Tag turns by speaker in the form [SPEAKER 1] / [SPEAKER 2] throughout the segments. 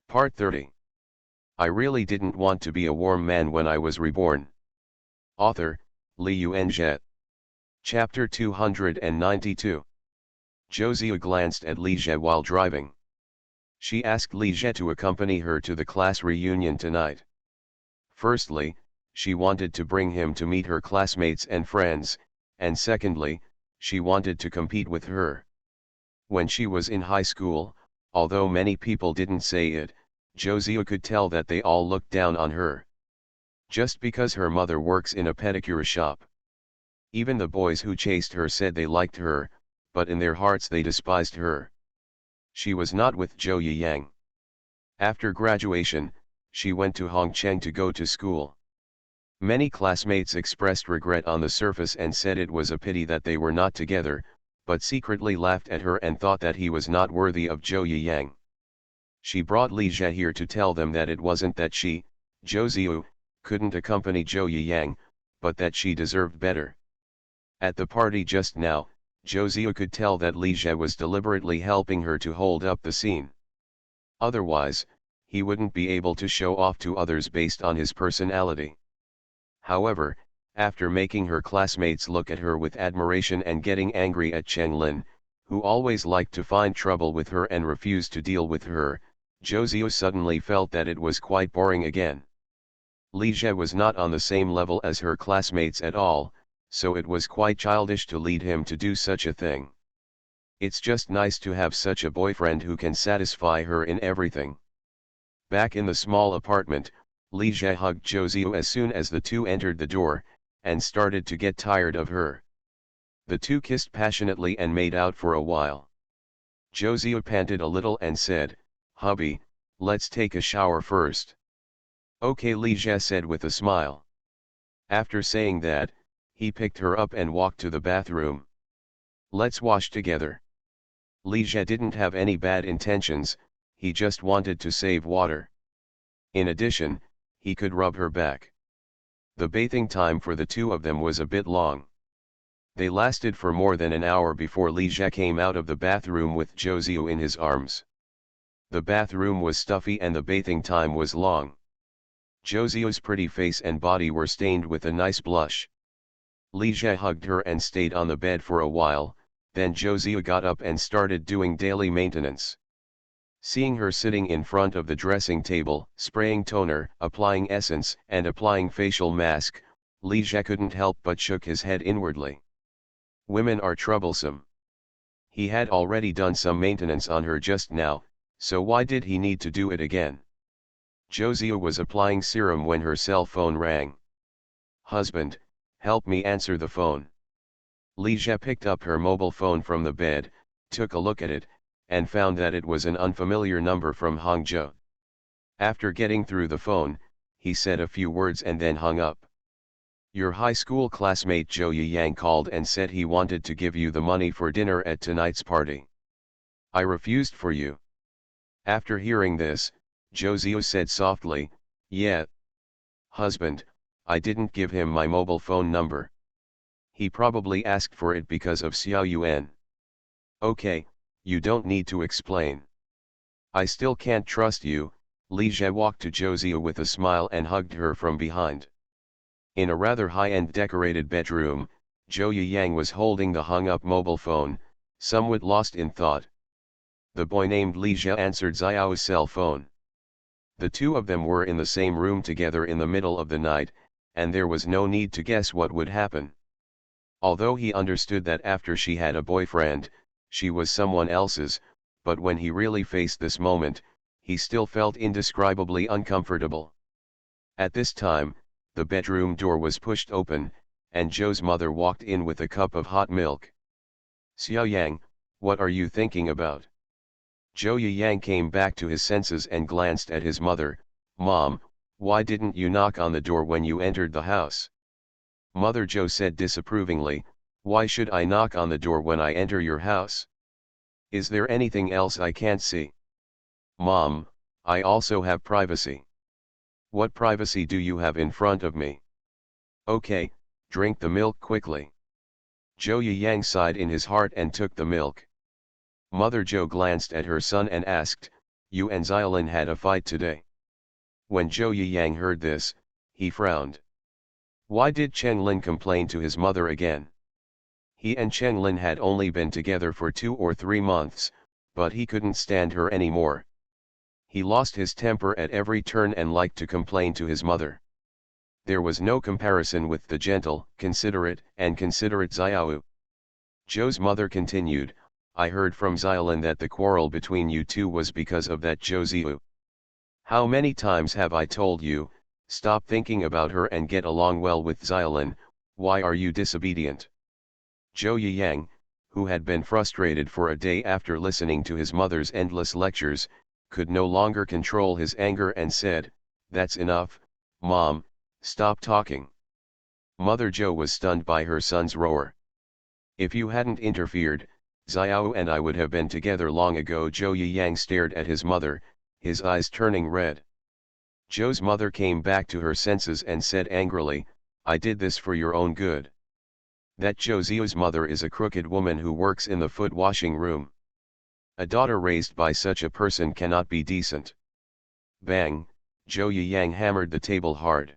[SPEAKER 1] Part 30. I really didn't want to be a warm man when I was reborn. Author, Li Yuanzhe. Chapter 292. Josie glanced at Li Jie while driving. She asked Li Jie to accompany her to the class reunion tonight. Firstly, she wanted to bring him to meet her classmates and friends, and secondly, she wanted to compete with her. When she was in high school, although many people didn't say it, Josie could tell that they all looked down on her. Just because her mother works in a pedicure shop. Even the boys who chased her said they liked her, but in their hearts they despised her. She was not with Zhou Yiyang. After graduation, she went to Hongcheng to go to school. Many classmates expressed regret on the surface and said it was a pity that they were not together, but secretly laughed at her and thought that he was not worthy of Zhou Yiyang. She brought Li Jie here to tell them that it wasn't that she, Josie, couldn't accompany Zhou Yiyang, but that she deserved better. At the party just now, Josie could tell that Li Jie was deliberately helping her to hold up the scene. Otherwise, he wouldn't be able to show off to others based on his personality. However, after making her classmates look at her with admiration and getting angry at Cheng Lin, who always liked to find trouble with her and refused to deal with her, Josie suddenly felt that it was quite boring again. Li Jie was not on the same level as her classmates at all, so it was quite childish to lead him to do such a thing. It's just nice to have such a boyfriend who can satisfy her in everything. Back in the small apartment, Li Jie hugged Josie as soon as the two entered the door, and started to get tired of her. The two kissed passionately and made out for a while. Josie panted a little and said, "Hubby, let's take a shower first." "Okay," Li Jie said with a smile. After saying that, he picked her up and walked to the bathroom. "Let's wash together." Li Jie didn't have any bad intentions, he just wanted to save water. In addition, he could rub her back. The bathing time for the two of them was a bit long. They lasted for more than an hour before Li Jie came out of the bathroom with Josie in his arms. The bathroom was stuffy and the bathing time was long. Josie's pretty face and body were stained with a nice blush. Li Jie hugged her and stayed on the bed for a while, then Josie got up and started doing daily maintenance. Seeing her sitting in front of the dressing table, spraying toner, applying essence and applying facial mask, Li Jie couldn't help but shook his head inwardly. Women are troublesome. He had already done some maintenance on her just now, so why did he need to do it again? Josie was applying serum when her cell phone rang. "Husband, help me answer the phone." Li Jie picked up her mobile phone from the bed, took a look at it, and found that it was an unfamiliar number from Hangzhou. After getting through the phone, he said a few words and then hung up. "Your high school classmate Zhou Yiyang called and said he wanted to give you the money for dinner at tonight's party. I refused for you." After hearing this, Josie said softly, "Yeah. Husband, I didn't give him my mobile phone number. He probably asked for it because of Xiao Yuan." "Okay, you don't need to explain. I still can't trust you." Li Jie walked to Josie with a smile and hugged her from behind. In a rather high-end decorated bedroom, Zhou Yiyang was holding the hung-up mobile phone, somewhat lost in thought. The boy named Li Jie answered Xiao's cell phone. The two of them were in the same room together in the middle of the night, and there was no need to guess what would happen. Although he understood that after she had a boyfriend, she was someone else's, but when he really faced this moment, he still felt indescribably uncomfortable. At this time, the bedroom door was pushed open, and Zhou's mother walked in with a cup of hot milk. "Xiao Yang, what are you thinking about?" Zhou Yiyang came back to his senses and glanced at his mother. "Mom, why didn't you knock on the door when you entered the house?" Mother Zhou said disapprovingly, "Why should I knock on the door when I enter your house? Is there anything else I can't see?" "Mom, I also have privacy." "What privacy do you have in front of me?" "Okay, drink the milk quickly." Zhou Yiyang sighed in his heart and took the milk. Mother Zhou glanced at her son and asked, You and Xiaolin had a fight today. When Zhou Yiyang heard this, he frowned. Why did Chen Lin complain to his mother again? He and Chen Lin had only been together for 2 or 3 months, but he couldn't stand her anymore. He lost his temper at every turn and liked to complain to his mother. There was no comparison with the gentle, considerate Xiao. Zhou's mother continued, I heard from Xiaolin that the quarrel between you two was because of that Zhou Ziyu. How many times have I told you, stop thinking about her and get along well with Xiaolin, why are you disobedient? Zhou Yiyang, who had been frustrated for a day after listening to his mother's endless lectures, could no longer control his anger and said, That's enough, Mom, stop talking. Mother Zhou was stunned by her son's roar. If you hadn't interfered, Xiao and I would have been together long ago. Zhou Yiyang stared at his mother, his eyes turning red. Zhou's mother came back to her senses and said angrily, I did this for your own good. That Zhou Ziyu's mother is a crooked woman who works in the foot washing room. A daughter raised by such a person cannot be decent. Bang, Zhou Yiyang hammered the table hard.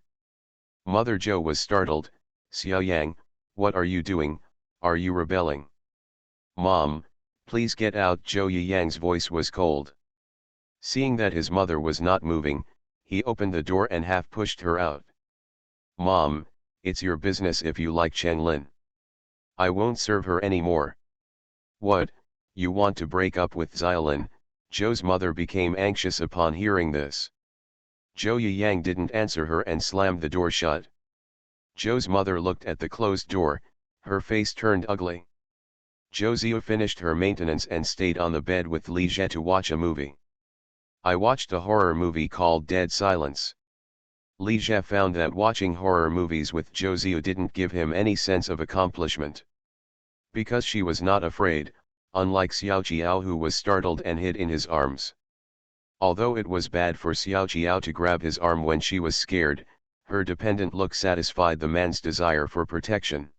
[SPEAKER 1] Mother Zhou was startled, Xiao Yang, what are you doing, are you rebelling? Mom, please get out. Zhou Yiyang's voice was cold. Seeing that his mother was not moving, he opened the door and half pushed her out. Mom, it's your business if you like Chen Lin. I won't serve her anymore. What, you want to break up with Xiaolin? Zhou's mother became anxious upon hearing this. Zhou Yiyang didn't answer her and slammed the door shut. Zhou's mother looked at the closed door, her face turned ugly. Zhou Ziyu finished her maintenance and stayed on the bed with Li Jie to watch a movie. I watched a horror movie called Dead Silence. Li Jie found that watching horror movies with Zhou Ziyu didn't give him any sense of accomplishment. Because she was not afraid, unlike Xiao Qiao who was startled and hid in his arms. Although it was bad for Xiao Qiao to grab his arm when she was scared, her dependent look satisfied the man's desire for protection.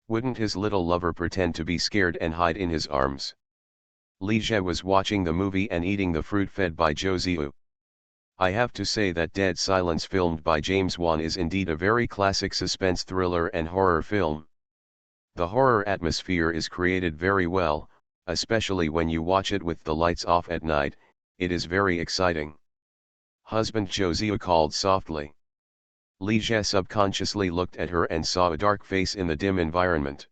[SPEAKER 1] Wouldn't his little lover pretend to be scared and hide in his arms? Li Jie was watching the movie and eating the fruit fed by Zhou Ziyu. I have to say that Dead Silence filmed by James Wan is indeed a very classic suspense thriller and horror film. The horror atmosphere is created very well, especially when you watch it with the lights off at night, it is very exciting. Husband Zhou Ziyu called softly. Li Jie subconsciously looked at her and saw a dark face in the dim environment.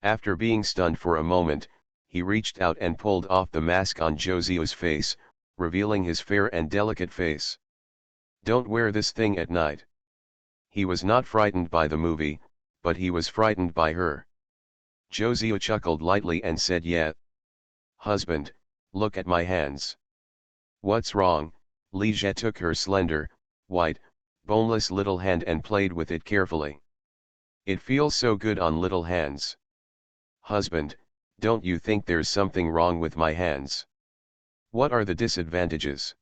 [SPEAKER 1] After being stunned for a moment, he reached out and pulled off the mask on Zhou Ziyu's face, revealing his fair and delicate face. Don't wear this thing at night. He was not frightened by the movie, but he was frightened by her. Zhou Ziyu chuckled lightly and said, Yeah. Husband, look at my hands. What's wrong? Li Jie took her slender, white, boneless little hand and played with it carefully. It feels so good on little hands. Husband, don't you think there's something wrong with my hands? What are the disadvantages?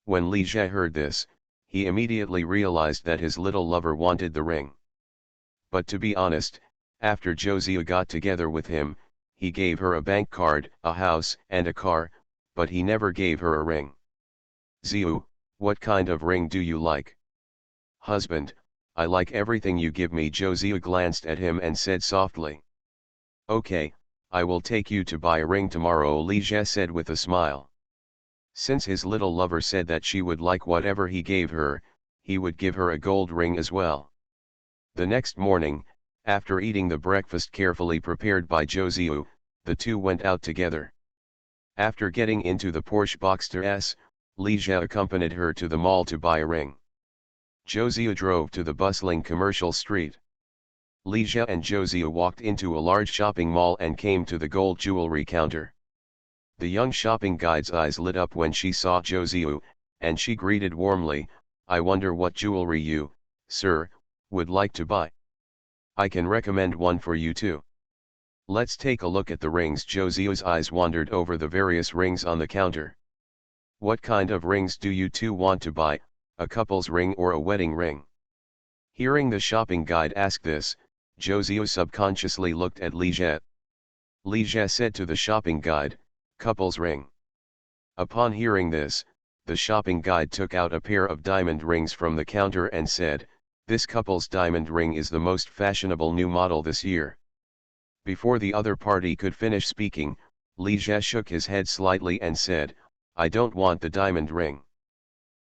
[SPEAKER 1] When Li Jie heard this, he immediately realized that his little lover wanted the ring. But to be honest, after Zhou Ziyu got together with him, he gave her a bank card, a house and a car, but he never gave her a ring. Ziyu, what kind of ring do you like? Husband, I like everything you give me. Zhou Ziyu glanced at him and said softly. Okay, I will take you to buy a ring tomorrow, Li Jie said with a smile. Since his little lover said that she would like whatever he gave her, he would give her a gold ring as well. The next morning, after eating the breakfast carefully prepared by Zhou Ziyu, the two went out together. After getting into the Porsche Boxster S, Li Jie accompanied her to the mall to buy a ring. Zhou Ziyu drove to the bustling commercial street. Li Jie and Zhou Ziyu walked into a large shopping mall and came to the gold jewelry counter. The young shopping guide's eyes lit up when she saw Zhou Ziyu, and she greeted warmly, I wonder what jewelry you, sir, would like to buy. I can recommend one for you too. Let's take a look at the rings. Zhou Ziyu's eyes wandered over the various rings on the counter. What kind of rings do you two want to buy, a couple's ring or a wedding ring? Hearing the shopping guide ask this, Zhou Ziyu subconsciously looked at Li Jie. Li Jie said to the shopping guide, couple's ring. Upon hearing this, the shopping guide took out a pair of diamond rings from the counter and said, "This couple's diamond ring is the most fashionable new model this year." Before the other party could finish speaking, Li Jie shook his head slightly and said, "I don't want the diamond ring."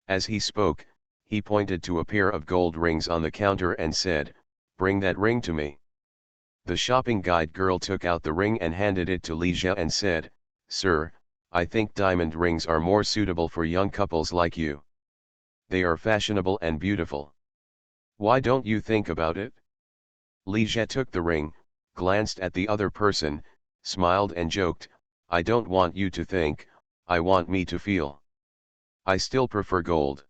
[SPEAKER 1] As he spoke, he pointed to a pair of gold rings on the counter and said, "Bring that ring to me." The shopping guide girl took out the ring and handed it to Li Jie and said, "Sir, I think diamond rings are more suitable for young couples like you. They are fashionable and beautiful. Why don't you think about it?" Li Jie took the ring, glanced at the other person, smiled and joked, "I don't want you to think, I want me to feel. I still prefer gold."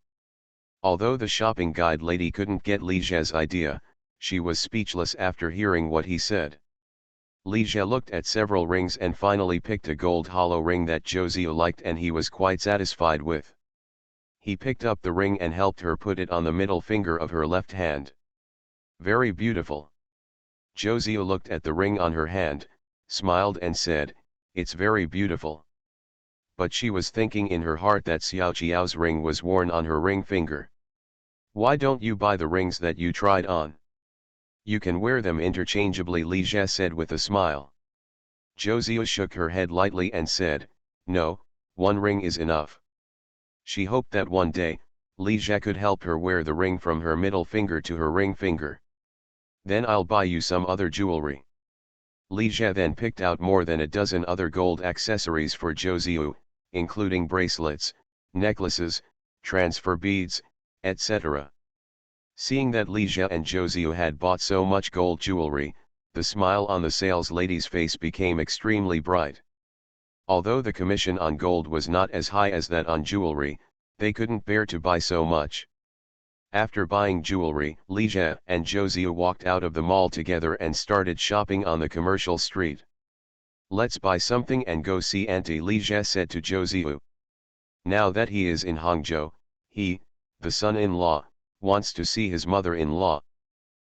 [SPEAKER 1] Although the shopping guide lady couldn't get Li Jie's idea, she was speechless after hearing what he said. Li Jie looked at several rings and finally picked a gold hollow ring that Zhou liked and he was quite satisfied with. He picked up the ring and helped her put it on the middle finger of her left hand. "Very beautiful." Zhou looked at the ring on her hand, smiled and said, "It's very beautiful." But she was thinking in her heart that Xiao Qiao's ring was worn on her ring finger. "Why don't you buy the rings that you tried on? You can wear them interchangeably," Li Jie said with a smile. Zhou shook her head lightly and said, "No, one ring is enough." She hoped that one day, Li Jie could help her wear the ring from her middle finger to her ring finger. "Then I'll buy you some other jewelry." Li Jie then picked out more than a dozen other gold accessories for Zhou, including bracelets, necklaces, transfer beads, etc. Seeing that Li Jie and Zhou had bought so much gold jewelry, the smile on the sales lady's face became extremely bright. Although the commission on gold was not as high as that on jewelry, they couldn't bear to buy so much. After buying jewelry, Li Jie and Zhou walked out of the mall together and started shopping on the commercial street. "Let's buy something and go see Auntie," Li Jie said to Zhou. Now that he is in Hangzhou, he, the son-in-law, wants to see his mother-in-law.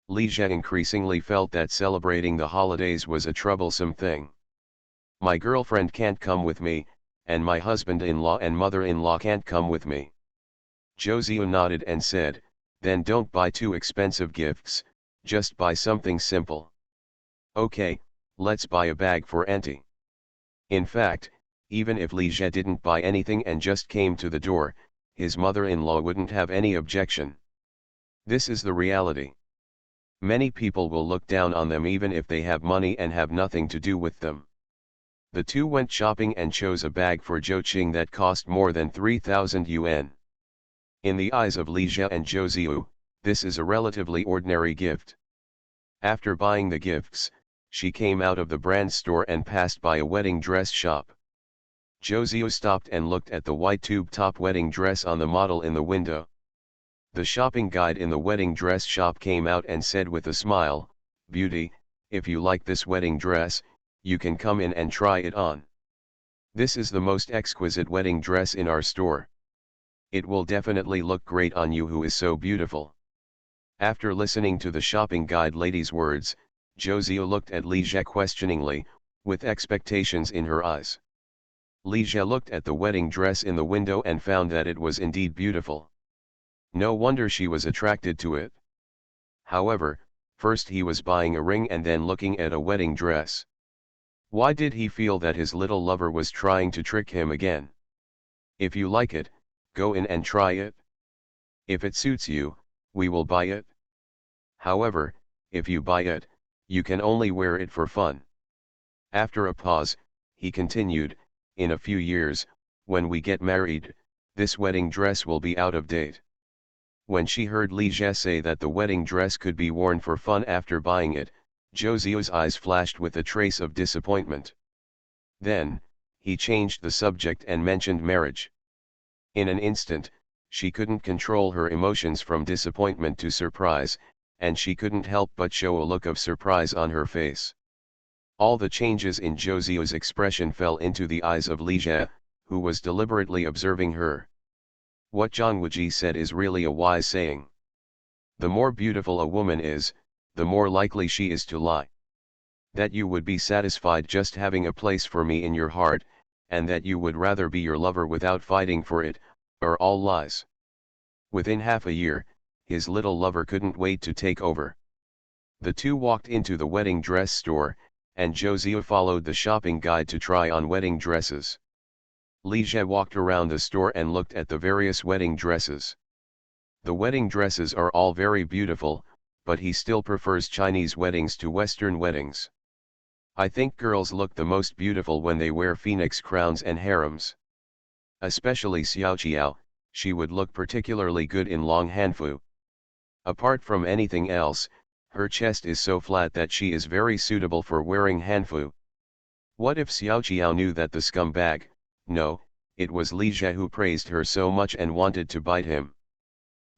[SPEAKER 1] Li Jie increasingly felt that celebrating the holidays was a troublesome thing. "My girlfriend can't come with me, and my husband-in-law and mother-in-law can't come with me." Zhou nodded and said, "Then don't buy too expensive gifts, just buy something simple." "Okay, let's buy a bag for Auntie." In fact, even if Li Jie didn't buy anything and just came to the door, his mother-in-law wouldn't have any objection. This is the reality. Many people will look down on them even if they have money and have nothing to do with them. The two went shopping and chose a bag for Zhou that cost more than 3,000 yuan. In the eyes of Li Jie and Zhou, this is a relatively ordinary gift. After buying the gifts, she came out of the brand store and passed by a wedding dress shop. Zhou stopped and looked at the white tube-top wedding dress on the model in the window. The shopping guide in the wedding dress shop came out and said with a smile, "Beauty, if you like this wedding dress, you can come in and try it on. This is the most exquisite wedding dress in our store. It will definitely look great on you who is so beautiful." After listening to the shopping guide lady's words, Zhou looked at Li Jie questioningly, with expectations in her eyes. Li Jie looked at the wedding dress in the window and found that it was indeed beautiful. No wonder she was attracted to it. However, first he was buying a ring and then looking at a wedding dress. Why did he feel that his little lover was trying to trick him again? "If you like it, go in and try it. If it suits you, we will buy it. However, if you buy it, you can only wear it for fun." After a pause, he continued, "In a few years, when we get married, this wedding dress will be out of date." When she heard Li Jie say that the wedding dress could be worn for fun after buying it, Zhou's eyes flashed with a trace of disappointment. Then, he changed the subject and mentioned marriage. In an instant, she couldn't control her emotions from disappointment to surprise, and she couldn't help but show a look of surprise on her face. All the changes in Zhou's expression fell into the eyes of Li Jie, who was deliberately observing her. What Zhang Wuji said is really a wise saying. The more beautiful a woman is, the more likely she is to lie. That you would be satisfied just having a place for me in your heart, and that you would rather be your lover without fighting for it, are all lies. Within half a year, his little lover couldn't wait to take over. The two walked into the wedding dress store, and Josiah followed the shopping guide to try on wedding dresses. Li Jie walked around the store and looked at the various wedding dresses. The wedding dresses are all very beautiful, but he still prefers Chinese weddings to Western weddings. I think girls look the most beautiful when they wear phoenix crowns and harems. Especially Xiaoqiao, she would look particularly good in long hanfu. Apart from anything else, her chest is so flat that she is very suitable for wearing hanfu. What if Xiaoqiao knew that the scumbag, no, it was Li Jie who praised her so much and wanted to bite him?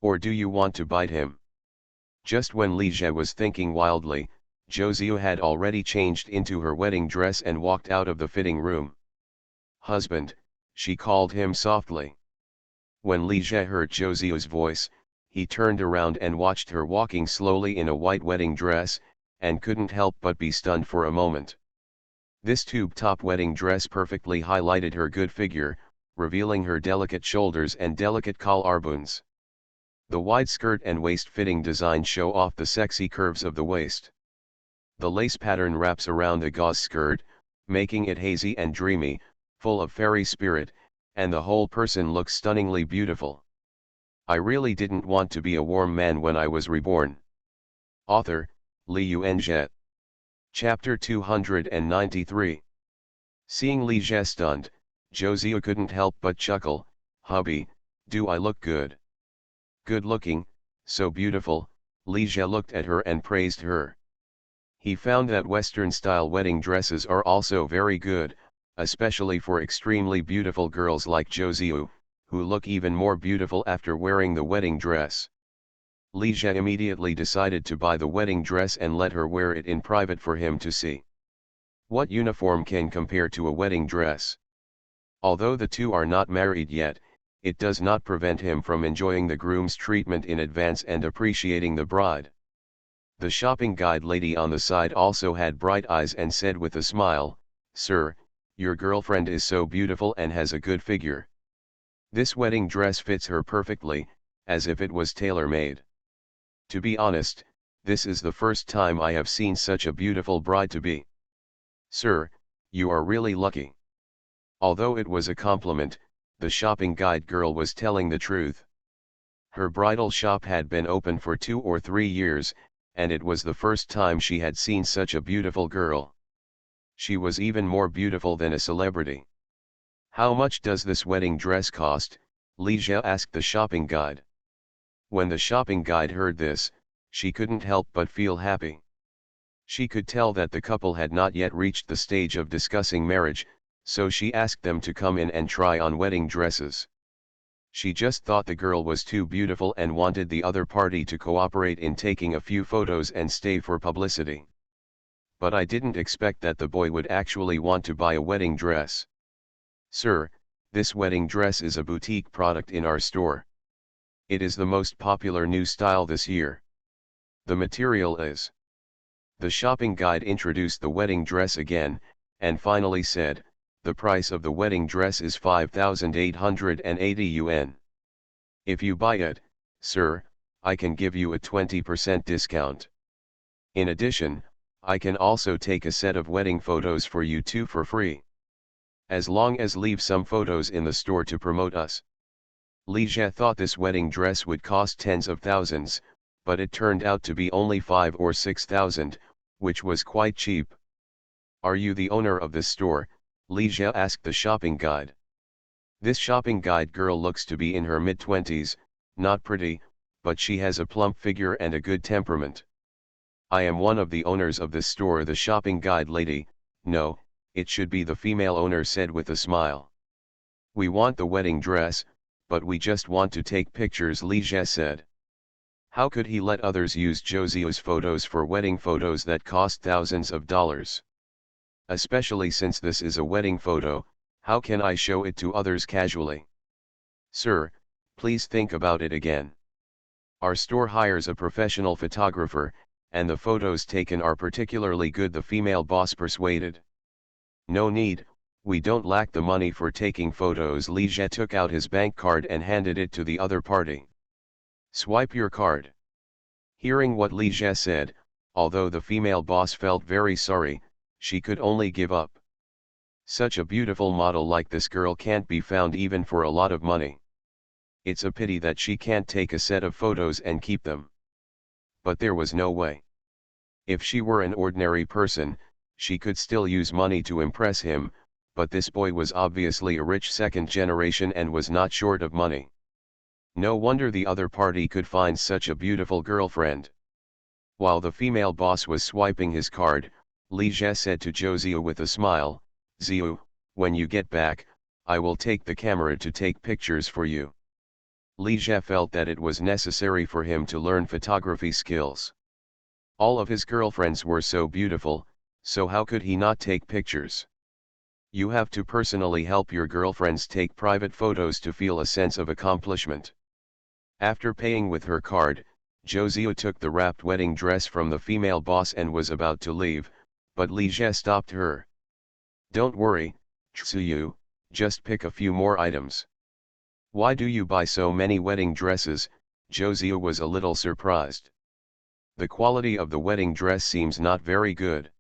[SPEAKER 1] Or do you want to bite him? Just when Li Jie was thinking wildly, Josiah had already changed into her wedding dress and walked out of the fitting room. "Husband," she called him softly. When Li Jie heard Josiah's voice, he turned around and watched her walking slowly in a white wedding dress, and couldn't help but be stunned for a moment. This tube-top wedding dress perfectly highlighted her good figure, revealing her delicate shoulders and delicate collarbones. The wide skirt and waist-fitting design show off the sexy curves of the waist. The lace pattern wraps around the gauze skirt, making it hazy and dreamy, full of fairy spirit, and the whole person looks stunningly beautiful. I really didn't want to be a warm man when I was reborn. Author, Li Yuanjie. Chapter 293. Seeing Li Jie stunned, Josiah couldn't help but chuckle. "Hubby, do I look good?" "Good looking, so beautiful." Li Jie looked at her and praised her. He found that Western-style wedding dresses are also very good, especially for extremely beautiful girls like Josiah, who look even more beautiful after wearing the wedding dress. Li Jie immediately decided to buy the wedding dress and let her wear it in private for him to see. What uniform can compare to a wedding dress? Although the two are not married yet, it does not prevent him from enjoying the groom's treatment in advance and appreciating the bride. The shopping guide lady on the side also had bright eyes and said with a smile, "Sir, your girlfriend is so beautiful and has a good figure. This wedding dress fits her perfectly, as if it was tailor-made. To be honest, this is the first time I have seen such a beautiful bride-to-be. Sir, you are really lucky." Although it was a compliment, the shopping guide girl was telling the truth. Her bridal shop had been open for 2 or 3 years, and it was the first time she had seen such a beautiful girl. She was even more beautiful than a celebrity. "How much does this wedding dress cost?" Li Jie asked the shopping guide. When the shopping guide heard this, she couldn't help but feel happy. She could tell that the couple had not yet reached the stage of discussing marriage, so she asked them to come in and try on wedding dresses. She just thought the girl was too beautiful and wanted the other party to cooperate in taking a few photos and stay for publicity. But I didn't expect that the boy would actually want to buy a wedding dress. "Sir, this wedding dress is a boutique product in our store. It is the most popular new style this year. The material is..." The shopping guide introduced the wedding dress again, and finally said, "The price of the wedding dress is 5,880 yuan. If you buy it, sir, I can give you a 20% discount. In addition, I can also take a set of wedding photos for you too for free. As long as leave some photos in the store to promote us." Li Jie thought this wedding dress would cost tens of thousands, but it turned out to be only 5 or 6,000, which was quite cheap. "Are you the owner of this store?" Li Jie asked the shopping guide. This shopping guide girl looks to be in her mid-20s, not pretty, but she has a plump figure and a good temperament. "I am one of the owners of this store," the shopping guide lady, no, it should be the female owner, said with a smile. "We want the wedding dress, but we just want to take pictures," Li Jie said. How could he let others use Josiah's photos for wedding photos that cost thousands of dollars? Especially since this is a wedding photo, how can I show it to others casually? "Sir, please think about it again. Our store hires a professional photographer, and the photos taken are particularly good," the female boss persuaded. "No need, We don't lack the money for taking photos. Li Jie took out his bank card and handed it to the other party. Swipe your card. Hearing what Li Jie said, although the female boss felt very sorry, she could only give up. Such a beautiful model like this girl can't be found even for a lot of money. It's a pity that she can't take a set of photos and keep them. But there was no way. If she were an ordinary person, she could still use money to impress him, but this boy was obviously a rich second generation and was not short of money. No wonder the other party could find such a beautiful girlfriend. While the female boss was swiping his card, Li Jie said to Zhou Ziyu with a smile, "Ziyu, when you get back, I will take the camera to take pictures for you." Li Jie felt that it was necessary for him to learn photography skills. All of his girlfriends were so beautiful, so how could he not take pictures? You have to personally help your girlfriends take private photos to feel a sense of accomplishment. After paying with her card, Zhou Ziyu took the wrapped wedding dress from the female boss and was about to leave, but Li Jie stopped her. "Don't worry, Ziyu, just pick a few more items." "Why do you buy so many wedding dresses?" Zhou Ziyu was a little surprised. "The quality of the wedding dress seems not very good.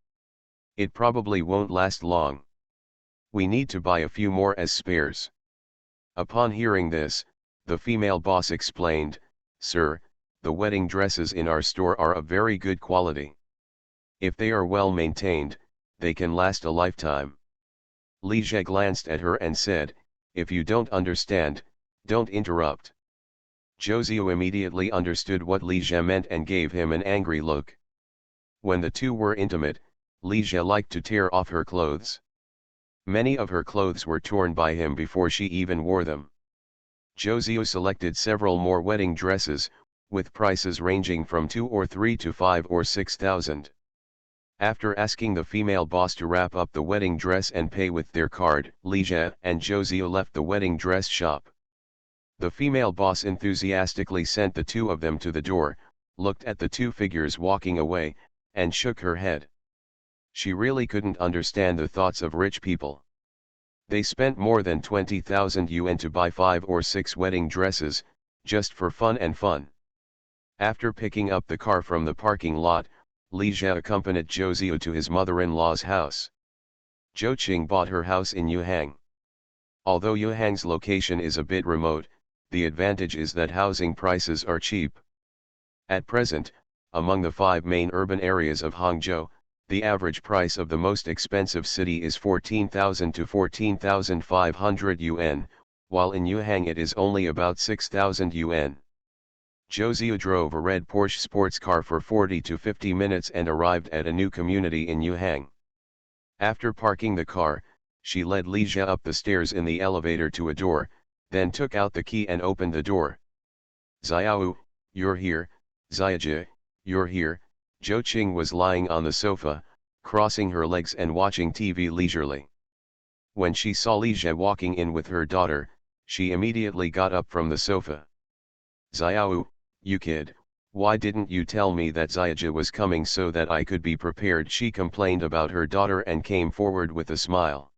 [SPEAKER 1] It probably won't last long. We need to buy a few more as spares." Upon hearing this, the female boss explained, "Sir, the wedding dresses in our store are of very good quality. If they are well maintained, they can last a lifetime." Li Jie glanced at her and said, "If you don't understand, don't interrupt." Zhou Ziyu immediately understood what Li Jie meant and gave him an angry look. When the two were intimate, Li Jie liked to tear off her clothes. Many of her clothes were torn by him before she even wore them. Zhou Ziyu selected several more wedding dresses, with prices ranging from 2 or 3 to 5 or 6,000. After asking the female boss to wrap up the wedding dress and pay with their card, Li Jie and Zhou Ziyu left the wedding dress shop. The female boss enthusiastically sent the two of them to the door, looked at the two figures walking away, and shook her head. She really couldn't understand the thoughts of rich people. They spent more than 20,000 yuan to buy 5 or 6 wedding dresses, just for fun and fun. After picking up the car from the parking lot, Li Jie accompanied Zhou Ziyu to his mother-in-law's house. Zhou Qing bought her house in Yuhang. Although Yuhang's location is a bit remote, the advantage is that housing prices are cheap. At present, among the 5 main urban areas of Hangzhou, the average price of the most expensive city is 14,000 to 14,500 yuan, while in Yuhang it is only about 6,000 yuan. Zhou Ziyu drove a red Porsche sports car for 40 to 50 minutes and arrived at a new community in Yuhang. After parking the car, she led Li Jie up the stairs in the elevator to a door, then took out the key and opened the door. "Xiao, you're here, Xiaojie, you're here." Zhou Qing was lying on the sofa, crossing her legs and watching TV leisurely. When she saw Li Jie walking in with her daughter, she immediately got up from the sofa. "Xiao, you kid, why didn't you tell me that Xiaojie was coming so that I could be prepared?" she complained about her daughter and came forward with a smile.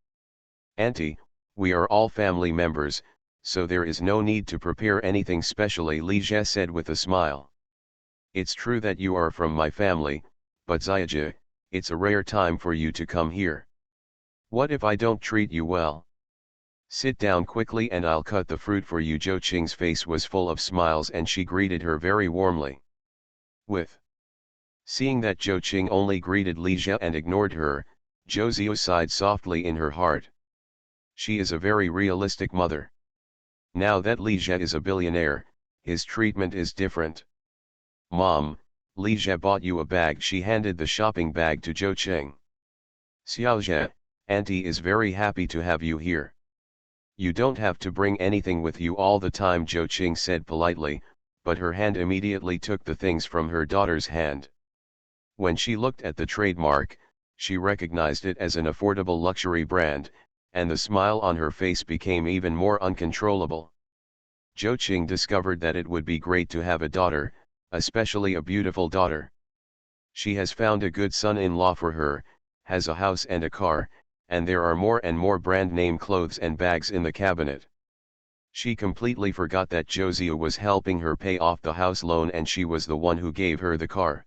[SPEAKER 1] "Auntie, we are all family members, so there is no need to prepare anything specially," Li Jie said with a smile. "It's true that you are from my family, but Xiaojie, it's a rare time for you to come here. What if I don't treat you well? Sit down quickly and I'll cut the fruit for you." Zhou Qing's face was full of smiles and she greeted her very warmly. Seeing that Zhou Qing only greeted Li Jie and ignored her, Zhou Ziyu sighed softly in her heart. She is a very realistic mother. Now that Li Jie is a billionaire, his treatment is different. "Mom, Li Jie bought you a bag." She handed the shopping bag to Zhou Qing. "Xiaojie, Auntie is very happy to have you here. You don't have to bring anything with you all the time," Zhou Qing said politely, but her hand immediately took the things from her daughter's hand. When she looked at the trademark, she recognized it as an affordable luxury brand, and the smile on her face became even more uncontrollable. Zhou Qing discovered that it would be great to have a daughter, especially a beautiful daughter. She has found a good son-in-law for her, has a house and a car, and there are more and more brand name clothes and bags in the cabinet. She completely forgot that Josiah was helping her pay off the house loan and she was the one who gave her the car.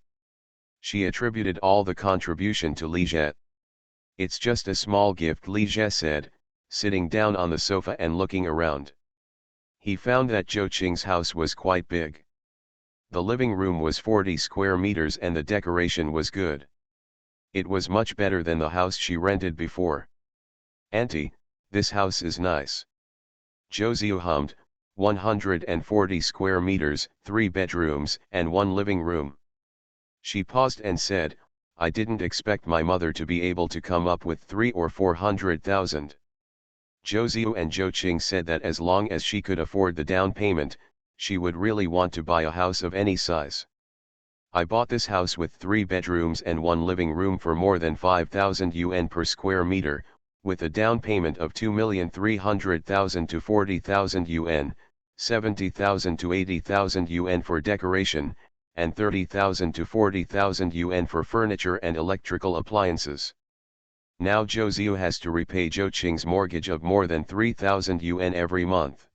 [SPEAKER 1] She attributed all the contribution to Liget. "It's just a small gift," Liget said, sitting down on the sofa and looking around. He found that Zhou Qing's house was quite big. The living room was 40 square meters and the decoration was good. It was much better than the house she rented before. "Auntie, this house is nice." Josiah hummed, 140 square meters, 3 bedrooms, and 1 living room. She paused and said, "I didn't expect my mother to be able to come up with 300,000 or 400,000. Josiah and Zhou Qing said that as long as she could afford the down payment, she would really want to buy a house of any size. "I bought this house with 3 bedrooms and 1 living room for more than 5,000 yuan per square meter, with a down payment of 2,300,000 to 40,000 yuan, 70,000 to 80,000 yuan for decoration, and 30,000 to 40,000 yuan for furniture and electrical appliances. Now Josiah has to repay Zhou Qing's mortgage of more than 3,000 yuan every month."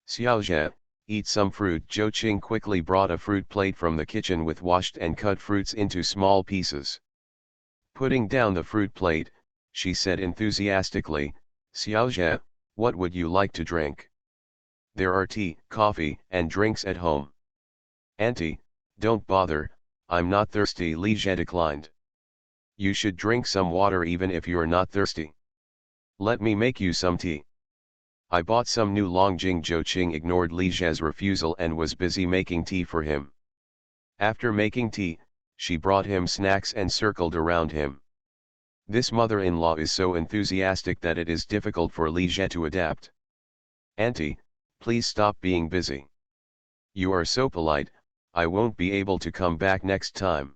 [SPEAKER 1] "Xiaojie, eat some fruit." Zhou Qing quickly brought a fruit plate from the kitchen with washed and cut fruits into small pieces. Putting down the fruit plate, she said enthusiastically, "Xiaojie, what would you like to drink? There are tea, coffee, and drinks at home." "Auntie, don't bother, I'm not thirsty," Li Jie declined. "You should drink some water even if you're not thirsty. Let me make you some tea." "I bought some new Longjing." Zhou Qing ignored Li Jie's refusal and was busy making tea for him. After making tea, she brought him snacks and circled around him. This mother-in-law is so enthusiastic that it is difficult for Li Jie to adapt. "Auntie, please stop being busy. You are so polite, I won't be able to come back next time."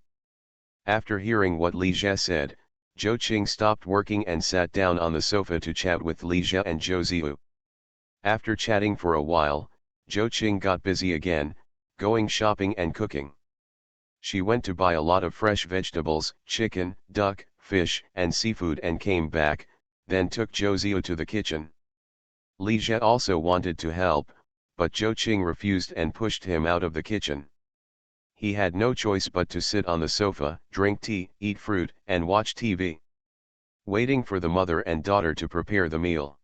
[SPEAKER 1] After hearing what Li Jie said, Zhou Qing stopped working and sat down on the sofa to chat with Li Jie and Josiah. After chatting for a while, Zhou Qing got busy again, going shopping and cooking. She went to buy a lot of fresh vegetables, chicken, duck, fish, and seafood and came back, then took Josiah to the kitchen. Li Jie also wanted to help, but Zhou Qing refused and pushed him out of the kitchen. He had no choice but to sit on the sofa, drink tea, eat fruit, and watch TV. Waiting for the mother and daughter to prepare the meal.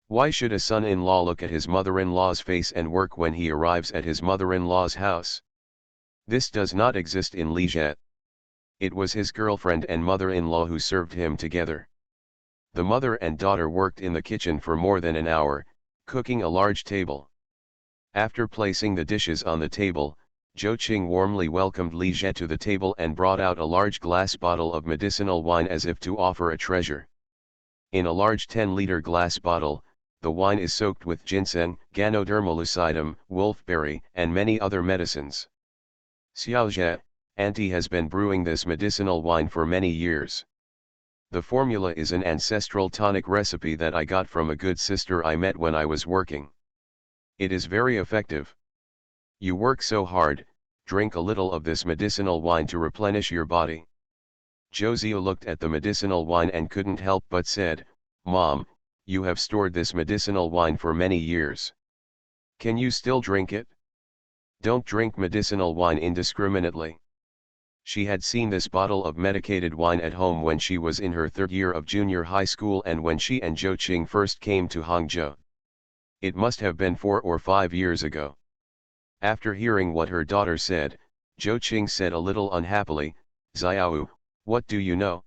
[SPEAKER 1] Why should a son-in-law look at his mother-in-law's face and work when he arrives at his mother-in-law's house? This does not exist in Li Jie. It was his girlfriend and mother-in-law who served him together. The mother and daughter worked in the kitchen for more than an hour, cooking a large table. After placing the dishes on the table, Zhou Qing warmly welcomed Li Jie to the table and brought out a large glass bottle of medicinal wine as if to offer a treasure. In a large 10-liter glass bottle, the wine is soaked with ginseng, Ganoderma lucidum, wolfberry, and many other medicines. "Xiaojie, Auntie has been brewing this medicinal wine for many years. The formula is an ancestral tonic recipe that I got from a good sister I met when I was working. It is very effective. You work so hard, drink a little of this medicinal wine to replenish your body." Josiah looked at the medicinal wine and couldn't help but said, "Mom, you have stored this medicinal wine for many years. Can you still drink it? Don't drink medicinal wine indiscriminately." She had seen this bottle of medicated wine at home when she was in her 3rd year of junior high school and when she and Zhou Qing first came to Hangzhou. It must have been 4 or 5 years ago. After hearing what her daughter said, Zhou Qing said a little unhappily, "Xiao, what do you know?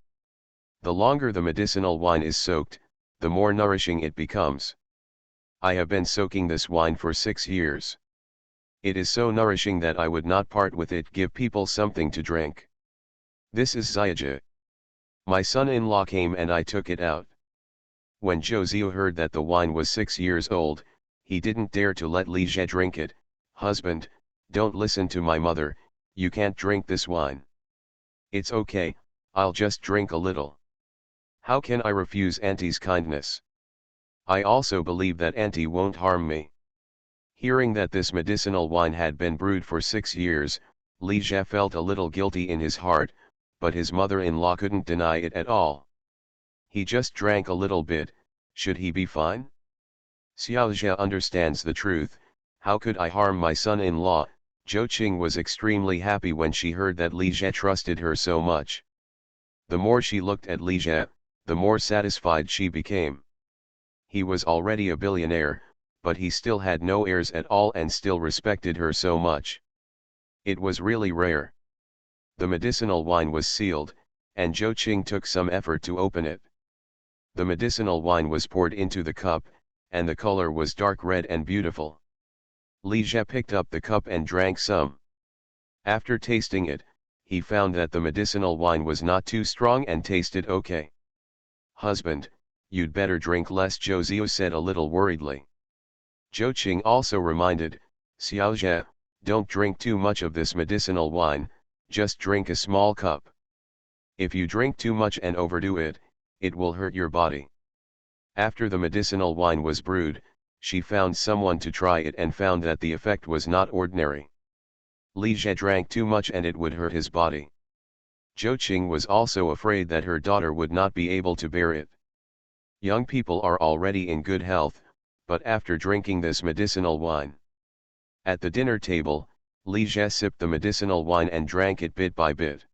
[SPEAKER 1] The longer the medicinal wine is soaked, the more nourishing it becomes. I have been soaking this wine for 6 years. It is so nourishing that I would not part with it. Give people something to drink. This is Xiaojie. My son-in-law came and I took it out." When Josiah heard that the wine was 6 years old, he didn't dare to let Li Jie drink it. "Husband, don't listen to my mother, you can't drink this wine." "It's okay, I'll just drink a little. How can I refuse Auntie's kindness? I also believe that Auntie won't harm me." Hearing that this medicinal wine had been brewed for 6 years, Li Jie felt a little guilty in his heart, but his mother-in-law couldn't deny it at all. He just drank a little bit, should he be fine? Xiaojia understands the truth, how could I harm my son-in-law? Zhou Qing was extremely happy when she heard that Li Jie trusted her so much. The more she looked at Li Jie, the more satisfied she became. He was already a billionaire, but he still had no heirs at all and still respected her so much. It was really rare. The medicinal wine was sealed, and Zhou Qing took some effort to open it. The medicinal wine was poured into the cup, and the color was dark red and beautiful. Li Jie picked up the cup and drank some. After tasting it, he found that the medicinal wine was not too strong and tasted okay. "Husband, you'd better drink less," Zhou Ziyu said a little worriedly. Zhou Qing also reminded, "Xiaojia, don't drink too much of this medicinal wine, just drink a small cup. If you drink too much and overdo it, it will hurt your body." After the medicinal wine was brewed, she found someone to try it and found that the effect was not ordinary. Li Jie drank too much and it would hurt his body. Zhou Qing was also afraid that her daughter would not be able to bear it. Young people are already in good health, but after drinking this medicinal wine. At the dinner table, Li Jie sipped the medicinal wine and drank it bit by bit.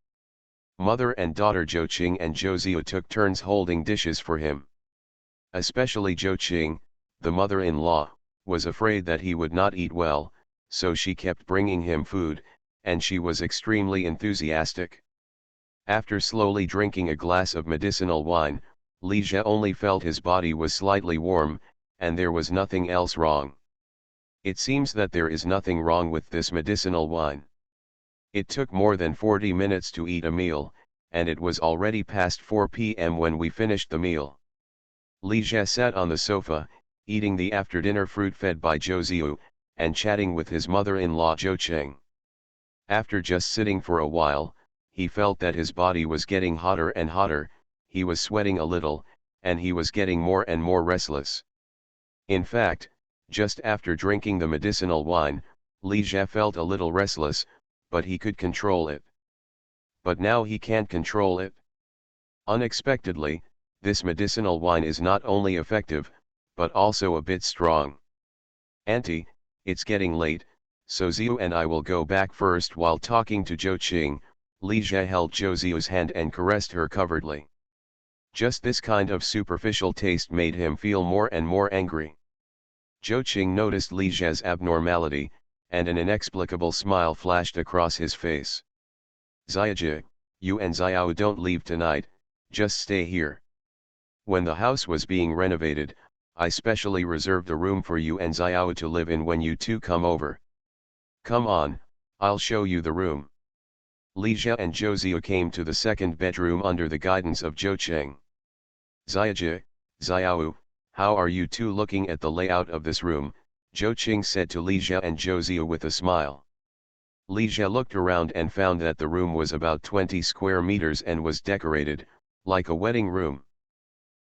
[SPEAKER 1] Mother and daughter Zhou Qing and Zhou Ziyu took turns holding dishes for him. Especially Zhou Qing, the mother-in-law, was afraid that he would not eat well, so she kept bringing him food, and she was extremely enthusiastic. After slowly drinking a glass of medicinal wine, Li Jie only felt his body was slightly warm, and there was nothing else wrong. It seems that there is nothing wrong with this medicinal wine. It took more than 40 minutes to eat a meal, and it was already past 4 p.m. when we finished the meal. Li Jie sat on the sofa, eating the after-dinner fruit fed by Zhou Ziyu, and chatting with his mother-in-law Zhou Qing. After just sitting for a while, he felt that his body was getting hotter and hotter, he was sweating a little, and he was getting more and more restless. In fact, just after drinking the medicinal wine, Li Jie felt a little restless, but he could control it. But now he can't control it. Unexpectedly, this medicinal wine is not only effective, but also a bit strong. "Auntie, it's getting late, so Ziyu and I will go back first." While talking to Zhou Qing, Li Jie held Zhou Ziyu's hand and caressed her covertly. Just this kind of superficial taste made him feel more and more angry. Zhou Qing noticed Li Jie's abnormality, and an inexplicable smile flashed across his face. "Xiaojia, you and Xiao don't leave tonight, just stay here. When the house was being renovated, I specially reserved a room for you and Xiao to live in when you two come over. Come on, I'll show you the room." Li Jie and Zhou Ziyu came to the second bedroom under the guidance of Zhou Qing. "Xiaojia, Xiao, how are you two looking at the layout of this room?" Zhou Qing said to Li Jie and Zhou Ziyu with a smile. Li Jie looked around and found that the room was about 20 square meters and was decorated, like a wedding room.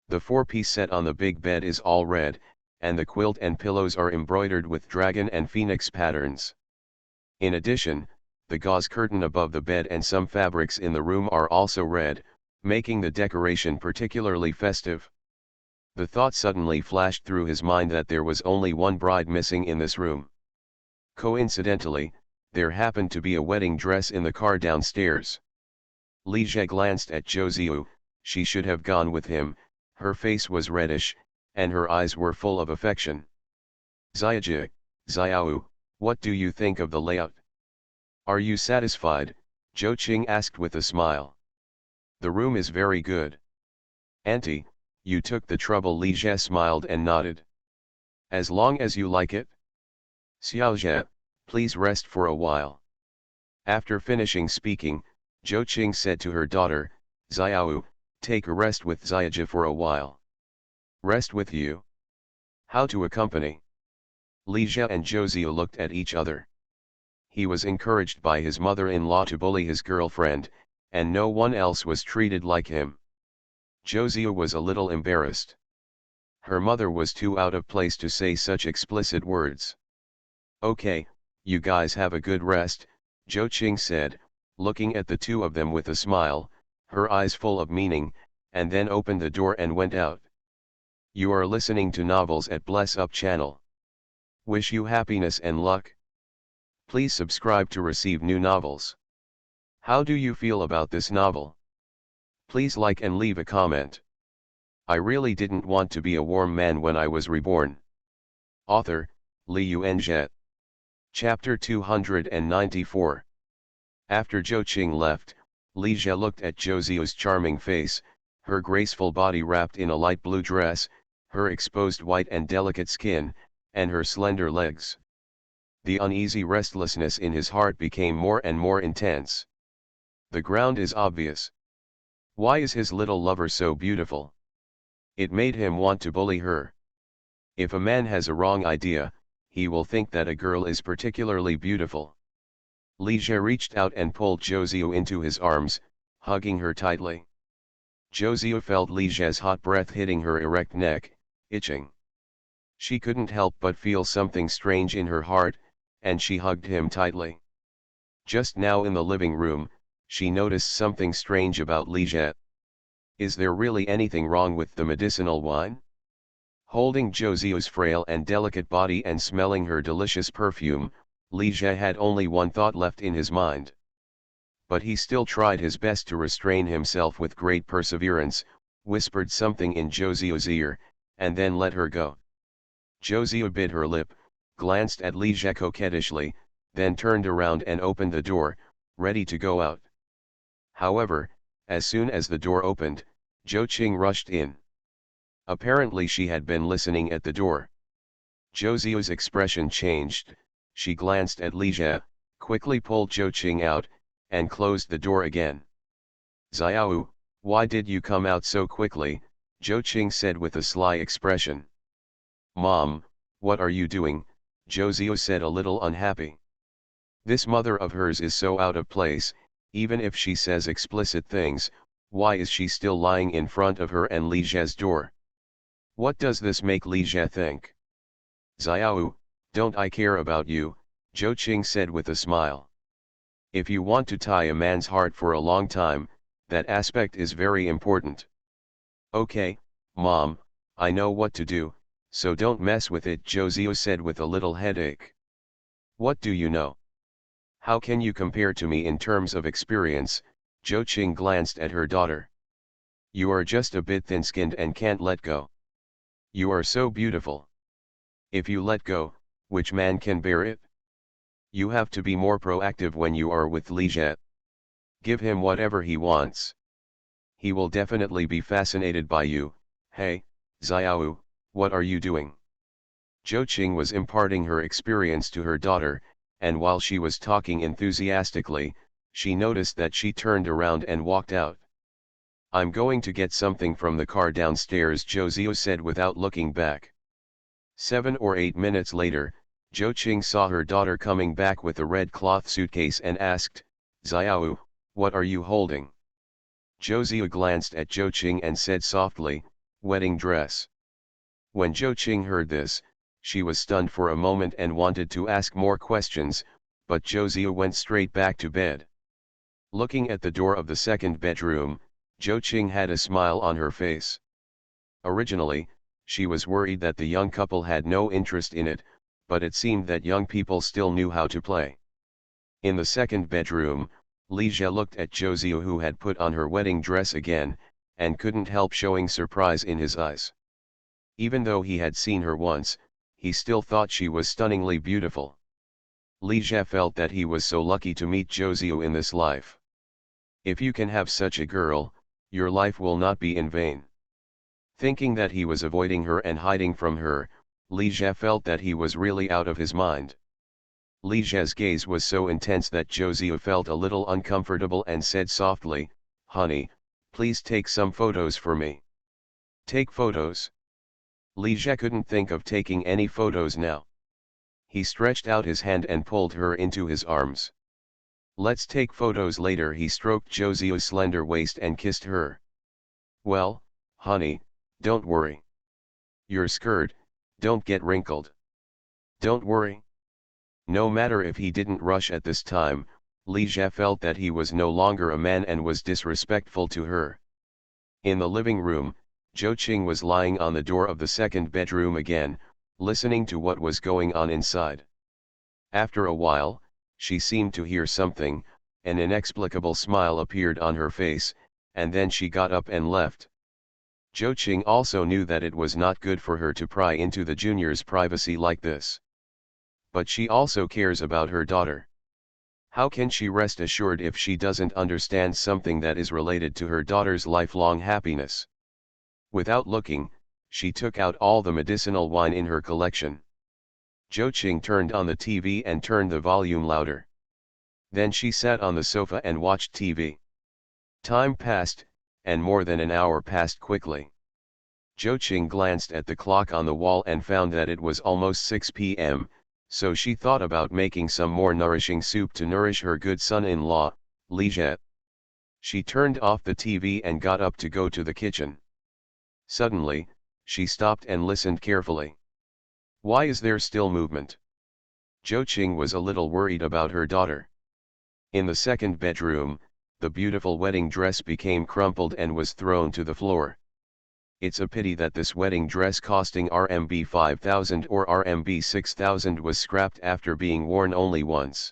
[SPEAKER 1] The four-piece set on the big bed is all red, and the quilt and pillows are embroidered with dragon and phoenix patterns. In addition, the gauze curtain above the bed and some fabrics in the room are also red, making the decoration particularly festive. The thought suddenly flashed through his mind that there was only one bride missing in this room. Coincidentally, there happened to be a wedding dress in the car downstairs. Li Jie glanced at Zhou Ziyu, she should have gone with him, her face was reddish, and her eyes were full of affection. "Xiaojia, Xiao, what do you think of the layout? Are you satisfied?" Zhou Qing asked with a smile. "The room is very good. Auntie, you took the trouble." Li Jie smiled and nodded. "As long as you like it. Xiaojia, please rest for a while." After finishing speaking, Zhou Qing said to her daughter, "Xiao, take a rest with Xiaojia for a while." "Rest with you? How to accompany?" Li Jie and Zhou Ziyu looked at each other. He was encouraged by his mother-in-law to bully his girlfriend, and no one else was treated like him. Zhou Ziyu was a little embarrassed. Her mother was too out of place to say such explicit words. "Okay, you guys have a good rest," Zhou Qing said, looking at the two of them with a smile, her eyes full of meaning, and then opened the door and went out. You are listening to Novels at Bless Up channel. Wish you happiness and luck. Please subscribe to receive new novels. How do you feel about this novel? Please like and leave a comment. I really didn't want to be a warm man when I was reborn. Author, Li Yuanjie. Chapter 294. After Zhou Qing left, Li Jie looked at Zhou Ziyu's charming face, her graceful body wrapped in a light blue dress, her exposed white and delicate skin, and her slender legs. The uneasy restlessness in his heart became more and more intense. The ground is obvious. Why is his little lover so beautiful? It made him want to bully her. If a man has a wrong idea, he will think that a girl is particularly beautiful. Li Jie reached out and pulled Zhou Ziyu into his arms, hugging her tightly. Zhou Ziyu felt Li Jie's hot breath hitting her erect neck, itching. She couldn't help but feel something strange in her heart, and she hugged him tightly. Just now in the living room, she noticed something strange about Li Jie. Is there really anything wrong with the medicinal wine? Holding Zhou Ziyu's frail and delicate body and smelling her delicious perfume, Li Jie had only one thought left in his mind. But he still tried his best to restrain himself with great perseverance, whispered something in Zhou Ziyu's ear, and then let her go. Zhou Ziyu bit her lip, glanced at Li Jie coquettishly, then turned around and opened the door, ready to go out. However, as soon as the door opened, Zhou Qing rushed in. Apparently she had been listening at the door. Zhou Ziyu's expression changed, she glanced at Li Jie, quickly pulled Zhou Qing out, and closed the door again. Xiao, why did you come out so quickly? Zhou Qing said with a sly expression. Mom, what are you doing? Zhou Ziyu said a little unhappy. This mother of hers is so out of place, even if she says explicit things, why is she still lying in front of her and Li Jie's door? What does this make Li Jie think? Xiao, don't I care about you, Zhou Qing said with a smile. If you want to tie a man's heart for a long time, that aspect is very important. Okay, Mom, I know what to do, so don't mess with it, Zhou Ziyu said with a little headache. What do you know? How can you compare to me in terms of experience? Zhou Qing glanced at her daughter. You are just a bit thin-skinned and can't let go. You are so beautiful. If you let go, which man can bear it? You have to be more proactive when you are with Li Jie. Give him whatever he wants. He will definitely be fascinated by you. Hey, Xiao, what are you doing? Zhou Qing was imparting her experience to her daughter, and while she was talking enthusiastically, she noticed that she turned around and walked out. I'm going to get something from the car downstairs, Zhou Ziyu said without looking back. 7 or 8 minutes later, Zhou Qing saw her daughter coming back with a red cloth suitcase and asked, Xiao, what are you holding? Zhou Ziyu glanced at Zhou Qing and said softly, wedding dress. When Zhou Qing heard this, she was stunned for a moment and wanted to ask more questions, but Zhou Ziyu went straight back to bed. Looking at the door of the second bedroom, Zhou Qing had a smile on her face. Originally, she was worried that the young couple had no interest in it, but it seemed that young people still knew how to play. In the second bedroom, Li Jie looked at Zhou Ziyu, who had put on her wedding dress again, and couldn't help showing surprise in his eyes. Even though he had seen her once, he still thought she was stunningly beautiful. Li Jie felt that he was so lucky to meet Zhou Ziyu in this life. If you can have such a girl, your life will not be in vain. Thinking that he was avoiding her and hiding from her, Li Jie felt that he was really out of his mind. Li Jie's gaze was so intense that Zhou Ziyu felt a little uncomfortable and said softly, honey, please take some photos for me. Take photos? Li Jie couldn't think of taking any photos now. He stretched out his hand and pulled her into his arms. Let's take photos later. He stroked Zhou Ziyu's slender waist and kissed her. Well, honey, don't worry. Your skirt, don't get wrinkled. Don't worry. No matter if he didn't rush at this time, Li Jie felt that he was no longer a man and was disrespectful to her. In the living room, Zhou Qing was lying on the door of the second bedroom again, listening to what was going on inside. After a while, she seemed to hear something, an inexplicable smile appeared on her face, and then she got up and left. Zhou Qing also knew that it was not good for her to pry into the junior's privacy like this. But she also cares about her daughter. How can she rest assured if she doesn't understand something that is related to her daughter's lifelong happiness? Without looking, she took out all the medicinal wine in her collection. Zhou Qing turned on the TV and turned the volume louder. Then she sat on the sofa and watched TV. Time passed, and more than an hour passed quickly. Zhou Qing glanced at the clock on the wall and found that it was almost 6 p.m., so she thought about making some more nourishing soup to nourish her good son-in-law, Li Jie. She turned off the TV and got up to go to the kitchen. Suddenly, she stopped and listened carefully. Why is there still movement? Zhou Qing was a little worried about her daughter. In the second bedroom, the beautiful wedding dress became crumpled and was thrown to the floor. It's a pity that this wedding dress costing RMB 5,000 or RMB 6,000 was scrapped after being worn only once.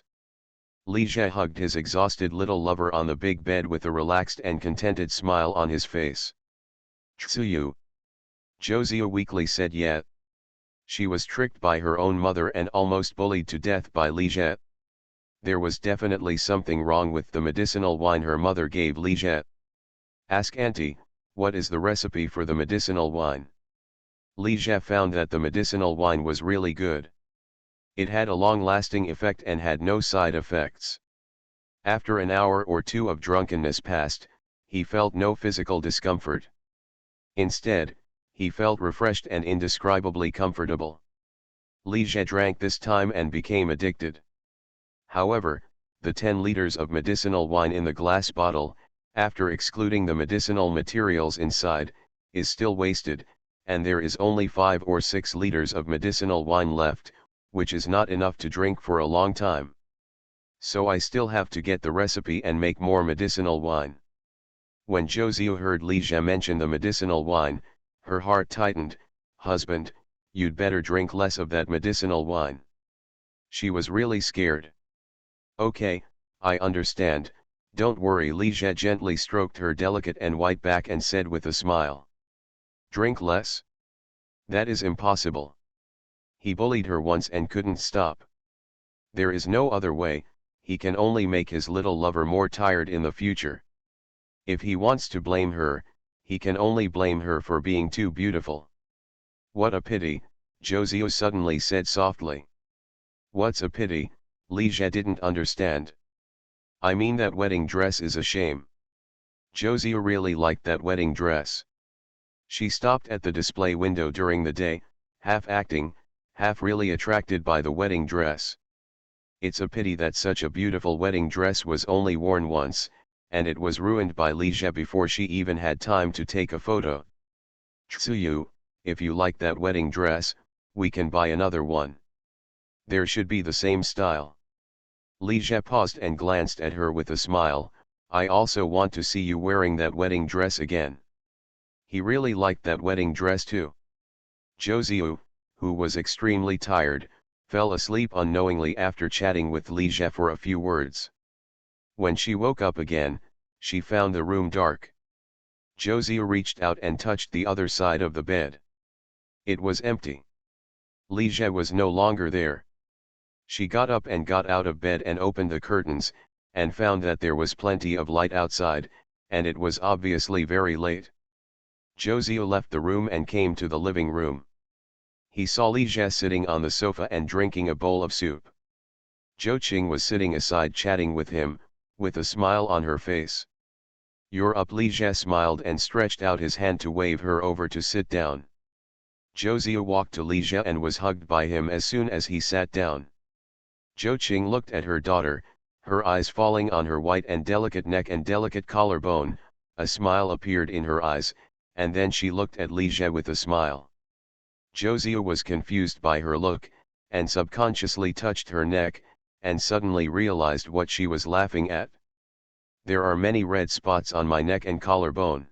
[SPEAKER 1] Li Jie hugged his exhausted little lover on the big bed with a relaxed and contented smile on his face. Tsuyu. Zhou weakly said yet. She was tricked by her own mother and almost bullied to death by Li Jie. There was definitely something wrong with the medicinal wine her mother gave Li Jie. Ask Auntie, what is the recipe for the medicinal wine? Li Jie found that the medicinal wine was really good. It had a long-lasting effect and had no side effects. After an hour or two of drunkenness passed, he felt no physical discomfort. Instead, he felt refreshed and indescribably comfortable. Li Jie drank this time and became addicted. However, the 10 liters of medicinal wine in the glass bottle, after excluding the medicinal materials inside, is still wasted, and there is only 5 or 6 liters of medicinal wine left, which is not enough to drink for a long time. So I still have to get the recipe and make more medicinal wine. When Zhou heard Li Jie mention the medicinal wine, her heart tightened. Husband, you'd better drink less of that medicinal wine. She was really scared. Okay, I understand, don't worry. Li Jie gently stroked her delicate and white back and said with a smile. Drink less? That is impossible. He bullied her once and couldn't stop. There is no other way, he can only make his little lover more tired in the future. If he wants to blame her, he can only blame her for being too beautiful. What a pity, Zhou suddenly said softly. What's a pity? Li Jie didn't understand. I mean that wedding dress is a shame. Zhou really liked that wedding dress. She stopped at the display window during the day, half acting, half really attracted by the wedding dress. It's a pity that such a beautiful wedding dress was only worn once, and it was ruined by Li Jie before she even had time to take a photo. Tsuyu, if you like that wedding dress, we can buy another one. There should be the same style. Li Jie paused and glanced at her with a smile. I also want to see you wearing that wedding dress again. He really liked that wedding dress too. Zhou, who was extremely tired, fell asleep unknowingly after chatting with Li Jie for a few words. When she woke up again, she found the room dark. Zhou reached out and touched the other side of the bed. It was empty. Li Jie was no longer there. She got up and got out of bed and opened the curtains, and found that there was plenty of light outside, and it was obviously very late. Zhou left the room and came to the living room. He saw Li Jie sitting on the sofa and drinking a bowl of soup. Zhou Qing was sitting aside chatting with him, with a smile on her face. You're up. Li Jie smiled and stretched out his hand to wave her over to sit down. Zhou walked to Li Jie and was hugged by him as soon as he sat down. Zhou Qing looked at her daughter, her eyes falling on her white and delicate neck and delicate collarbone. A smile appeared in her eyes, and then she looked at Li Jie with a smile. Zhou was confused by her look, and subconsciously touched her neck, and suddenly realized what she was laughing at. There are many red spots on my neck and collarbone.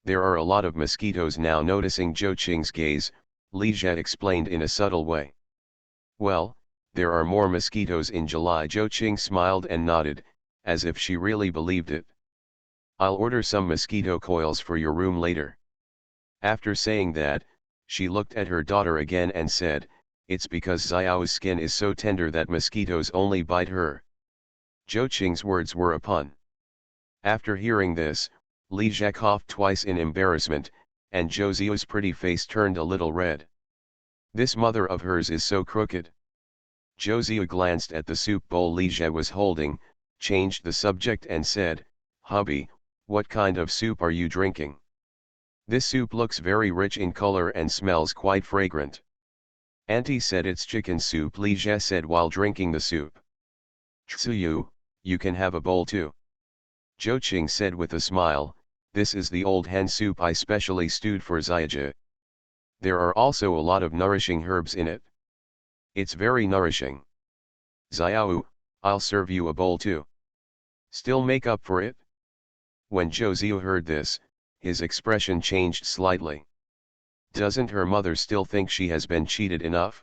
[SPEAKER 1] There are a lot of mosquitoes now. Noticing Zhou Qing's gaze, Li Jie explained in a subtle way. Well, there are more mosquitoes in July. Zhou Qing smiled and nodded, as if she really believed it. I'll order some mosquito coils for your room later. After saying that, she looked at her daughter again and said, it's because Xiao's skin is so tender that mosquitoes only bite her. Zhou Qing's words were a pun. After hearing this, Li Jie coughed twice in embarrassment, and Zhou Ziyu's pretty face turned a little red. This mother of hers is so crooked. Zhou Ziyu glanced at the soup bowl Li Jie was holding, changed the subject and said, hubby, what kind of soup are you drinking? This soup looks very rich in color and smells quite fragrant. Auntie said it's chicken soup, Li Jie said while drinking the soup. Tsuyu, you can have a bowl too. Zhou Qing said with a smile, this is the old hen soup I specially stewed for Xiaojie. There are also a lot of nourishing herbs in it. It's very nourishing. Xiao, I'll serve you a bowl too. Still make up for it? When Zhou Ziyu heard this, his expression changed slightly. Doesn't her mother still think she has been cheated enough?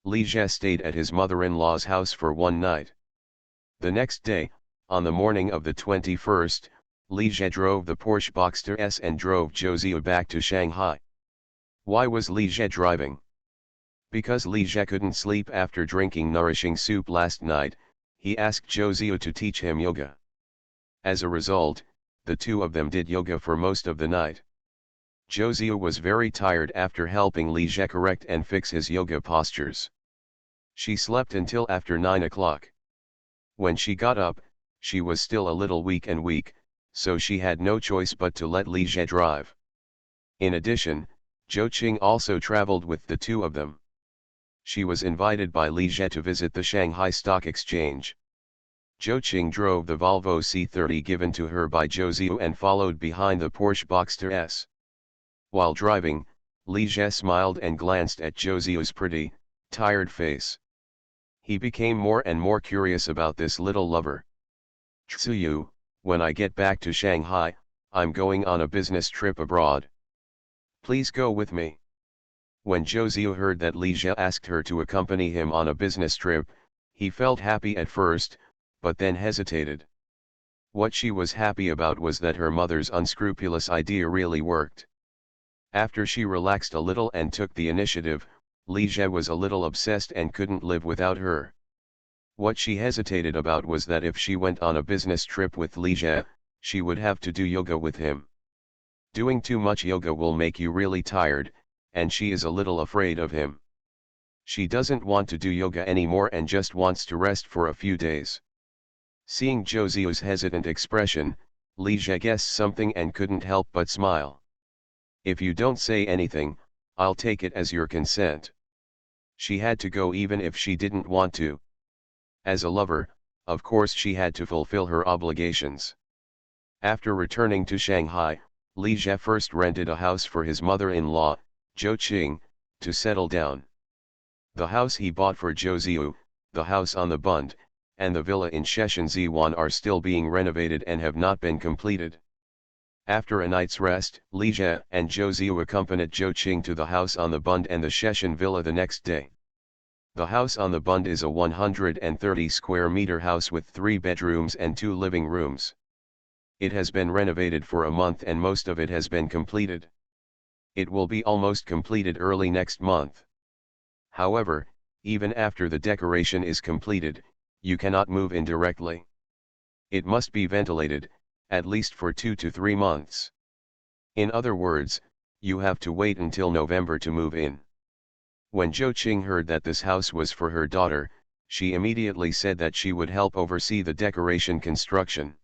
[SPEAKER 1] Li Jie stayed at his mother-in-law's house for one night. The next day, on the morning of the 21st, Li Jie drove the Porsche Boxster S and drove Zhou Ziyu back to Shanghai. Why was Li Jie driving? Because Li Jie couldn't sleep after drinking nourishing soup last night, he asked Zhou Ziyu to teach him yoga. As a result, the two of them did yoga for most of the night. Zhou Ziyu was very tired after helping Li Jie correct and fix his yoga postures. She slept until after 9 o'clock. When she got up, she was still a little weak, so she had no choice but to let Li Jie drive. In addition, Zhou Qing also traveled with the two of them. She was invited by Li Jie to visit the Shanghai Stock Exchange. Zhou Qing drove the Volvo C30 given to her by Zhou Ziyu and followed behind the Porsche Boxster S. While driving, Li Jie smiled and glanced at Zhou Ziyu's pretty, tired face. He became more and more curious about this little lover. Tsuyu, when I get back to Shanghai, I'm going on a business trip abroad. Please go with me. When Zhou Ziyu heard that Li Jie asked her to accompany him on a business trip, he felt happy at first, but then hesitated. What she was happy about was that her mother's unscrupulous idea really worked. After she relaxed a little and took the initiative, Li Jie was a little obsessed and couldn't live without her. What she hesitated about was that if she went on a business trip with Li Jie, she would have to do yoga with him. Doing too much yoga will make you really tired, and she is a little afraid of him. She doesn't want to do yoga anymore and just wants to rest for a few days. Seeing Zhou Ziyu's hesitant expression, Li Jie guessed something and couldn't help but smile. If you don't say anything, I'll take it as your consent. She had to go even if she didn't want to. As a lover, of course she had to fulfill her obligations. After returning to Shanghai, Li Jie first rented a house for his mother-in-law, Zhou Qing, to settle down. The house he bought for Zhou Ziyu, the house on the Bund, and the villa in Shenzhen are still being renovated and have not been completed. After a night's rest, Li Jie and Zhou Ziyu accompanied Zhou Qing to the house on the Bund and the Shenzhen villa the next day. The house on the Bund is a 130 square meter house with 3 bedrooms and 2 living rooms. It has been renovated for a month and most of it has been completed. It will be almost completed early next month. However, even after the decoration is completed, you cannot move in directly. It must be ventilated, at least for 2 to 3 months. In other words, you have to wait until November to move in. When Zhou Qing heard that this house was for her daughter, she immediately said that she would help oversee the decoration construction.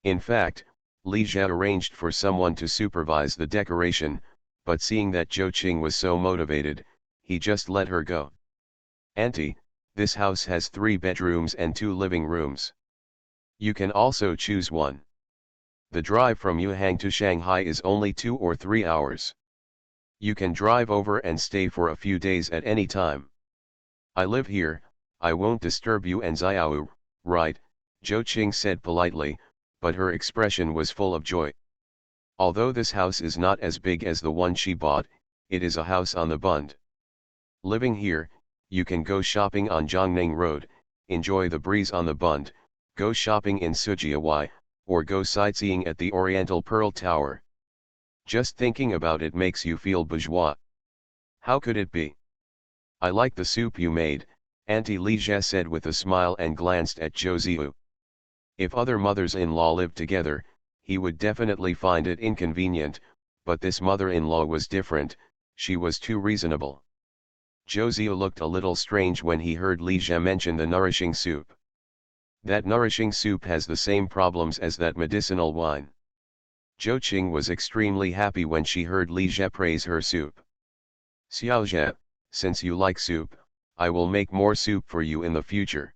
[SPEAKER 1] In fact, Li Jie arranged for someone to supervise the decoration, but seeing that Zhou Qing was so motivated, he just let her go. Auntie, this house has 3 bedrooms and 2 living rooms. You can also choose one. The drive from Yuhang to Shanghai is only 2 or 3 hours. You can drive over and stay for a few days at any time. I live here, I won't disturb you and Xiao, right? Zhou Qing said politely, but her expression was full of joy. Although this house is not as big as the one she bought, it is a house on the Bund. Living here, you can go shopping on Jiangning Road, enjoy the breeze on the Bund, go shopping in Sujiawai, or go sightseeing at the Oriental Pearl Tower. Just thinking about it makes you feel bourgeois. How could it be? I like the soup you made, Auntie Ligia said with a smile and glanced at Zhou Ziyu. If other mothers-in-law lived together, he would definitely find it inconvenient, but this mother-in-law was different, she was too reasonable. Zhou Ziyu looked a little strange when he heard Ligia mention the nourishing soup. That nourishing soup has the same problems as that medicinal wine. Zhou Qing was extremely happy when she heard Ligia praise her soup. Xiaojie, since you like soup, I will make more soup for you in the future.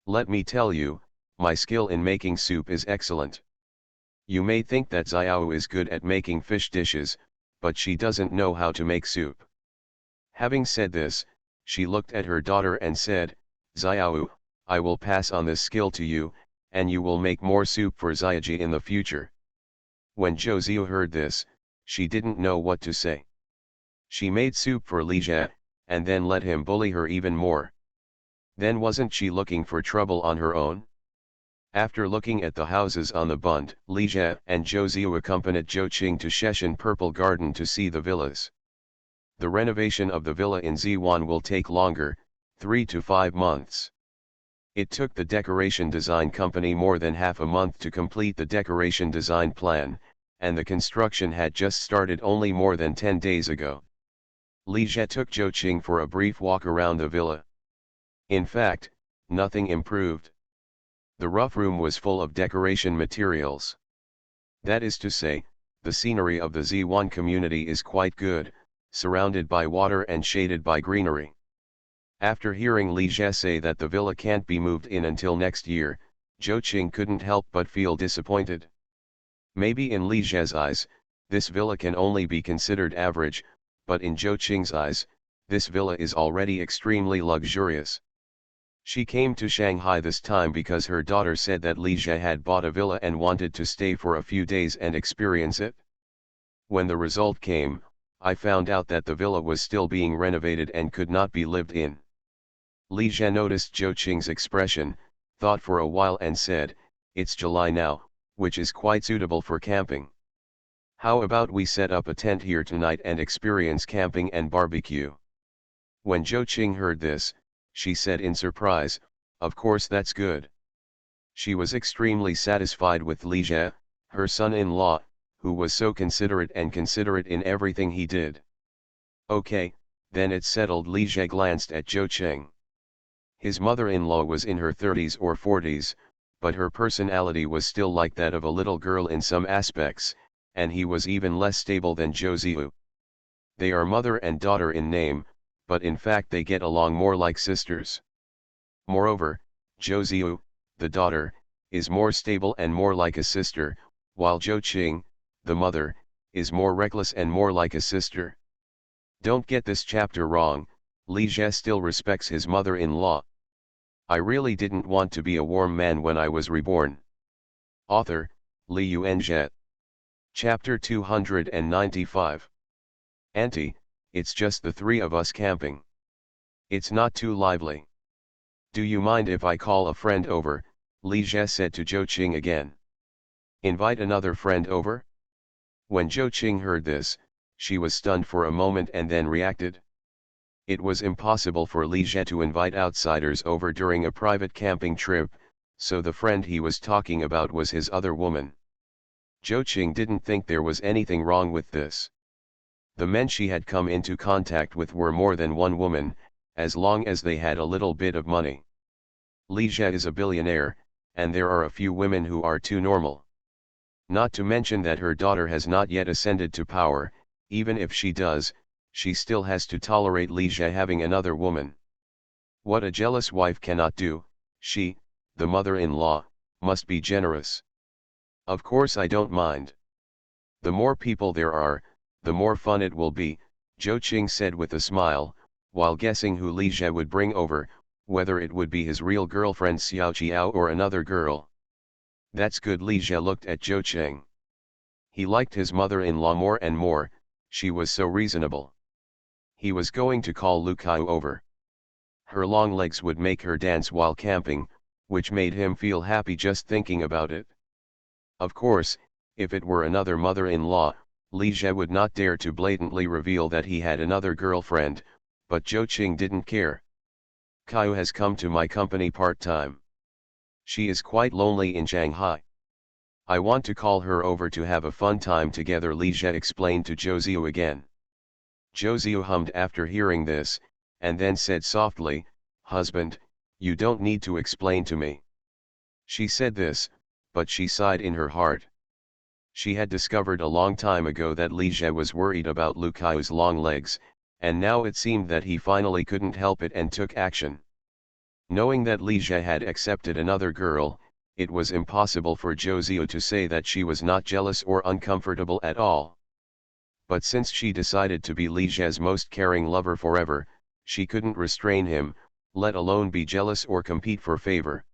[SPEAKER 1] Let me tell you, my skill in making soup is excellent. You may think that Xiao is good at making fish dishes, but she doesn't know how to make soup. Having said this, she looked at her daughter and said, Xiao, I will pass on this skill to you, and you will make more soup for Xiaoji in the future. When Zhou Ziyu heard this, she didn't know what to say. She made soup for Ligia, and then let him bully her even more. Then wasn't she looking for trouble on her own? After looking at the houses on the Bund, Ligia and Zhou Ziyu accompanied Zhou Qing to Sheshan Purple Garden to see the villas. The renovation of the villa in Ziwan will take longer, 3 to 5 months. It took the decoration design company more than half a month to complete the decoration design plan, and the construction had just started only more than 10 days ago. Ligia took Zhou Qing for a brief walk around the villa. In fact, nothing improved. The rough room was full of decoration materials. That is to say, the scenery of the Ziwan community is quite good, surrounded by water and shaded by greenery. After hearing Ligia say that the villa can't be moved in until next year, Zhou Qing couldn't help but feel disappointed. Maybe in Ligia's eyes, this villa can only be considered average, but in Zhou Qing's eyes, this villa is already extremely luxurious. She came to Shanghai this time because her daughter said that Ligia had bought a villa and wanted to stay for a few days and experience it. When the result came, I found out that the villa was still being renovated and could not be lived in. Ligia noticed Zhou Qing's expression, thought for a while and said, it's July now, which is quite suitable for camping. How about we set up a tent here tonight and experience camping and barbecue? When Zhou Qing heard this, she said in surprise, of course that's good. She was extremely satisfied with Ligia, her son-in-law, who was so considerate in everything he did. Okay, then it's settled. Ligia glanced at Zhou Qing. His mother-in-law was in her 30s or 40s, but her personality was still like that of a little girl in some aspects, and he was even less stable than Zhou Ziyu. They are mother and daughter in name, but in fact they get along more like sisters. Moreover, Zhou Ziyu, the daughter, is more stable and more like a sister, while Zhou Qing, the mother, is more reckless and more like a sister. Don't get this chapter wrong, Ligia still respects his mother-in-law. I really didn't want to be a warm man when I was reborn. Author, Li Yuanzhe. Chapter 295. Auntie, it's just the three of us camping. It's not too lively. Do you mind if I call a friend over? Ligia said to Zhou Qing again. Invite another friend over? When Zhou Qing heard this, she was stunned for a moment and then reacted. It was impossible for Ligia to invite outsiders over during a private camping trip, so the friend he was talking about was his other woman. Zhou Qing didn't think there was anything wrong with this. The men she had come into contact with were more than one woman, as long as they had a little bit of money. Ligia is a billionaire, and there are a few women who are too normal. Not to mention that her daughter has not yet ascended to power. Even if she does, she still has to tolerate Ligia having another woman. What a jealous wife cannot do, she, the mother-in-law, must be generous. Of course I don't mind. The more people there are, the more fun it will be, Zhou Qing said with a smile, while guessing who Ligia would bring over, whether it would be his real girlfriend Xiao Qiao or another girl. That's good. Ligia looked at Zhou Qing. He liked his mother-in-law more and more, she was so reasonable. He was going to call Lu Kaiu over. Her long legs would make her dance while camping, which made him feel happy just thinking about it. Of course, if it were another mother-in-law, Li Jie would not dare to blatantly reveal that he had another girlfriend, but Zhou Qing didn't care. Kaiu has come to my company part-time. She is quite lonely in Shanghai. I want to call her over to have a fun time together, Li Jie explained to Zhou Ziyu again. Zhou Ziyu hummed after hearing this, and then said softly, "Husband, you don't need to explain to me." She said this, but she sighed in her heart. She had discovered a long time ago that Li Jie was worried about Lu Kaiu's long legs, and now it seemed that he finally couldn't help it and took action. Knowing that Li Jie had accepted another girl, it was impossible for Zhou Ziyu to say that she was not jealous or uncomfortable at all. But since she decided to be Li Jie's most caring lover forever, she couldn't restrain him, let alone be jealous or compete for favor.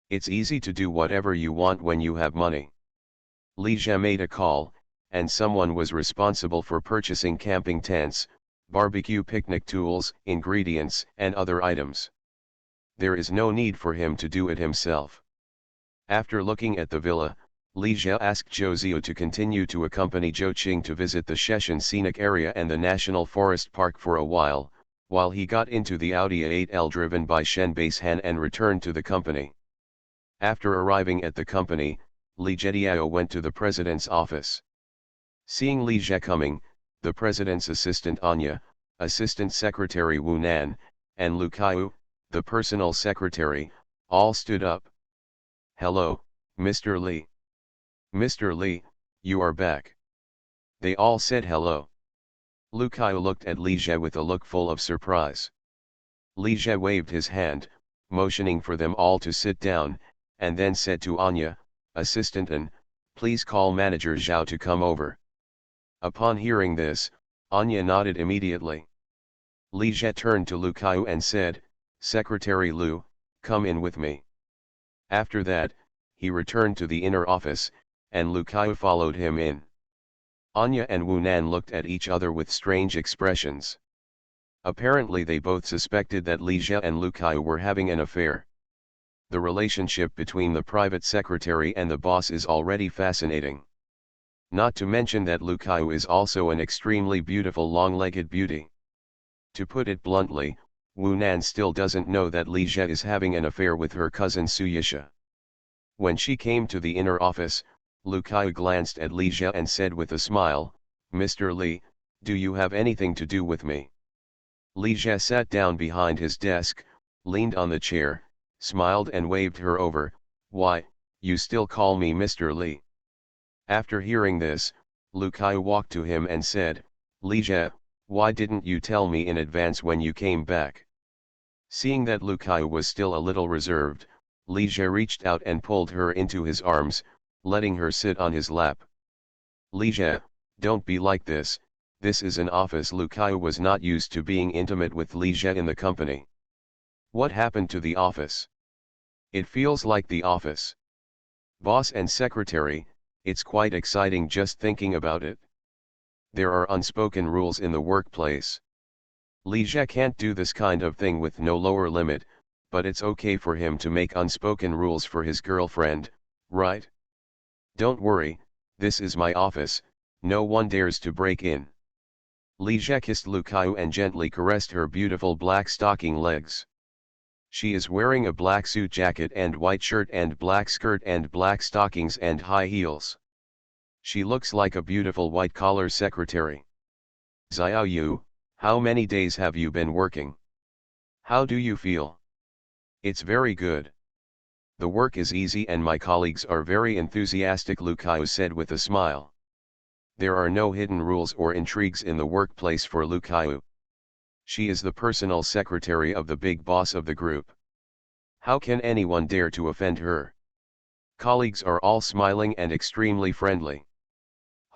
[SPEAKER 1] It's easy to do whatever you want when you have money. Li Jie made a call, and someone was responsible for purchasing camping tents, barbecue picnic tools, ingredients, and other items. There is no need for him to do it himself. After looking at the villa, Li Jie asked Zhou Ziyu to continue to accompany Zhou Qing to visit the Sheshan Scenic Area and the National Forest Park for a while he got into the Audi A8L driven by Shen Baishan and returned to the company. After arriving at the company, Li Jiediao went to the president's office. Seeing Li Jie coming, the president's assistant Anya, assistant secretary Wu Nan, and Lu Kaiu, the personal secretary, all stood up. "Hello, Mr. Li. Mr. Li, you are back." They all said hello. Lu Kaiu looked at Li Jie with a look full of surprise. Li Jie waved his hand, motioning for them all to sit down, and then said to Anya, assistant An, "Please call manager Zhao to come over." Upon hearing this, Anya nodded immediately. Li Jie turned to Lu Kaiu and said, "Secretary Lu, come in with me." After that, he returned to the inner office, and Lu Kaiu followed him in. Anya and Wu Nan looked at each other with strange expressions. Apparently they both suspected that Li Jie and Lu Kaiu were having an affair. The relationship between the private secretary and the boss is already fascinating. Not to mention that Lu Kaiu is also an extremely beautiful long-legged beauty. To put it bluntly, Wu Nan still doesn't know that Li Jie is having an affair with her cousin Su Yisha. When she came to the inner office, Lu Kaiu glanced at Li Jie and said with a smile, "Mr. Li, do you have anything to do with me?" Li Jie sat down behind his desk, leaned on the chair, smiled and waved her over. "Why, you still call me Mr. Li?" After hearing this, Lu Kaiu walked to him and said, "Li Jie, why didn't you tell me in advance when you came back?" Seeing that Lu Kaiu was still a little reserved, Li Jie reached out and pulled her into his arms, letting her sit on his lap. "Li Jie, don't be like this is an office." Lu Kaiu was not used to being intimate with Li Jie in the company. "What happened to the office? It feels like the office. Boss and secretary, it's quite exciting just thinking about it. There are unspoken rules in the workplace. Li Jie can't do this kind of thing with no lower limit, but it's okay for him to make unspoken rules for his girlfriend, right? Don't worry, this is my office, no one dares to break in." Li Jie kissed Lu Kaiu and gently caressed her beautiful black stocking legs. She is wearing a black suit jacket and white shirt and black skirt and black stockings and high heels. She looks like a beautiful white-collar secretary. "Xiao Yu, how many days have you been working? How do you feel?" "It's very good. The work is easy and my colleagues are very enthusiastic," Lu Kaiu said with a smile. There are no hidden rules or intrigues in the workplace for Lu Kaiu. She is the personal secretary of the big boss of the group. How can anyone dare to offend her? Colleagues are all smiling and extremely friendly.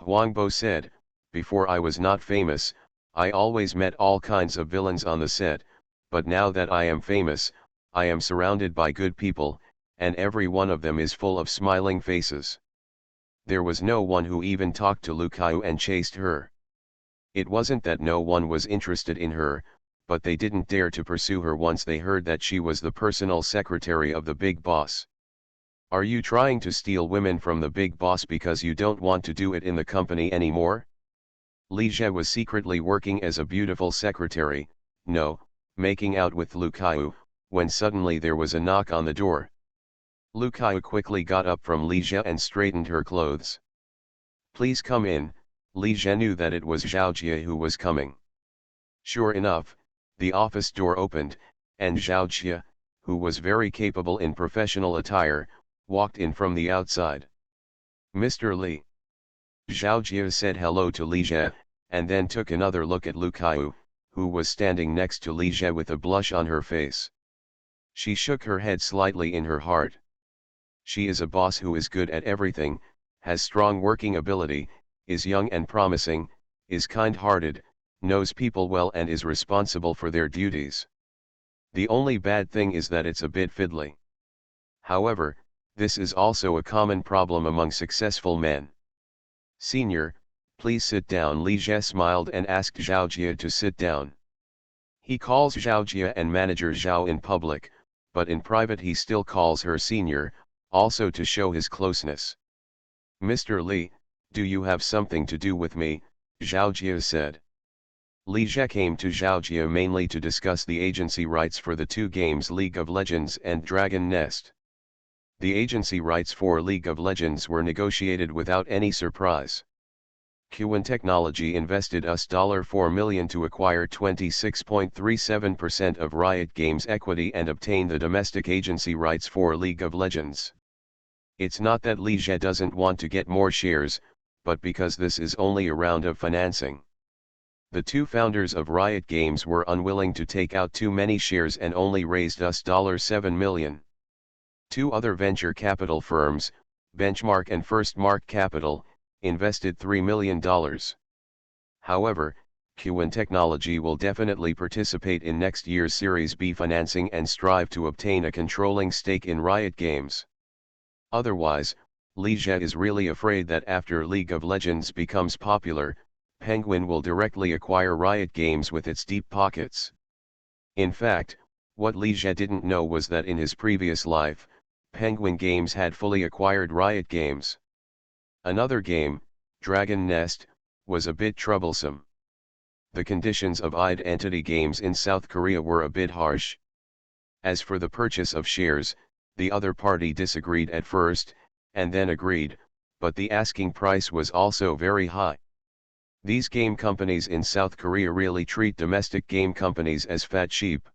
[SPEAKER 1] Huangbo said, "Before I was not famous, I always met all kinds of villains on the set, but now that I am famous, I am surrounded by good people, and every one of them is full of smiling faces." There was no one who even talked to Lu Kaiu and chased her. It wasn't that no one was interested in her, but they didn't dare to pursue her once they heard that she was the personal secretary of the big boss. Are you trying to steal women from the big boss because you don't want to do it in the company anymore? Li Jie was secretly working as a beautiful secretary, no, making out with Lu Kaiu, when suddenly there was a knock on the door. Lu Kaiu quickly got up from Li Jie and straightened her clothes. Please come in. Li Jie knew that it was Zhao Jie who was coming. Sure enough, the office door opened, and Zhao Jie, who was very capable in professional attire, walked in from the outside. Mr. Li. Zhao Jie said hello to Li Jie, and then took another look at Lu Kaiu, who was standing next to Li Jie with a blush on her face. She shook her head slightly in her heart. She is a boss who is good at everything, has strong working ability, is young and promising, is kind-hearted, knows people well and is responsible for their duties. The only bad thing is that it's a bit fiddly. However, this is also a common problem among successful men. Senior, please sit down. Li Jie smiled and asked Zhao Jie to sit down. He calls Zhao Jie and manager Zhao in public, but in private he still calls her senior, also to show his closeness. Mr. Li, do you have something to do with me? Zhao Jie said. Li Jie came to Zhao Jie mainly to discuss the agency rights for the two games League of Legends and Dragon Nest. The agency rights for League of Legends were negotiated without any surprise. Qwen Technology invested us $4 million to acquire 26.37% of Riot Games equity and obtain the domestic agency rights for League of Legends. It's not that Li Jie doesn't want to get more shares, but because this is only a round of financing. The two founders of Riot Games were unwilling to take out too many shares and only raised us $7 million. Two other venture capital firms, Benchmark and First Mark Capital, invested $3 million. However, Qwen Technology will definitely participate in next year's Series B financing and strive to obtain a controlling stake in Riot Games. Otherwise, Li Jie is really afraid that after League of Legends becomes popular, Penguin will directly acquire Riot Games with its deep pockets. In fact, what Li Jie didn't know was that in his previous life, Penguin Games had fully acquired Riot Games. Another game, Dragon Nest, was a bit troublesome. The conditions of Identity Games in South Korea were a bit harsh. As for the purchase of shares, the other party disagreed at first, and then agreed, but the asking price was also very high. These game companies in South Korea really treat domestic game companies as fat sheep.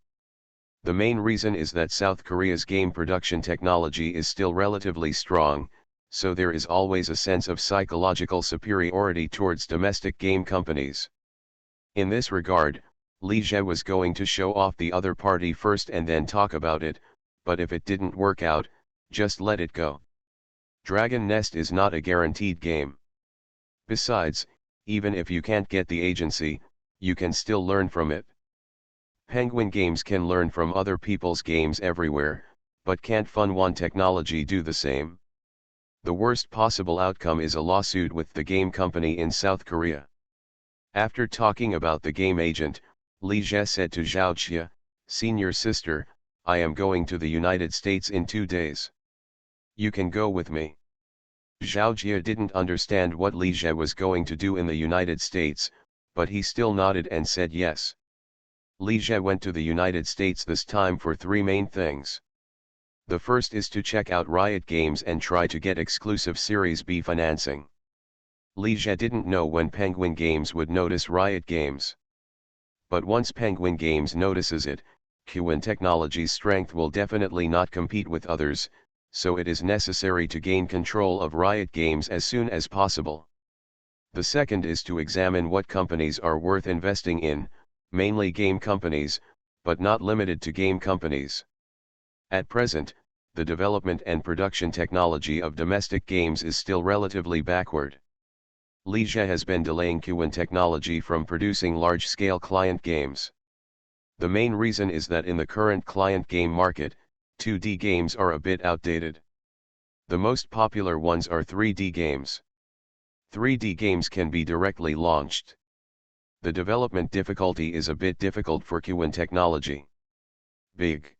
[SPEAKER 1] The main reason is that South Korea's game production technology is still relatively strong, so there is always a sense of psychological superiority towards domestic game companies. In this regard, Li Jie was going to show off the other party first and then talk about it, but if it didn't work out, just let it go. Dragon Nest is not a guaranteed game. Besides, even if you can't get the agency, you can still learn from it. Penguin Games can learn from other people's games everywhere, but can't Fun One Technology do the same? The worst possible outcome is a lawsuit with the game company in South Korea. After talking about the game agent, Li Jie said to Zhao Jie, "Senior sister, I am going to the United States in 2 days. You can go with me." Zhao Jie didn't understand what Li Jie was going to do in the United States, but he still nodded and said yes. Li Jie went to the United States this time for 3 main things. The first is to check out Riot Games and try to get exclusive Series B financing. Li Jie didn't know when Penguin Games would notice Riot Games. But once Penguin Games notices it, Qwen Technology's strength will definitely not compete with others, so it is necessary to gain control of Riot Games as soon as possible. The second is to examine what companies are worth investing in, mainly game companies, but not limited to game companies. At present, the development and production technology of domestic games is still relatively backward. Li Jie has been delaying Qwen Technology from producing large-scale client games. The main reason is that in the current client game market, 2D games are a bit outdated. The most popular ones are 3D games. 3D games can be directly launched. The development difficulty is a bit difficult for Qwen technology. Big.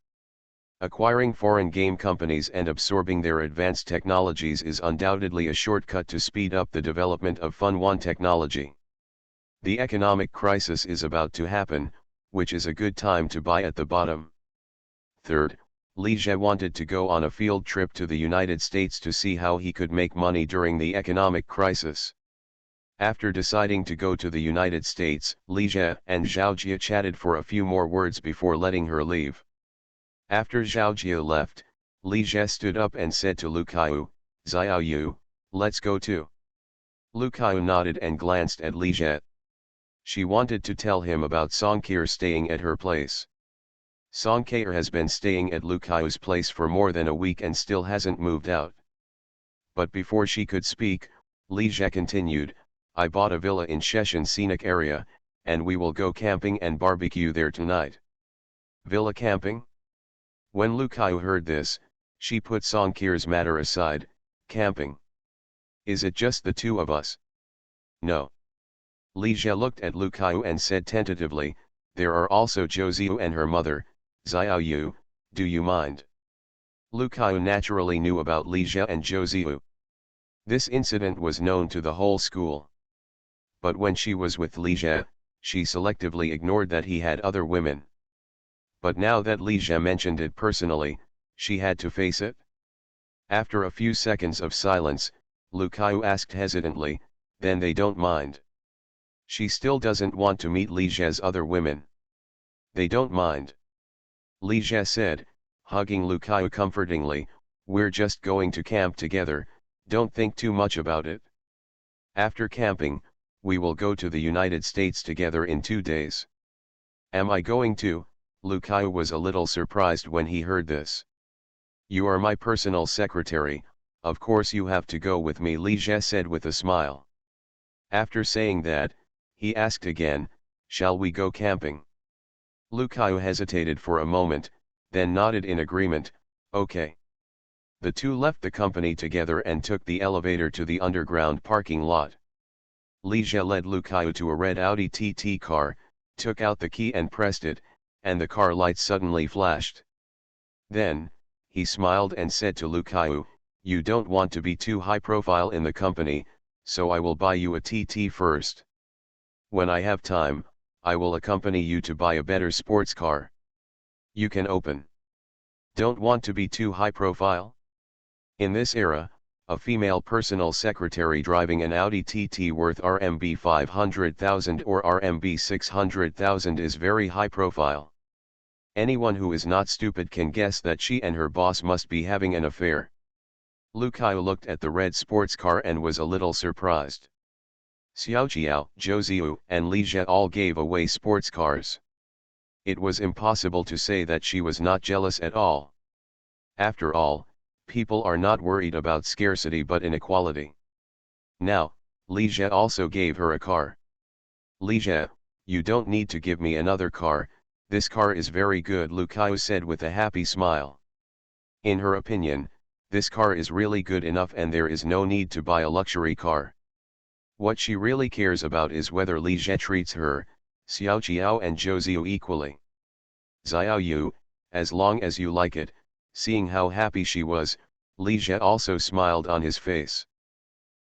[SPEAKER 1] Acquiring foreign game companies and absorbing their advanced technologies is undoubtedly a shortcut to speed up the development of Fun 1 technology. The economic crisis is about to happen, which is a good time to buy at the bottom. Third, Li Jie wanted to go on a field trip to the United States to see how he could make money during the economic crisis. After deciding to go to the United States, Li Jie and Zhao Jie chatted for a few more words before letting her leave. After Zhao Jie left, Li Jie stood up and said to Lu Kaiyu, "Xiao Yu, let's go too." Lu Kaiyu nodded and glanced at Li Jie. She wanted to tell him about Song Keir staying at her place. Song Keir has been staying at Lu Kaiyu's place for more than a week and still hasn't moved out. But before she could speak, Li Jie continued, "I bought a villa in Sheshan scenic area, and we will go camping and barbecue there tonight." Villa camping? When Lu Kaiyu heard this, she put Song Keir's matter aside. Camping? Is it just the two of us? No. Li Jie looked at Lu Kaiyu and said tentatively, "There are also Zhou Ziyu and her mother, Xiao Yu, do you mind?" Lu Kaiyu naturally knew about Li Jie and Zhou Ziyu. This incident was known to the whole school. But when she was with Li Jie, she selectively ignored that he had other women. But now that Li Jie mentioned it personally, she had to face it. After a few seconds of silence, Lu Kaiyu asked hesitantly, "Then they don't mind?" She still doesn't want to meet Li Jie's other women. "They don't mind." Li Jie said, hugging Lu Kaiyu comfortingly, "We're just going to camp together, don't think too much about it. After camping, we will go to the United States together in 2 days." "Am I going to?" Lu Kaiyu was a little surprised when he heard this. "You are my personal secretary, of course you have to go with me," Li Jie said with a smile. After saying that, he asked again, "Shall we go camping?" Lu Kaiyu hesitated for a moment, then nodded in agreement, "Okay." The two left the company together and took the elevator to the underground parking lot. Li Jie led Lu Kaiyu to a red Audi TT car, took out the key and pressed it, and the car lights suddenly flashed. Then, he smiled and said to Lu Kaiyu, "You don't want to be too high profile in the company, so I will buy you a TT first. When I have time, I will accompany you to buy a better sports car. You can open. Don't want to be too high profile?" In this era, a female personal secretary driving an Audi TT worth RMB 500,000 or RMB 600,000 is very high profile. Anyone who is not stupid can guess that she and her boss must be having an affair. Lu Kaiyu looked at the red sports car and was a little surprised. Xiaojiao, Zhou Ziyu, and Li Jie all gave away sports cars. It was impossible to say that she was not jealous at all. After all, people are not worried about scarcity but inequality. Now, Li Jie also gave her a car. "Li Jie, you don't need to give me another car, this car is very good," Lu Kaiyu said with a happy smile. In her opinion, this car is really good enough and there is no need to buy a luxury car. What she really cares about is whether Li Jie treats her, Xiaojiao and Zhou Ziyu equally. "Xiao Yu, as long as you like it." Seeing how happy she was, Li Jie also smiled on his face.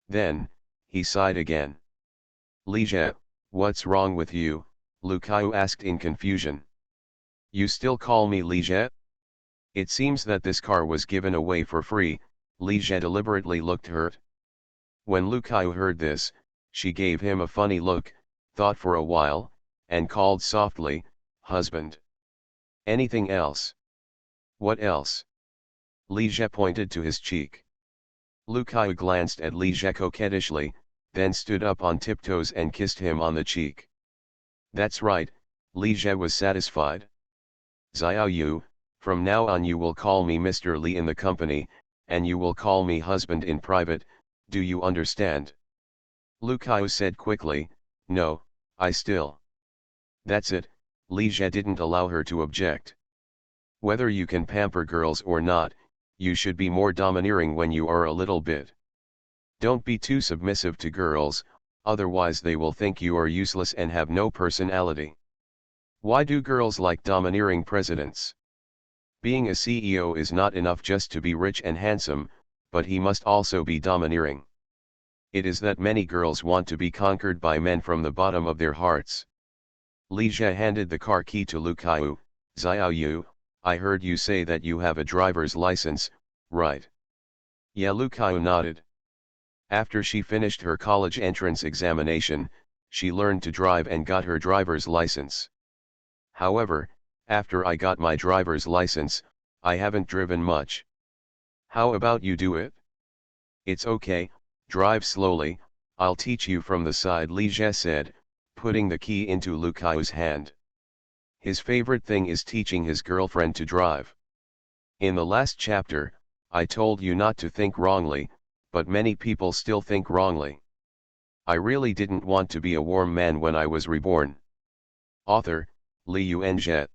[SPEAKER 1] Then, he sighed again. "Li Jie, what's wrong with you?" Lu Kaiyu asked in confusion. "You still call me Li Jie?" "It seems that this car was given away for free." Li Jie deliberately looked hurt. When Lu Kaiyu heard this, she gave him a funny look, thought for a while, and called softly, "Husband." "Anything else?" "What else?" Li Jie pointed to his cheek. Lu Kaiyu glanced at Li Jie coquettishly, then stood up on tiptoes and kissed him on the cheek. That's right, Li Jie was satisfied. "Xiao Yu, from now on you will call me Mr. Li in the company, and you will call me husband in private, do you understand?" Lu Kaiyu said quickly, "No, I still." "That's it," Li Jie didn't allow her to object. "Whether you can pamper girls or not, You should be more domineering when you are a little bit. Don't be too submissive to girls, otherwise they will think you are useless and have no personality. Why do girls like domineering presidents? Being a CEO is not enough just to be rich and handsome, but he must also be domineering. It is that many girls want to be conquered by men from the bottom of their hearts. Li Jie handed the car key to Lu Kaiyu. Xiaoyu, I heard you say that you have a driver's license, right? Yeah, Lu Kaiyu nodded. After she finished her college entrance examination, she learned to drive and got her driver's license. However, after I got my driver's license, I haven't driven much. How about you do it? It's okay, drive slowly, I'll teach you from the side, Li Jie said, putting the key into Lu Kaiyu's hand. His favorite thing is teaching his girlfriend to drive. In the last chapter, I told you not to think wrongly, but many people still think wrongly. I really didn't want to be a warm man when I was reborn. Author, Li Yuanzhe.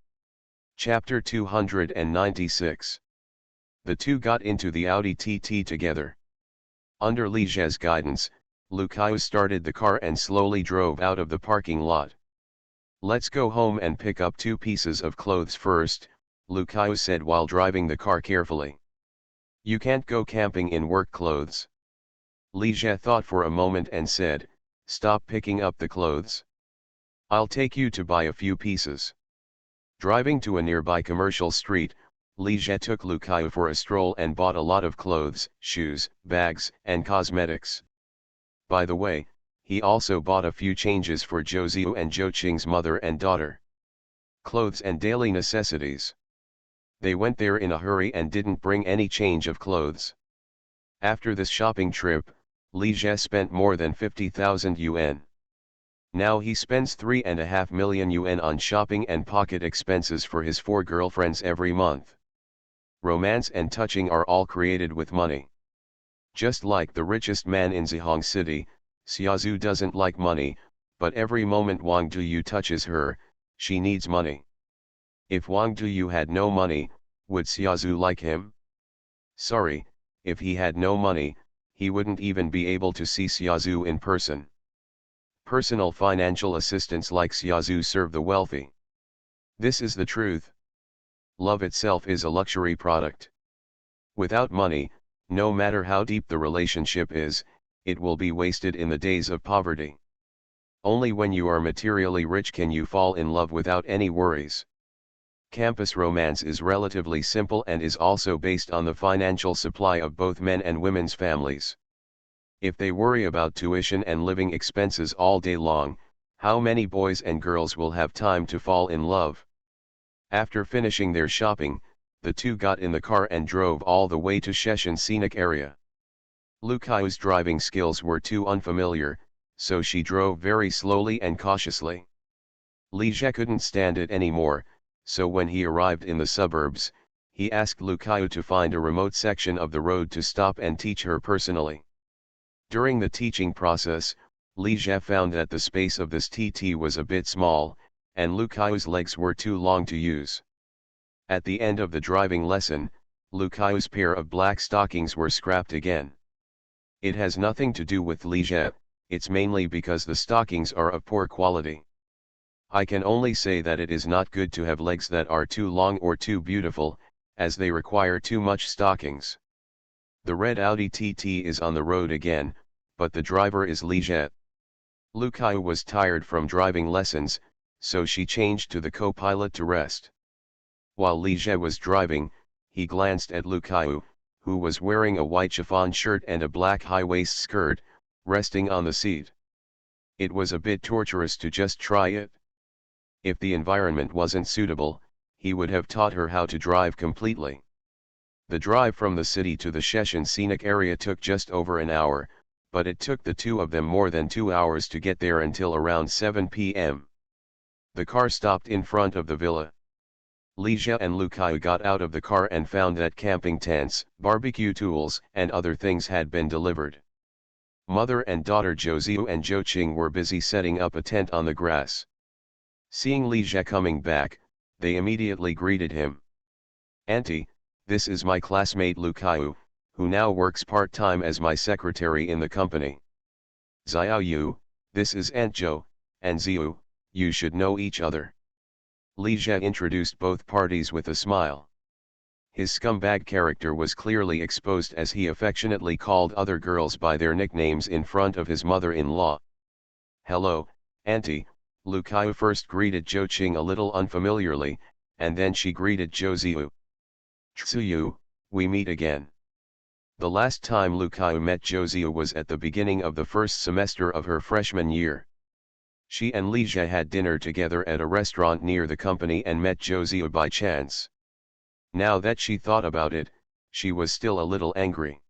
[SPEAKER 1] Chapter 296. The two got into the Audi TT together. Under Li Jie's guidance, Lu Kaiyu started the car and slowly drove out of the parking lot. Let's go home and pick up 2 pieces of clothes first, Lu Kaiyu said while driving the car carefully. You can't go camping in work clothes. Li Jie thought for a moment and said, stop picking up the clothes. I'll take you to buy a few pieces. Driving to a nearby commercial street, Li Jie took Lu Kaiyu for a stroll and bought a lot of clothes, shoes, bags, and cosmetics. By the way, he also bought a few changes for Zhou Ziyu and Zhou Qing's mother and daughter. Clothes and daily necessities. They went there in a hurry and didn't bring any change of clothes. After this shopping trip, Li Jie spent more than 50,000 yuan. Now he spends 3.5 million yuan on shopping and pocket expenses for his 4 girlfriends every month. Romance and touching are all created with money. Just like the richest man in Zhejiang City, Xiaozu doesn't like money, but every moment Wang Duyu touches her, she needs money. If Wang Duyu had no money, would Xiaozu like him? Sorry, if he had no money, he wouldn't even be able to see Xiaozu in person. Personal financial assistants like Xiaozu serve the wealthy. This is the truth. Love itself is a luxury product. Without money, no matter how deep the relationship is, it will be wasted in the days of poverty. Only when you are materially rich can you fall in love without any worries. Campus romance is relatively simple and is also based on the financial supply of both men and women's families. If they worry about tuition and living expenses all day long, how many boys and girls will have time to fall in love? After finishing their shopping, the two got in the car and drove all the way to Sheshan scenic area. Lu Kaiyu's driving skills were too unfamiliar, so she drove very slowly and cautiously. Li Jie couldn't stand it anymore, so when he arrived in the suburbs, he asked Lu Kaiyu to find a remote section of the road to stop and teach her personally. During the teaching process, Li Jie found that the space of this TT was a bit small, and Lu Kaiyu's legs were too long to use. At the end of the driving lesson, Lu Kaiyu's pair of black stockings were scrapped again. It has nothing to do with Li Jie, it's mainly because the stockings are of poor quality. I can only say that it is not good to have legs that are too long or too beautiful, as they require too much stockings. The red Audi TT is on the road again, but the driver is Li Jie. Lu Kaiyu was tired from driving lessons, so she changed to the co-pilot to rest. While Li Jie was driving, he glanced at Lu Kaiyu, who was wearing a white chiffon shirt and a black high-waist skirt, resting on the seat. It was a bit torturous to just try it. If the environment wasn't suitable, he would have taught her how to drive completely. The drive from the city to the Sheshan scenic area took just over an hour, but it took the two of them more than 2 hours to get there until around 7 p.m. The car stopped in front of the villa. Li Jie and Lu Kaiyu got out of the car and found that camping tents, barbecue tools, and other things had been delivered. Mother and daughter Zhou Ziyu and Zhou Qing were busy setting up a tent on the grass. Seeing Li Jie coming back, they immediately greeted him. "Auntie, This is my classmate Lucayu, who now works part-time as my secretary in the company. Xiaoyu, this is Aunt Zhou, and Ziyu, you should know each other. Li Jie introduced both parties with a smile. His scumbag character was clearly exposed as he affectionately called other girls by their nicknames in front of his mother-in-law. Hello, Auntie, Lucayu first greeted Zhou Qing a little unfamiliarly, and then she greeted Zhou Ziyu. Tsuyu, we meet again. The last time Lucayu met Zhou Ziyu was at the beginning of the first semester of her freshman year. She and Li Jie had dinner together at a restaurant near the company and met Zhou Ziyu by chance. Now that she thought about it, she was still a little angry.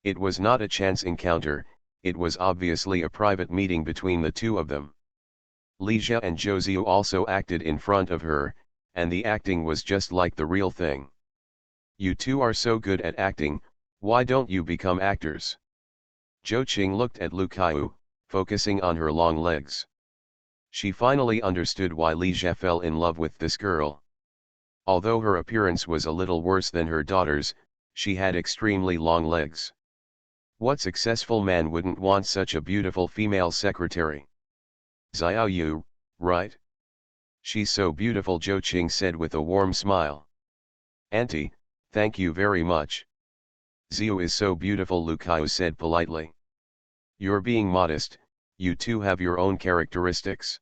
[SPEAKER 1] It was not a chance encounter, it was obviously a private meeting between the two of them. Li Jie and Zhou Ziyu also acted in front of her, and the acting was just like the real thing. You two are so good at acting, why don't you become actors? Zhou Qing looked at Lucayu, focusing on her long legs. She finally understood why Li Jie fell in love with this girl. Although her appearance was a little worse than her daughter's, she had extremely long legs. What successful man wouldn't want such a beautiful female secretary? Xiaoyu, right? She's so beautiful, Zhou Qing said with a warm smile. Auntie, thank you very much. Ziyu is so beautiful, Lucayu said politely. You're being modest, you two have your own characteristics.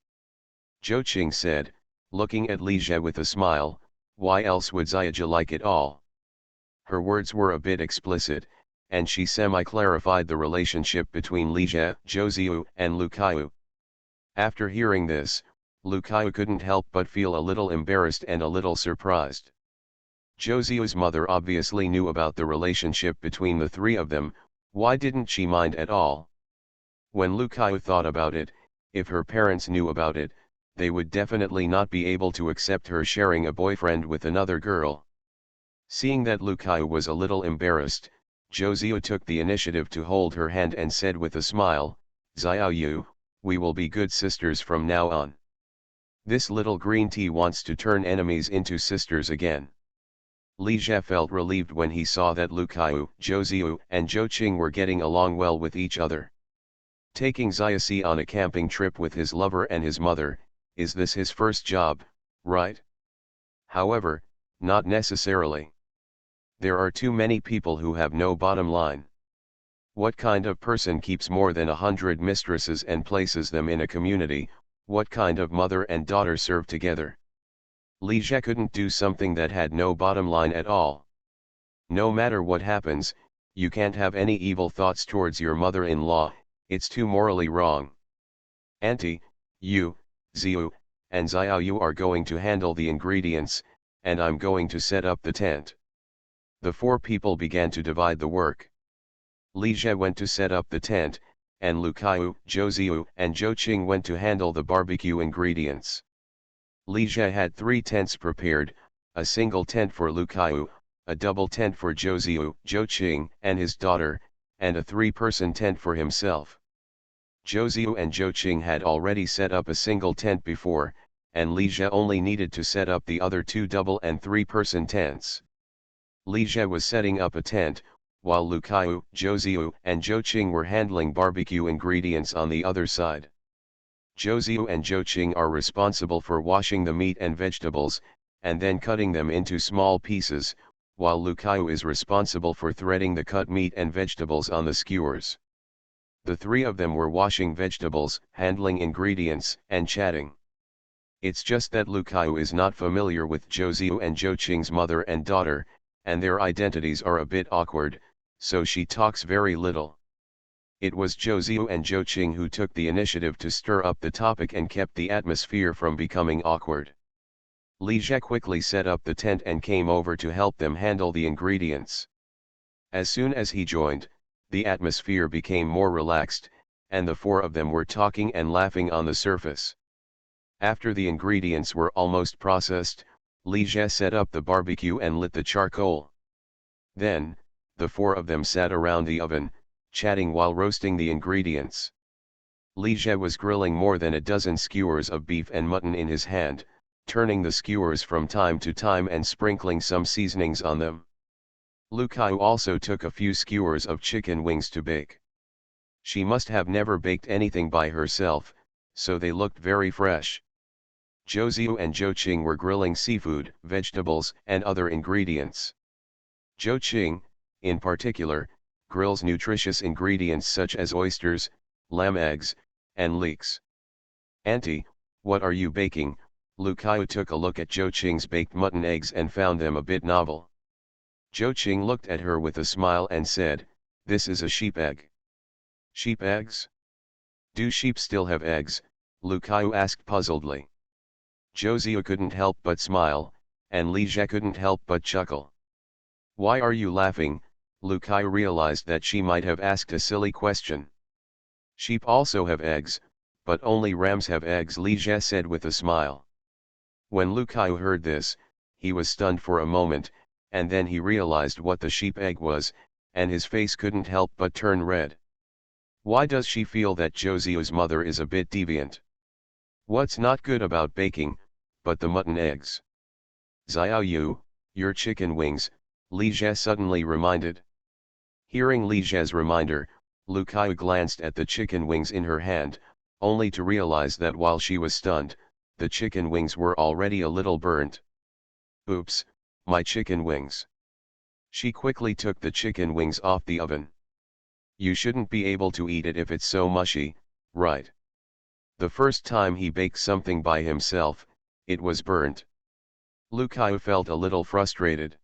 [SPEAKER 1] Zhou Qing said, looking at Li Jie with a smile, why else would Xiaoyu like it all? Her words were a bit explicit, and she semi-clarified the relationship between Li Jie, Zhou Ziyu, and Lucayu. After hearing this, Lucayu couldn't help but feel a little embarrassed and a little surprised. Zhou Ziyu's mother obviously knew about the relationship between the three of them, why didn't she mind at all? When Lucayu thought about it, if her parents knew about it, they would definitely not be able to accept her sharing a boyfriend with another girl. Seeing that Lucayu was a little embarrassed, Zhou Ziyu took the initiative to hold her hand and said with a smile, Xiaoyu, we will be good sisters from now on. This little green tea wants to turn enemies into sisters again. Li Jie felt relieved when he saw that Lucayu, Zhou Ziyu, and Zhou Qing were getting along well with each other. Taking Xiaoxi on a camping trip with his lover and his mother, is this his first job, right? However, not necessarily. There are too many people who have no bottom line. What kind of person keeps more than 100 mistresses and places them in a community? What kind of mother and daughter serve together? Li Jie couldn't do something that had no bottom line at all. No matter what happens, you can't have any evil thoughts towards your mother-in-law, it's too morally wrong. Auntie, you, Ziyu, and Xiaoyu are going to handle the ingredients, and I'm going to set up the tent. The four people began to divide the work. Li Jie went to set up the tent, and Lucayu, Zhou Ziyu, and Zhou Qing went to handle the barbecue ingredients. Li Jie had 3 tents prepared, a single tent for Lucayu, a double tent for Zhou Ziyu, Zhou Qing, and his daughter, and a 3-person tent for himself. Zhou Ziyu and Zhou Qing had already set up a single tent before, and Li Jie only needed to set up the other 2 double and 3-person tents. Li Jie was setting up a tent, while Lucayu, Zhou Ziyu, and Zhou Qing were handling barbecue ingredients on the other side. Zhou Ziyu and Zhou Qing are responsible for washing the meat and vegetables, and then cutting them into small pieces, while Lucayu is responsible for threading the cut meat and vegetables on the skewers. The 3 of them were washing vegetables, handling ingredients, and chatting. It's just that Lucayu is not familiar with Zhou Ziyu and Zhou Qing's mother and daughter, and their identities are a bit awkward, so she talks very little. It was Zhou Ziyu and Zhou Qing who took the initiative to stir up the topic and kept the atmosphere from becoming awkward. Li Jie quickly set up the tent and came over to help them handle the ingredients. As soon as he joined, the atmosphere became more relaxed, and the 4 of them were talking and laughing on the surface. After the ingredients were almost processed, Li Jie set up the barbecue and lit the charcoal. Then, the 4 of them sat around the oven, chatting while roasting the ingredients. Li Jie was grilling more than a dozen skewers of beef and mutton in his hand, turning the skewers from time to time and sprinkling some seasonings on them. Lu Kaiu also took a few skewers of chicken wings to bake. She must have never baked anything by herself, so they looked very fresh. Zhou Ziyu and Zhou Qing were grilling seafood, vegetables, and other ingredients. Zhou Qing, in particular, grills nutritious ingredients such as oysters, lamb eggs, and leeks. "Auntie, what are you baking?" Lu Kaiu took a look at Zhou Qing's baked mutton eggs and found them a bit novel. Zhou Qing looked at her with a smile and said, "This is a sheep egg." "Sheep eggs? Do sheep still have eggs?" Lu Kaiu asked puzzledly. Zhou Ziyu couldn't help but smile, and Li Jie couldn't help but chuckle. "Why are you laughing?" Lu Kaiu realized that she might have asked a silly question. "Sheep also have eggs, but only rams have eggs," Li Jie said with a smile. When Lu Kaiu heard this, he was stunned for a moment, and then he realized what the sheep egg was, and his face couldn't help but turn red. Why does she feel that Zhou Ziyu's mother is a bit deviant? What's not good about baking, but the mutton eggs? "Xiao Yu, your chicken wings," Li Jie suddenly reminded. Hearing Li Jie's reminder, Lu Kaiu glanced at the chicken wings in her hand, only to realize that while she was stunned, the chicken wings were already a little burnt. "Oops, my chicken wings." She quickly took the chicken wings off the oven. "You shouldn't be able to eat it if it's so mushy, right?" The first time he baked something by himself, it was burnt. Lu Kaiu felt a little frustrated.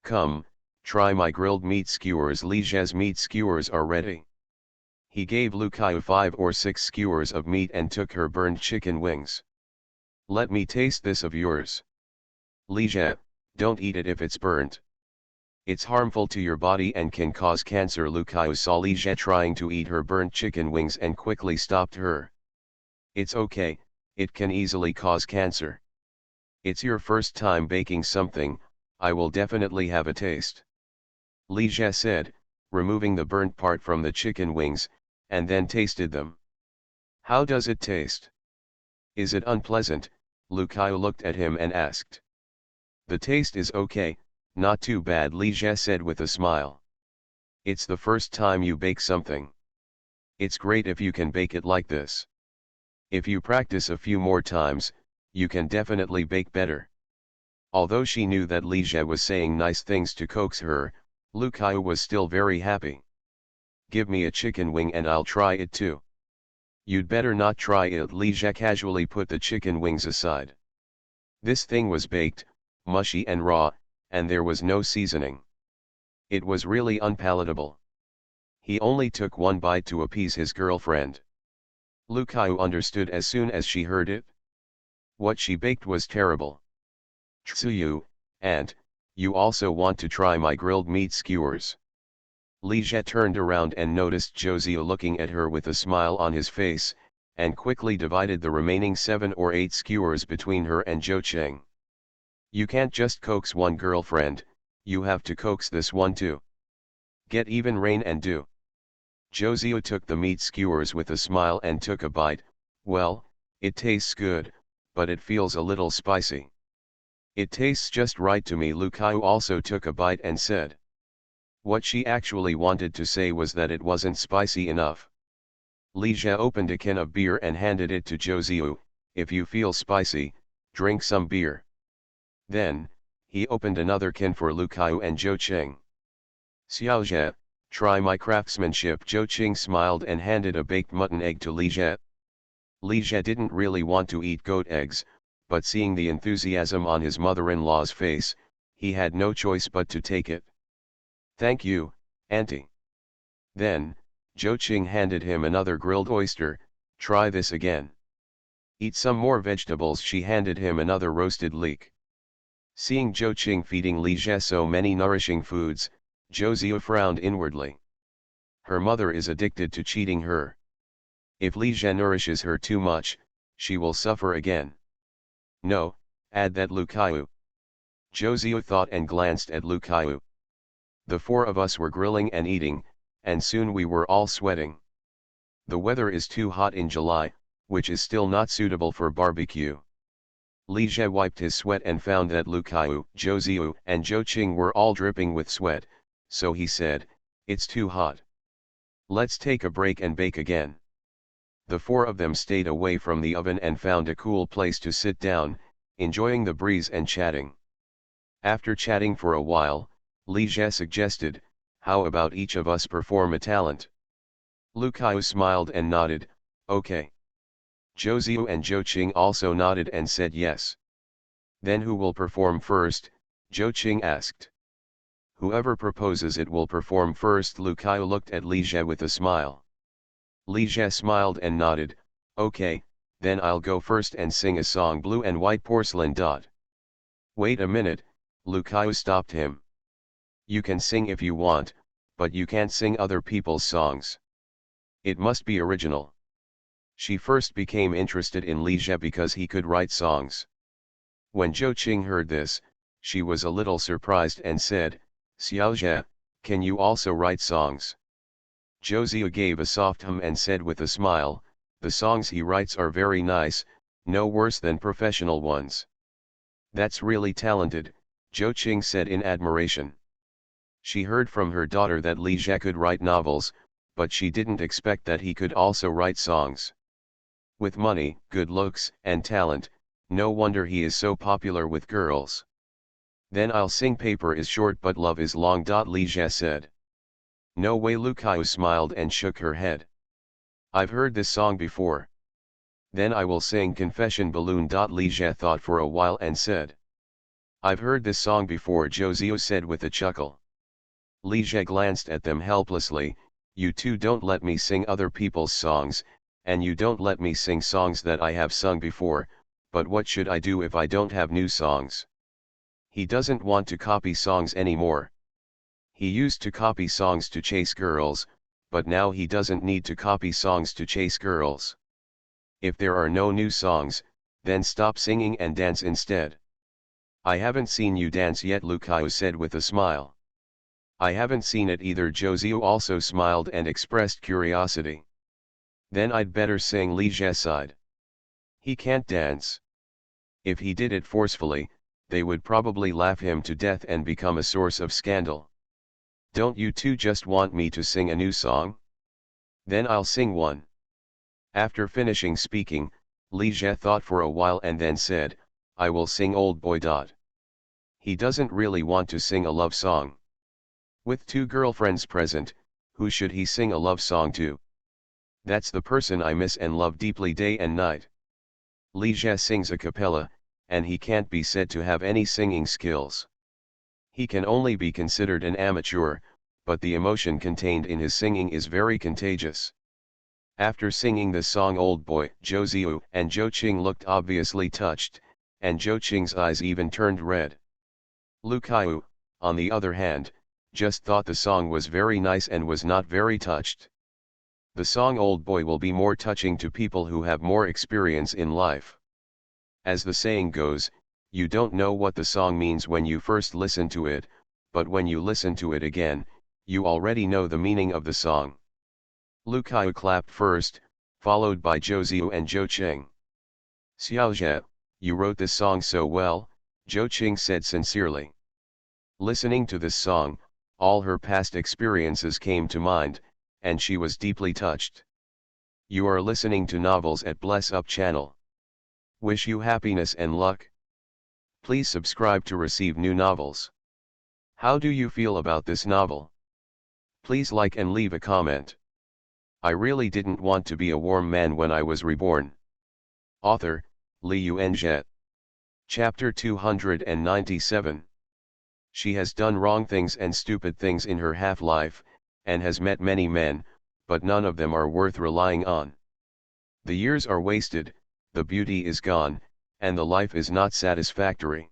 [SPEAKER 1] "Come, try my grilled meat skewers." Li Jie's meat skewers are ready. He gave Lu Kaiu 5 or 6 skewers of meat and took her burned chicken wings. "Let me taste this of yours." "Li Jie, don't eat it if it's burnt. It's harmful to your body and can cause cancer." Lu Kaiu saw Li Jie trying to eat her burnt chicken wings and quickly stopped her. "It's okay, it can easily cause cancer. It's your first time baking something, I will definitely have a taste." Li Jie said, removing the burnt part from the chicken wings, and then tasted them. "How does it taste? Is it unpleasant?" Lu Kaiu looked at him and asked. "The taste is okay, not too bad," Li Jie said with a smile. "It's the first time you bake something. It's great if you can bake it like this. If you practice a few more times, you can definitely bake better." Although she knew that Li Jie was saying nice things to coax her, Lu Kaiu was still very happy. "Give me a chicken wing and I'll try it too." "You'd better not try it." Li Jie casually put the chicken wings aside. This thing was baked, mushy and raw, and there was no seasoning. It was really unpalatable. He only took one bite to appease his girlfriend. Lu Kaiu understood as soon as she heard it. What she baked was terrible. "Tsuyu, Aunt, you also want to try my grilled meat skewers?" Li Jie turned around and noticed Zhou Ziyu looking at her with a smile on his face, and quickly divided the remaining 7 or 8 skewers between her and Zhou Qing. "You can't just coax one girlfriend, you have to coax this one too. Get even, Rain, and do." Zhou Ziyu took the meat skewers with a smile and took a bite. "Well, it tastes good, but it feels a little spicy." "It tastes just right to me." Lu Kaiu also took a bite and said. What she actually wanted to say was that it wasn't spicy enough. Li Jie opened a can of beer and handed it to Zhou Ziyu. "If you feel spicy, drink some beer." Then, he opened another can for Lu Kaiu and Zhou Qing. "Xiao Jie, try my craftsmanship." Zhou Qing smiled and handed a baked mutton egg to Li Jie. Li Jie didn't really want to eat goat eggs, but seeing the enthusiasm on his mother-in-law's face, he had no choice but to take it. "Thank you, Auntie." Then, Zhou Qing handed him another grilled oyster. "Try this again. Eat some more vegetables." She handed him another roasted leek. Seeing Zhou Qing feeding Li Jie so many nourishing foods, Zhou Ziyu frowned inwardly. Her mother is addicted to cheating her. If Li Jie nourishes her too much, she will suffer again. "No, add that, Lu Kaiu." Zhou Ziyu thought and glanced at Lu Kaiu. The 4 of us were grilling and eating, and soon we were all sweating. The weather is too hot in July, which is still not suitable for barbecue. Li Jie wiped his sweat and found that Lu Kaiu, Zhou Ziyu, and Zhou Qing were all dripping with sweat, so he said, "It's too hot. Let's take a break and bake again." The four of them stayed away from the oven and found a cool place to sit down, enjoying the breeze and chatting. After chatting for a while, Li Jie suggested, "How about each of us perform a talent?" Lu Kaiu smiled and nodded, "Okay." Zhou Ziyu and Zhou Qing also nodded and said yes. "Then who will perform first?" Zhou Qing asked. "Whoever proposes it will perform first." Lu Kaiu looked at Li Jie with a smile. Li Jie smiled and nodded, "Okay, then I'll go first and sing a song, Blue and White Porcelain. Wait a minute," Lu Kaiu stopped him. "You can sing if you want, but you can't sing other people's songs. It must be original." She first became interested in Li Jie because he could write songs. When Zhou Qing heard this, she was a little surprised and said, "Xiao Jie, can you also write songs?" Zhou Ziyu gave a soft hum and said with a smile, "The songs he writes are very nice, no worse than professional ones." "That's really talented," Zhou Qing said in admiration. She heard from her daughter that Li Jie could write novels, but she didn't expect that he could also write songs. With money, good looks, and talent, no wonder he is so popular with girls. "Then I'll sing Paper is Short but Love is Long." Li Jie said. "No way." Lu Kaiu smiled and shook her head. "I've heard this song before." "Then I will sing Confession Balloon." Li Jie thought for a while and said. "I've heard this song before." Zhou Ziyu said with a chuckle. Li Jie glanced at them helplessly. "You two don't let me sing other people's songs, and you don't let me sing songs that I have sung before, but what should I do if I don't have new songs?" He doesn't want to copy songs anymore. He used to copy songs to chase girls, but now he doesn't need to copy songs to chase girls. If there are no new songs, then stop singing and dance instead. "I haven't seen you dance yet," Lu Kaiu said with a smile. "I haven't seen it either." Zhou Ziyu also smiled and expressed curiosity. "Then I'd better sing." Li Jie sighed. "He can't dance. If he did it forcefully, they would probably laugh him to death and become a source of scandal. Don't you two just want me to sing a new song? Then I'll sing one." After finishing speaking, Li Jie thought for a while and then said, "I will sing Old Boy." He doesn't really want to sing a love song. With two girlfriends present, who should he sing a love song to? That's the person I miss and love deeply day and night. Li Jie sings a cappella, and he can't be said to have any singing skills. He can only be considered an amateur, but the emotion contained in his singing is very contagious. After singing the song Old Boy, Zhou Ziyu and Zhou Qing looked obviously touched, and Zhou Qing's eyes even turned red. Lu Kaiu, on the other hand, just thought the song was very nice and was not very touched. The song Old Boy will be more touching to people who have more experience in life. As the saying goes, you don't know what the song means when you first listen to it, but when you listen to it again, you already know the meaning of the song. Lu Kaiu clapped first, followed by Zhou Ziyu and Zhou Qing. "Xiao Jie, you wrote this song so well," Zhou Qing said sincerely. Listening to this song, all her past experiences came to mind, and she was deeply touched. You are listening to Novels at Bless Up channel. Wish you happiness and luck. Please subscribe to receive new novels. How do you feel about this novel? Please like and leave a comment. I really didn't want to be a warm man when I was reborn. Author, Li Yuanjie. Chapter 297. She has done wrong things and stupid things in her half-life, and has met many men, but none of them are worth relying on. The years are wasted, the beauty is gone, and the life is not satisfactory.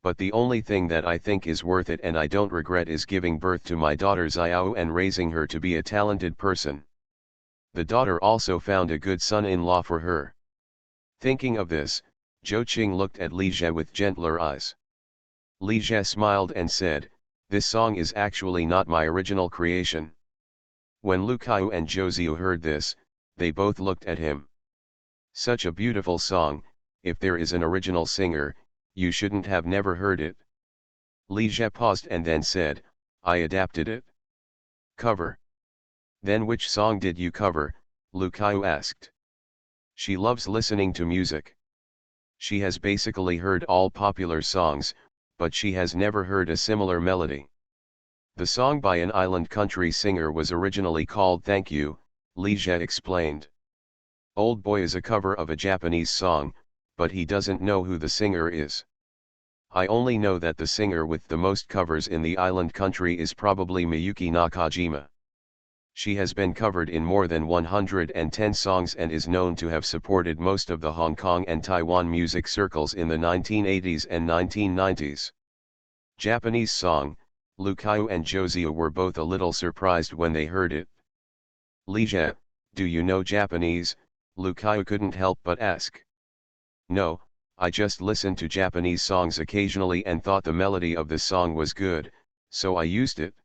[SPEAKER 1] But the only thing that I think is worth it and I don't regret is giving birth to my daughter Xiao and raising her to be a talented person. The daughter also found a good son-in-law for her. Thinking of this, Zhou Qing looked at Li Jie with gentler eyes. Li Jie smiled and said, "This song is actually not my original creation." When Lu Kaiu and Zhou Ziyu heard this, they both looked at him. Such a beautiful song, if there is an original singer, you shouldn't have never heard it. Li Jie paused and then said, I adapted it. Cover. Then which song did you cover? Lu Kaiu asked. She loves listening to music. She has basically heard all popular songs, but she has never heard a similar melody. The song by an island country singer was originally called Thank You, Li Jie explained. Old Boy is a cover of a Japanese song, but he doesn't know who the singer is. I only know that the singer with the most covers in the island country is probably Miyuki Nakajima. She has been covered in more than 110 songs and is known to have supported most of the Hong Kong and Taiwan music circles in the 1980s and 1990s. Japanese song, Lu Kaiu and Josiah were both a little surprised when they heard it. Li Jie, do you know Japanese? Lu Kaiu couldn't help but ask. No, I just listen to Japanese songs occasionally and thought the melody of the song was good, so I used it.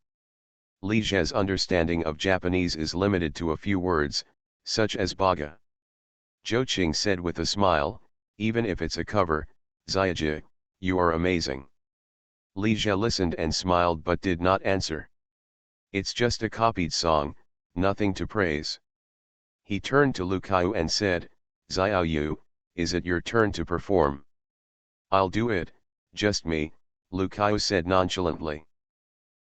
[SPEAKER 1] Li Jie's understanding of Japanese is limited to a few words, such as baga. Zhou Qing said with a smile, even if it's a cover, Ziaji, you are amazing. Li Jie listened and smiled but did not answer. It's just a copied song, nothing to praise. He turned to Lu Kaiu and said, Xiao Yu, is it your turn to perform? I'll do it, just me, Lu Kaiu said nonchalantly.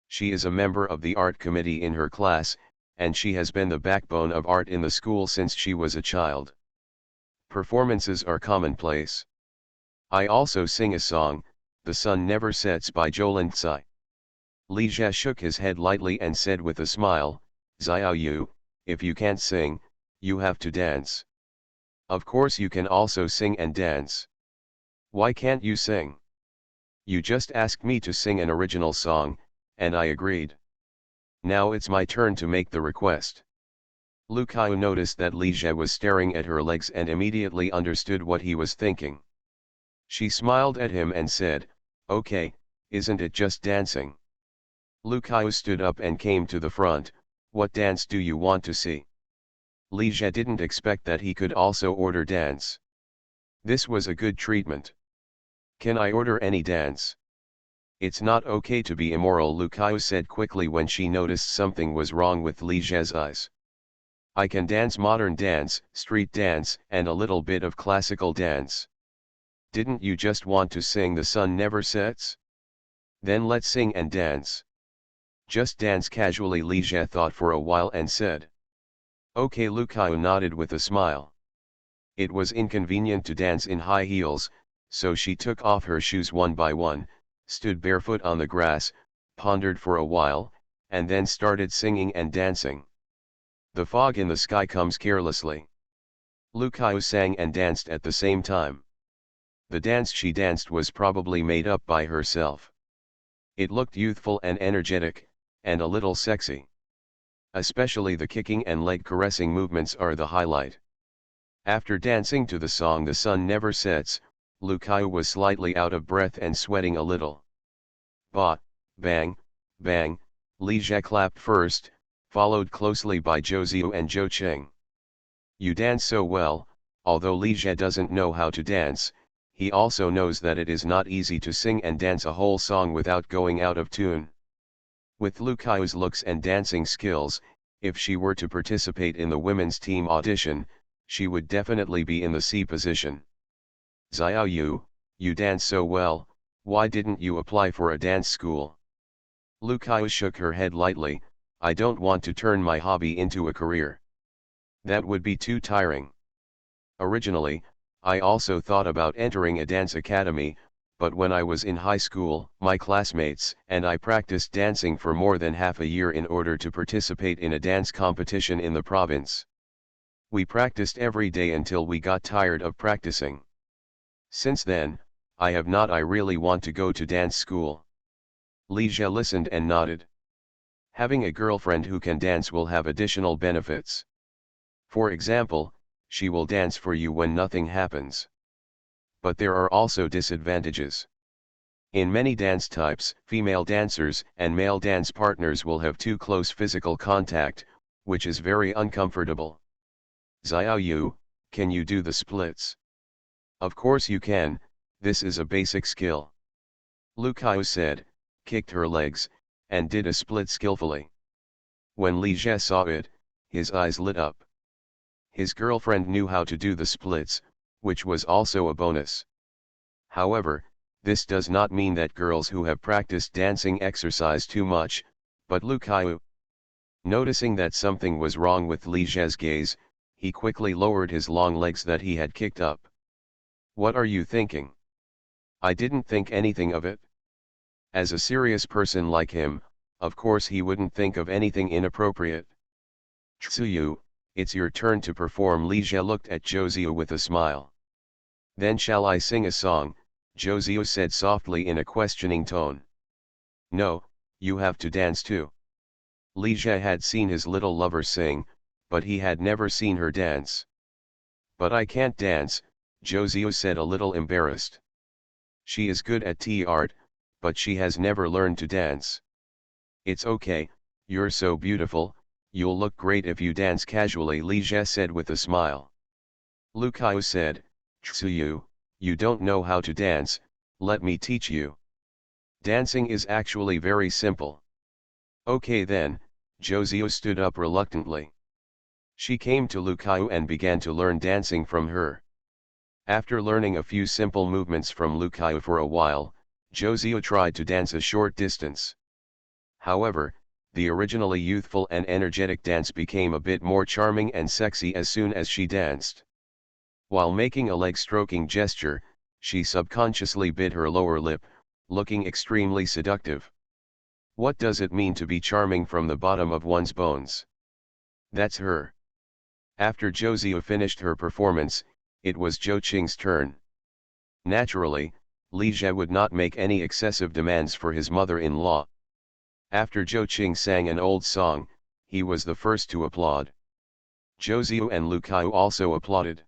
[SPEAKER 1] She is a member of the art committee in her class, and she has been the backbone of art in the school since she was a child. Performances are commonplace. I also sing a song, The Sun Never Sets by Jolin Tsai. Li Jie shook his head lightly and said with a smile, Xiao Yu, if you can't sing, you have to dance. Of course you can also sing and dance. Why can't you sing? You just asked me to sing an original song, and I agreed. Now it's my turn to make the request. Lu Kaiu noticed that Li Jie was staring at her legs and immediately understood what he was thinking. She smiled at him and said, okay, isn't it just dancing? Lu Kaiu stood up and came to the front, what dance do you want to see? Li Jie didn't expect that he could also order dance. This was a good treatment. Can I order any dance? It's not okay to be immoral, Lu Kaiu said quickly when she noticed something was wrong with Li Jie's eyes. I can dance modern dance, street dance, and a little bit of classical dance. Didn't you just want to sing The Sun Never Sets? Then let's sing and dance. Just dance casually, Li Jie thought for a while and said. Okay, Lu Kaiu nodded with a smile. It was inconvenient to dance in high heels, so she took off her shoes one by one, stood barefoot on the grass, pondered for a while, and then started singing and dancing. The fog in the sky comes carelessly. Lu Kaiu sang and danced at the same time. The dance she danced was probably made up by herself. It looked youthful and energetic, and a little sexy. Especially the kicking and leg caressing movements are the highlight. After dancing to the song The Sun Never Sets, Lu Kaiu was slightly out of breath and sweating a little. Ba, bang, bang, Li Jie clapped first, followed closely by Josiu and Zhou Qing. You dance so well, although Li Jie doesn't know how to dance, he also knows that it is not easy to sing and dance a whole song without going out of tune. With Lu Kaiu's looks and dancing skills, if she were to participate in the women's team audition, she would definitely be in the C position. Xiao Yu, you dance so well, why didn't you apply for a dance school? Lu Kaiu shook her head lightly, I don't want to turn my hobby into a career. That would be too tiring. Originally, I also thought about entering a dance academy, but when I was in high school, my classmates and I practiced dancing for more than half a year in order to participate in a dance competition in the province. We practiced every day until we got tired of practicing. Since then, I really want to go to dance school. Li Jie listened and nodded. Having a girlfriend who can dance will have additional benefits. For example, she will dance for you when nothing happens. But there are also disadvantages. In many dance types, female dancers and male dance partners will have too close physical contact, which is very uncomfortable. Xiao Yu, can you do the splits? Of course you can, this is a basic skill. Lu Kaiu said, kicked her legs, and did a split skillfully. When Li Jie saw it, his eyes lit up. His girlfriend knew how to do the splits, which was also a bonus. However, this does not mean that girls who have practiced dancing exercise too much, but Lu Kaiu. Noticing that something was wrong with Li Jie's gaze, he quickly lowered his long legs that he had kicked up. What are you thinking? I didn't think anything of it. As a serious person like him, of course he wouldn't think of anything inappropriate. Tsuyu, it's your turn to perform. Li Jie looked at Zhou with a smile. Then shall I sing a song? Zhou said softly in a questioning tone. No, you have to dance too. Li Jie had seen his little lover sing, but he had never seen her dance. But I can't dance, Zhou said a little embarrassed. She is good at tea art, but she has never learned to dance. It's okay, you're so beautiful, you'll look great if you dance casually, Li Jie said with a smile. Lu Kaiu said, Tsuyu, you don't know how to dance, let me teach you. Dancing is actually very simple. Okay then, Zhou stood up reluctantly. She came to Lu Kaiu and began to learn dancing from her. After learning a few simple movements from Lu Kaiu for a while, Zhou tried to dance a short distance. However, the originally youthful and energetic dance became a bit more charming and sexy as soon as she danced. While making a leg-stroking gesture, she subconsciously bit her lower lip, looking extremely seductive. What does it mean to be charming from the bottom of one's bones? That's her. After Zhou finished her performance, it was Zhou Qing's turn. Naturally, Li Jie would not make any excessive demands for his mother-in-law. After Zhou Qing sang an old song, he was the first to applaud. Zhou and Lu Kaiu also applauded.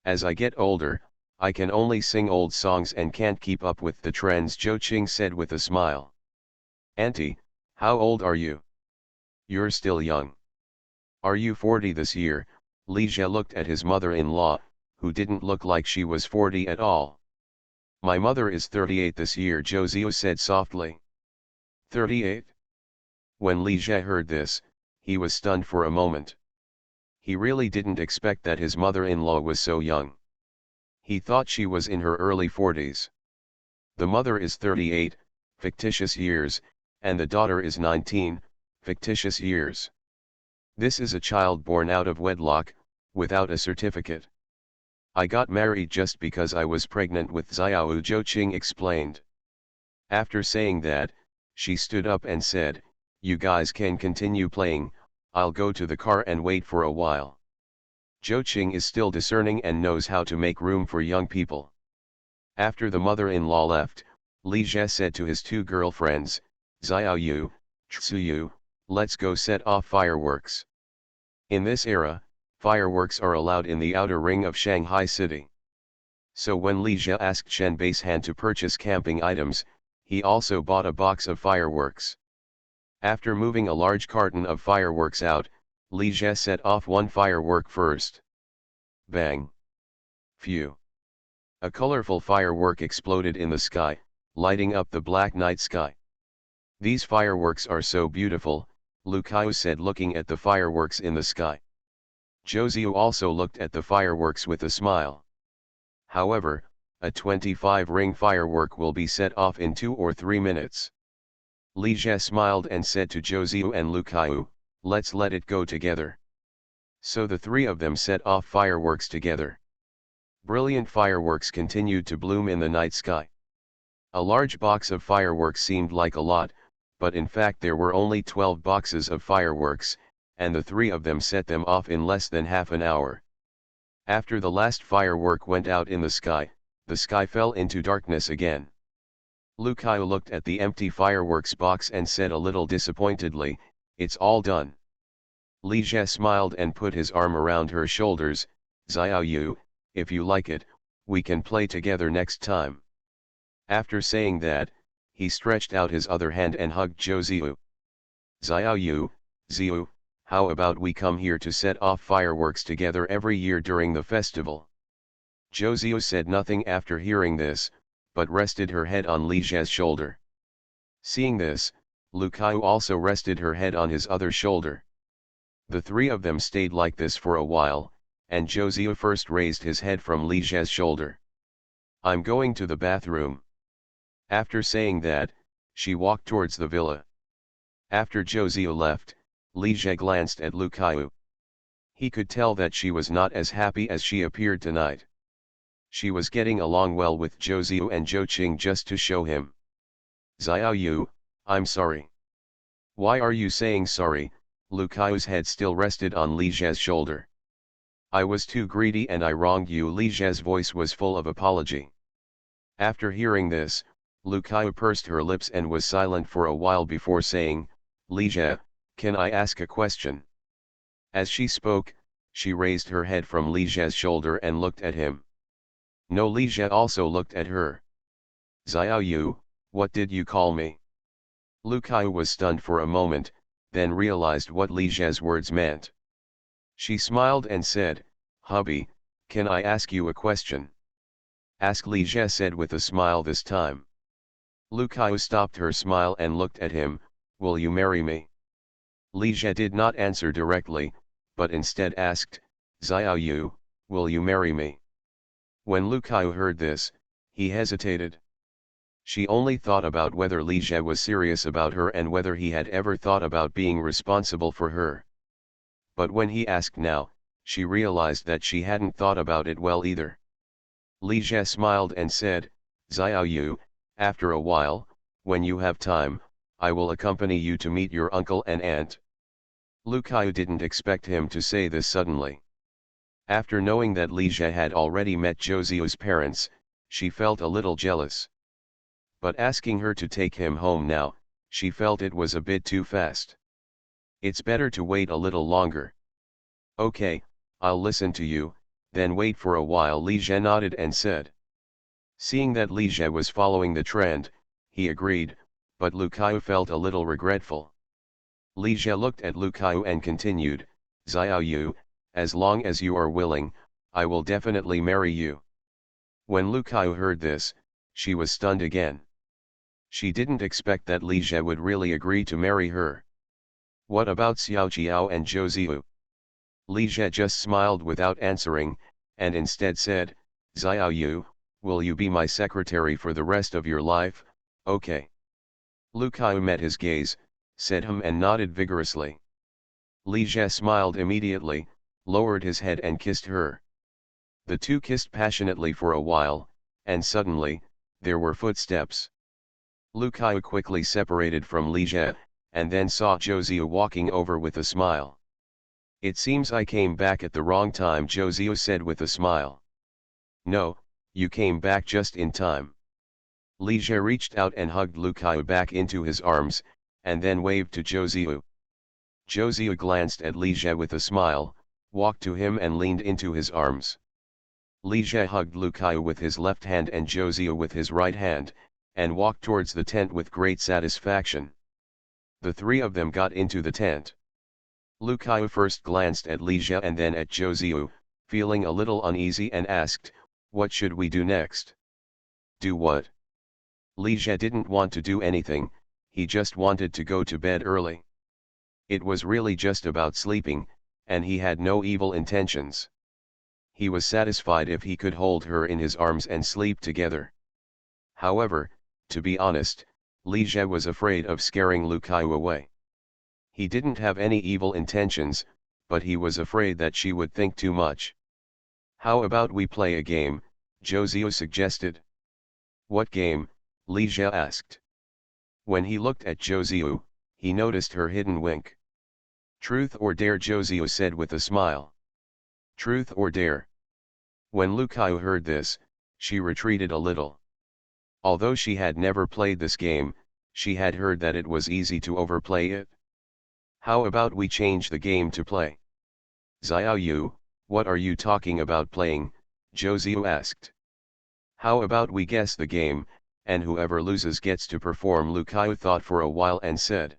[SPEAKER 1] As I get older, I can only sing old songs and can't keep up with the trends, Zhou Qing said with a smile. Auntie, how old are you? You're still young. Are you 40 this year? Li Jie looked at his mother-in-law, who didn't look like she was 40 at all. My mother is 38 this year, Zhou said softly. 38? When Li Jie heard this, he was stunned for a moment. He really didn't expect that his mother-in-law was so young. He thought she was in her early 40s. The mother is 38, fictitious years, and the daughter is 19, fictitious years. This is a child born out of wedlock, without a certificate. I got married just because I was pregnant with Xiao, Zhou Qing explained. After saying that, she stood up and said, you guys can continue playing, I'll go to the car and wait for a while. Zhou Qing is still discerning and knows how to make room for young people. After the mother-in-law left, Li Jie said to his two girlfriends, Xiaoyu, Tsuyu, let's go set off fireworks. In this era, fireworks are allowed in the outer ring of Shanghai City. So when Li Jie asked Shen Basehan to purchase camping items, he also bought a box of fireworks. After moving a large carton of fireworks out, Li Jie set off one firework first. Bang! Phew! A colorful firework exploded in the sky, lighting up the black night sky. These fireworks are so beautiful, Lu Kaiu said looking at the fireworks in the sky. Zhou also looked at the fireworks with a smile. However, a 25-ring firework will be set off in 2 or 3 minutes. Li Jie smiled and said to Zhou and Lu Kaiu, let's let it go together. So the three of them set off fireworks together. Brilliant fireworks continued to bloom in the night sky. A large box of fireworks seemed like a lot, but in fact there were only 12 boxes of fireworks, and the three of them set them off in less than half an hour. After the last firework went out in the sky fell into darkness again. Lu Kaiu looked at the empty fireworks box and said a little disappointedly, it's all done. Li Jie smiled and put his arm around her shoulders, Xiaoyu, if you like it, we can play together next time. After saying that, he stretched out his other hand and hugged Zhou. Xiaoyu, Ziu, how about we come here to set off fireworks together every year during the festival? Josio said nothing after hearing this, but rested her head on Li Zhe's shoulder. Seeing this, Lu Kaiyu also rested her head on his other shoulder. The three of them stayed like this for a while, and Josio first raised his head from Li Zhe's shoulder. "I'm going to the bathroom." After saying that, she walked towards the villa. After Josio left, Li Zhe glanced at Lu Kaiyu. He could tell that she was not as happy as she appeared tonight. She was getting along well with Josio and Zhou Qing just to show him. "Xiao Yu, I'm sorry." "Why are you saying sorry?" Lu Kaiyu's head still rested on Li Zhe's shoulder. "I was too greedy and I wronged you." Li Zhe's voice was full of apology. After hearing this, Lu Kaiyu pursed her lips and was silent for a while before saying, "Li Zhe, can I ask a question?" As she spoke, she raised her head from Li Zhe's shoulder and looked at him. No, Li Zhe also looked at her. "Xiao Yu, what did you call me?" Lu Kaiyu was stunned for a moment, then realized what Li Zhe's words meant. She smiled and said, "Hubby, can I ask you a question?" "Ask," Li Zhe said with a smile this time. Lu Kaiyu stopped her smile and looked at him. "Will you marry me?" Li Zhe did not answer directly, but instead asked, "Xiao Yu, will you marry me?" When Lu Kaiyu heard this, he hesitated. She only thought about whether Li Zhe was serious about her and whether he had ever thought about being responsible for her. But when he asked now, she realized that she hadn't thought about it well either. Li Zhe smiled and said, "Xiao Yu, after a while, when you have time, I will accompany you to meet your uncle and aunt." Lu Kaiyu didn't expect him to say this suddenly. After knowing that Li Zhe had already met Josio's parents, she felt a little jealous. But asking her to take him home now, she felt it was a bit too fast. It's better to wait a little longer. "Okay, I'll listen to you, then wait for a while." Li Zhe nodded and said. Seeing that Li Zhe was following the trend, he agreed, but Lu Kaiyu felt a little regretful. Li Zhe looked at Lu Kaiyu and continued, "Xiao Yu, as long as you are willing, I will definitely marry you." When Lu Kaiyu heard this, she was stunned again. She didn't expect that Li Zhe would really agree to marry her. What about Xiao Jiao and Zhou Ziyu? Li Zhe just smiled without answering, and instead said, "Xiao Yu, will you be my secretary for the rest of your life?" "Okay." Lu Kaiyu met his gaze, said and nodded vigorously. Li Zhe smiled immediately, lowered his head and kissed her. The two kissed passionately for a while, and suddenly, there were footsteps. Lu Kaiyu quickly separated from Li Zhe, and then saw Josio walking over with a smile. "It seems I came back at the wrong time," Josio said with a smile. "No, you came back just in time." Li Zhe reached out and hugged Lu Kaiyu back into his arms, and then waved to Josio. Josio glanced at Li Zhe with a smile, walked to him and leaned into his arms. Li Zhe hugged Lu Kaiyu with his left hand and Josio with his right hand, and walked towards the tent with great satisfaction. The three of them got into the tent. Lu Kaiyu first glanced at Li Zhe and then at Josio, feeling a little uneasy, and asked, "What should we do next?" "Do what?" Li Zhe didn't want to do anything, he just wanted to go to bed early. It was really just about sleeping, and he had no evil intentions. He was satisfied if he could hold her in his arms and sleep together. However, to be honest, Li Zhe was afraid of scaring Lu Kaiyu away. He didn't have any evil intentions, but he was afraid that she would think too much. "How about we play a game?" Josio suggested. "What game?" Li Zhe asked. When he looked at Josio, he noticed her hidden wink. "Truth or dare?" Josio said with a smile. "Truth or dare?" When Lu Kaiyu heard this, she retreated a little. Although she had never played this game, she had heard that it was easy to overplay it. "How about we change the game to play?" "Xiao Yu, what are you talking about playing?" Josio asked. "How about we guess the game, and whoever loses gets to perform?" Lu Kaiyu thought for a while and said.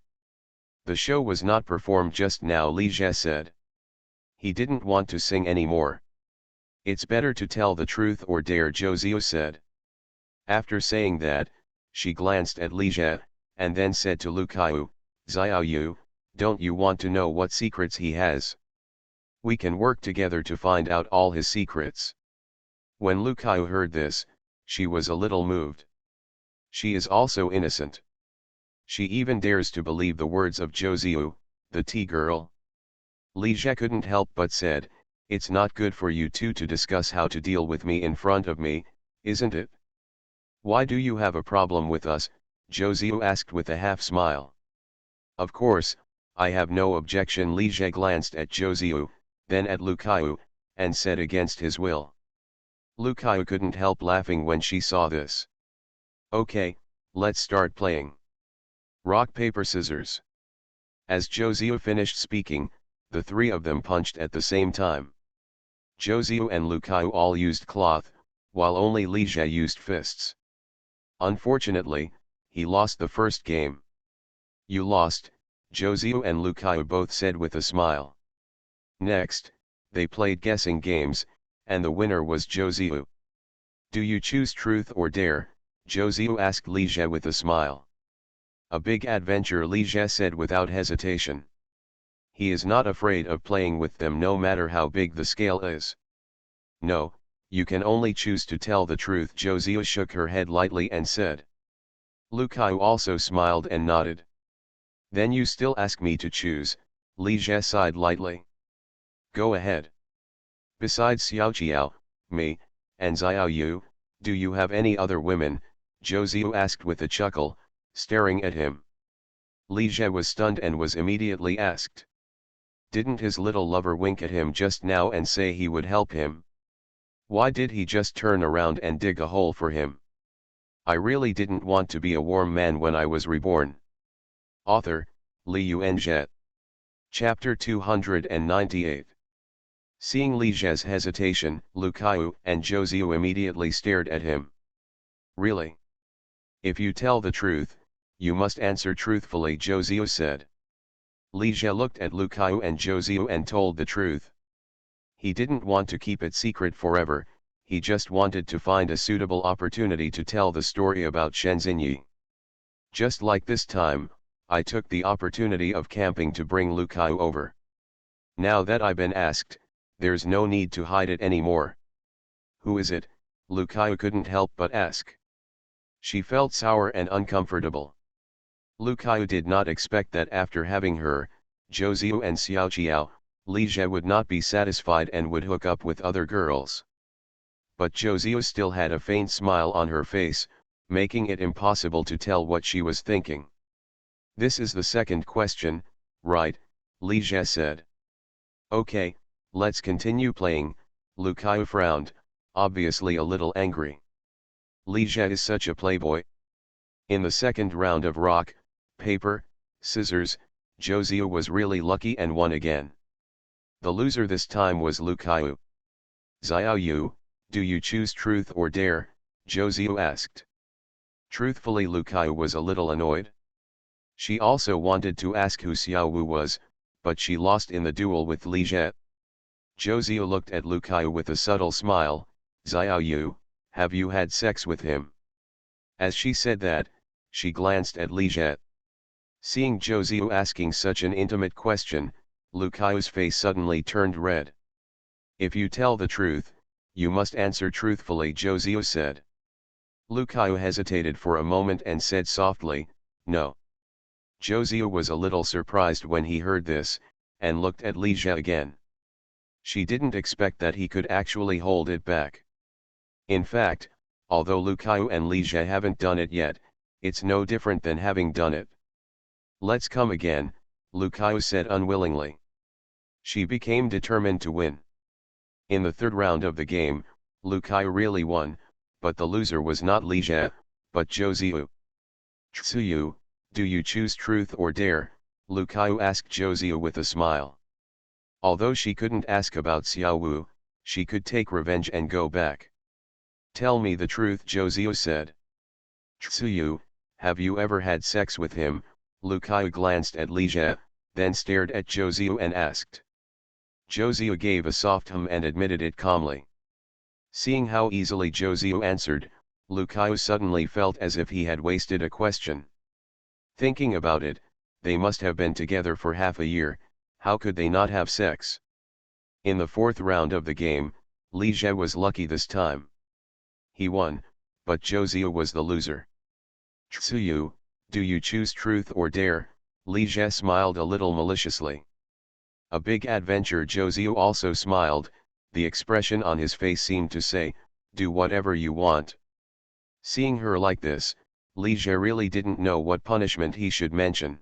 [SPEAKER 1] "The show was not performed just now," Li Zhe said. He didn't want to sing anymore. It's better to tell the truth or dare, Josio said. After saying that, she glanced at Ligia, and then said to Lucaio, Xiaoyu, don't you want to know what secrets he has? We can work together to find out all his secrets. When Lucaio heard this, she was a little moved. She is also innocent. She even dares to believe the words of Josio, the tea girl. Ligia couldn't help but said, it's not good for you two to discuss how to deal with me in front of me, isn't it? Why do you have a problem with us? Josio asked with a half smile. Of course, I have no objection. Ligia glanced at Josio, then at Lucaio, and said against his will. Lucaio couldn't help laughing when she saw this. Okay, let's start playing. Rock paper scissors. As Josio finished speaking, the three of them punched at the same time. Josio and Lucaio all used cloth, while only Ligia used fists. Unfortunately, he lost the first game. You lost, Josio and Lucaio both said with a smile. Next, they played guessing games, and the winner was Josio. Do you choose truth or dare? Josio asked Ligia with a smile. A big adventure, Ligia said without hesitation. He is not afraid of playing with them no matter how big the scale is. No, you can only choose to tell the truth. Josio shook her head lightly and said. Lucaio also smiled and nodded. Then you still ask me to choose, Ligia sighed lightly. Go ahead. Besides Xiaoqiao, me, and Xiaoyu, do you have any other women? Josio asked with a chuckle, staring at him. Ligia was stunned and was immediately asked. Didn't his little lover wink at him just now and say he would help him? Why did he just turn around and dig a hole for him? I really didn't want to be a warm man when I was reborn. Author, Liu Enjet. Chapter 298. Seeing Ligia's hesitation, Lucaio and Josio immediately stared at him. Really? If you tell the truth, you must answer truthfully, Josio said. Ligia looked at Lucaio and Josio and told the truth. He didn't want to keep it secret forever, he just wanted to find a suitable opportunity to tell the story about Shenzhenyi. Just like this time, I took the opportunity of camping to bring Lucaio over. Now that I've been asked, there's no need to hide it anymore. Who is it? Lucaio couldn't help but ask. She felt sour and uncomfortable. Lucaio did not expect that after having her, Josio and Xiaoqiao, Ligia would not be satisfied and would hook up with other girls. But Josio still had a faint smile on her face, making it impossible to tell what she was thinking. This is the second question, right? Ligia said. Okay, let's continue playing, Lucaio frowned, obviously a little angry. Ligia is such a playboy. In the second round of rock, paper, scissors, Josio was really lucky and won again. The loser this time was Lucaio. Xiaoyu, do you choose truth or dare? Josio asked. Truthfully, Lucaio was a little annoyed. She also wanted to ask who Xiaowu was, but she lost in the duel with Ligia. Josio looked at Lucaio with a subtle smile. Xiaoyu, have you had sex with him? As she said that, she glanced at Ligia. Seeing Josio asking such an intimate question, Lucaio's face suddenly turned red. If you tell the truth, you must answer truthfully, Josio said. Lucaio hesitated for a moment and said softly, no. Josio was a little surprised when he heard this, and looked at Ligia again. She didn't expect that he could actually hold it back. In fact, although Lucaio and Ligia haven't done it yet, it's no different than having done it. Let's come again, Lucaio said unwillingly. She became determined to win. In the third round of the game, Lucaio really won, but the loser was not Ligia, but Josio. Tsuyu, do you choose truth or dare? Lucaio asked Josio with a smile. Although she couldn't ask about Xiaowu, she could take revenge and go back. Tell me the truth, Josio said. Tsuyu, have you ever had sex with him? Lucaio glanced at Ligia, then stared at Josio and asked. Josio gave a soft hum and admitted it calmly. Seeing how easily Josio answered, Lucaio suddenly felt as if he had wasted a question. Thinking about it, they must have been together for half a year, how could they not have sex? In the fourth round of the game, Ligia was lucky this time. He won, but Josio was the loser. Tsuyu, do you choose truth or dare? Ligia smiled a little maliciously. A big adventure. Josio also smiled, the expression on his face seemed to say, do whatever you want. Seeing her like this, Ligia really didn't know what punishment he should mention.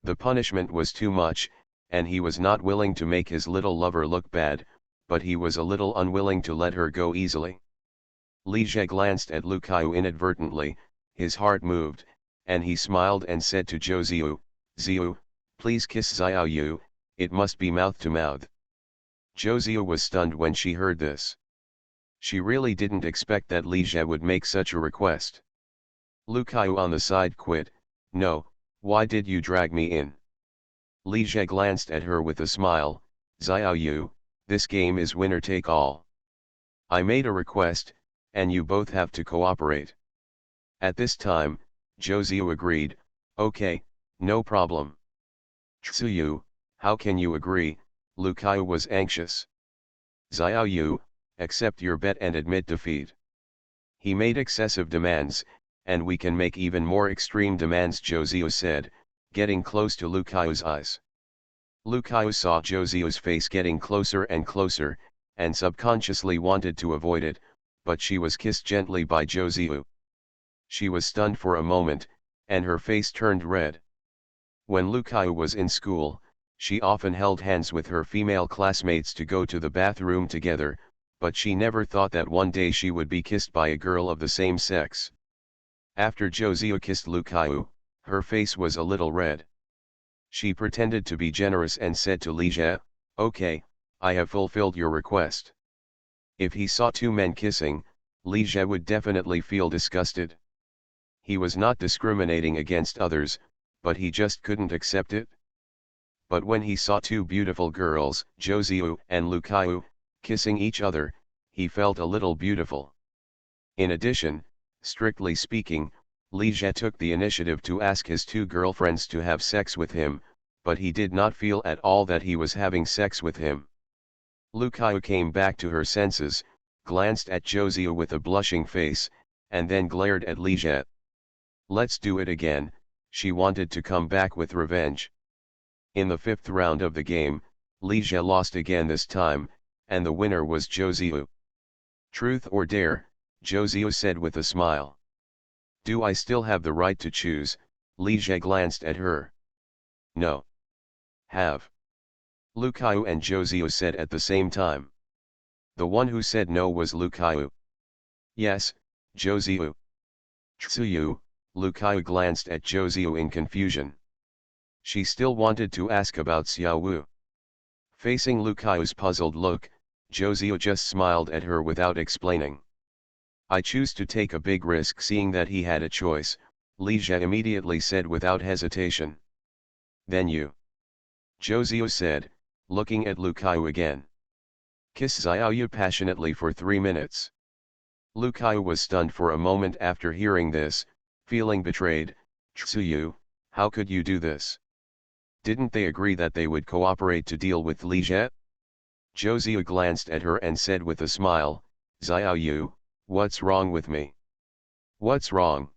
[SPEAKER 1] The punishment was too much, and he was not willing to make his little lover look bad, but he was a little unwilling to let her go easily. Ligia glanced at Lucaio inadvertently, his heart moved, and he smiled and said to Josio, Ziu, please kiss Xiaoyu, it must be mouth to mouth. Josio was stunned when she heard this. She really didn't expect that Ligia would make such a request. Lucaio on the side quit, no, why did you drag me in? Ligia glanced at her with a smile, Xiaoyu, this game is winner take all. I made a request, and you both have to cooperate. At this time, Josio agreed, okay, no problem. Tsuyu, how can you agree? Lucaio was anxious. Xiaoyu, accept your bet and admit defeat. He made excessive demands, and we can make even more extreme demands, Josio said, getting close to Lucaio's eyes. Lucaio saw Josio's face getting closer and closer, and subconsciously wanted to avoid it, but she was kissed gently by Josio. She was stunned for a moment, and her face turned red. When Lucaio was in school, she often held hands with her female classmates to go to the bathroom together, but she never thought that one day she would be kissed by a girl of the same sex. After Josio kissed Lucaio, her face was a little red. She pretended to be generous and said to Ligia, okay, I have fulfilled your request. If he saw two men kissing, Ligia would definitely feel disgusted. He was not discriminating against others, but he just couldn't accept it. But when he saw two beautiful girls, Josio and Lucaio, kissing each other, he felt a little beautiful. In addition, strictly speaking, Ligia took the initiative to ask his two girlfriends to have sex with him, but he did not feel at all that he was having sex with him. Lucaio came back to her senses, glanced at Josio with a blushing face, and then glared at Ligia. Let's do it again, she wanted to come back with revenge. In the fifth round of the game, Ligia lost again this time, and the winner was Josio. Truth or dare, Josio said with a smile. Do I still have the right to choose? Ligia glanced at her. No. Have. Lucaio and Josio said at the same time. The one who said no was Lucaio. Yes, Josio. Tsuyu, Lucaio glanced at Josio in confusion. She still wanted to ask about Xiaowu. Facing Lucaio's puzzled look, Josio just smiled at her without explaining. I choose to take a big risk. Seeing that he had a choice, Ligia immediately said without hesitation. Then you. Josio said, looking at Lucaio again. Kiss Xiaoyu passionately for 3 minutes. Lucaio was stunned for a moment after hearing this, feeling betrayed. Tsuyu, how could you do this? Didn't they agree that they would cooperate to deal with Ligia? Josio glanced at her and said with a smile, Xiaoyu, what's wrong with me? What's wrong?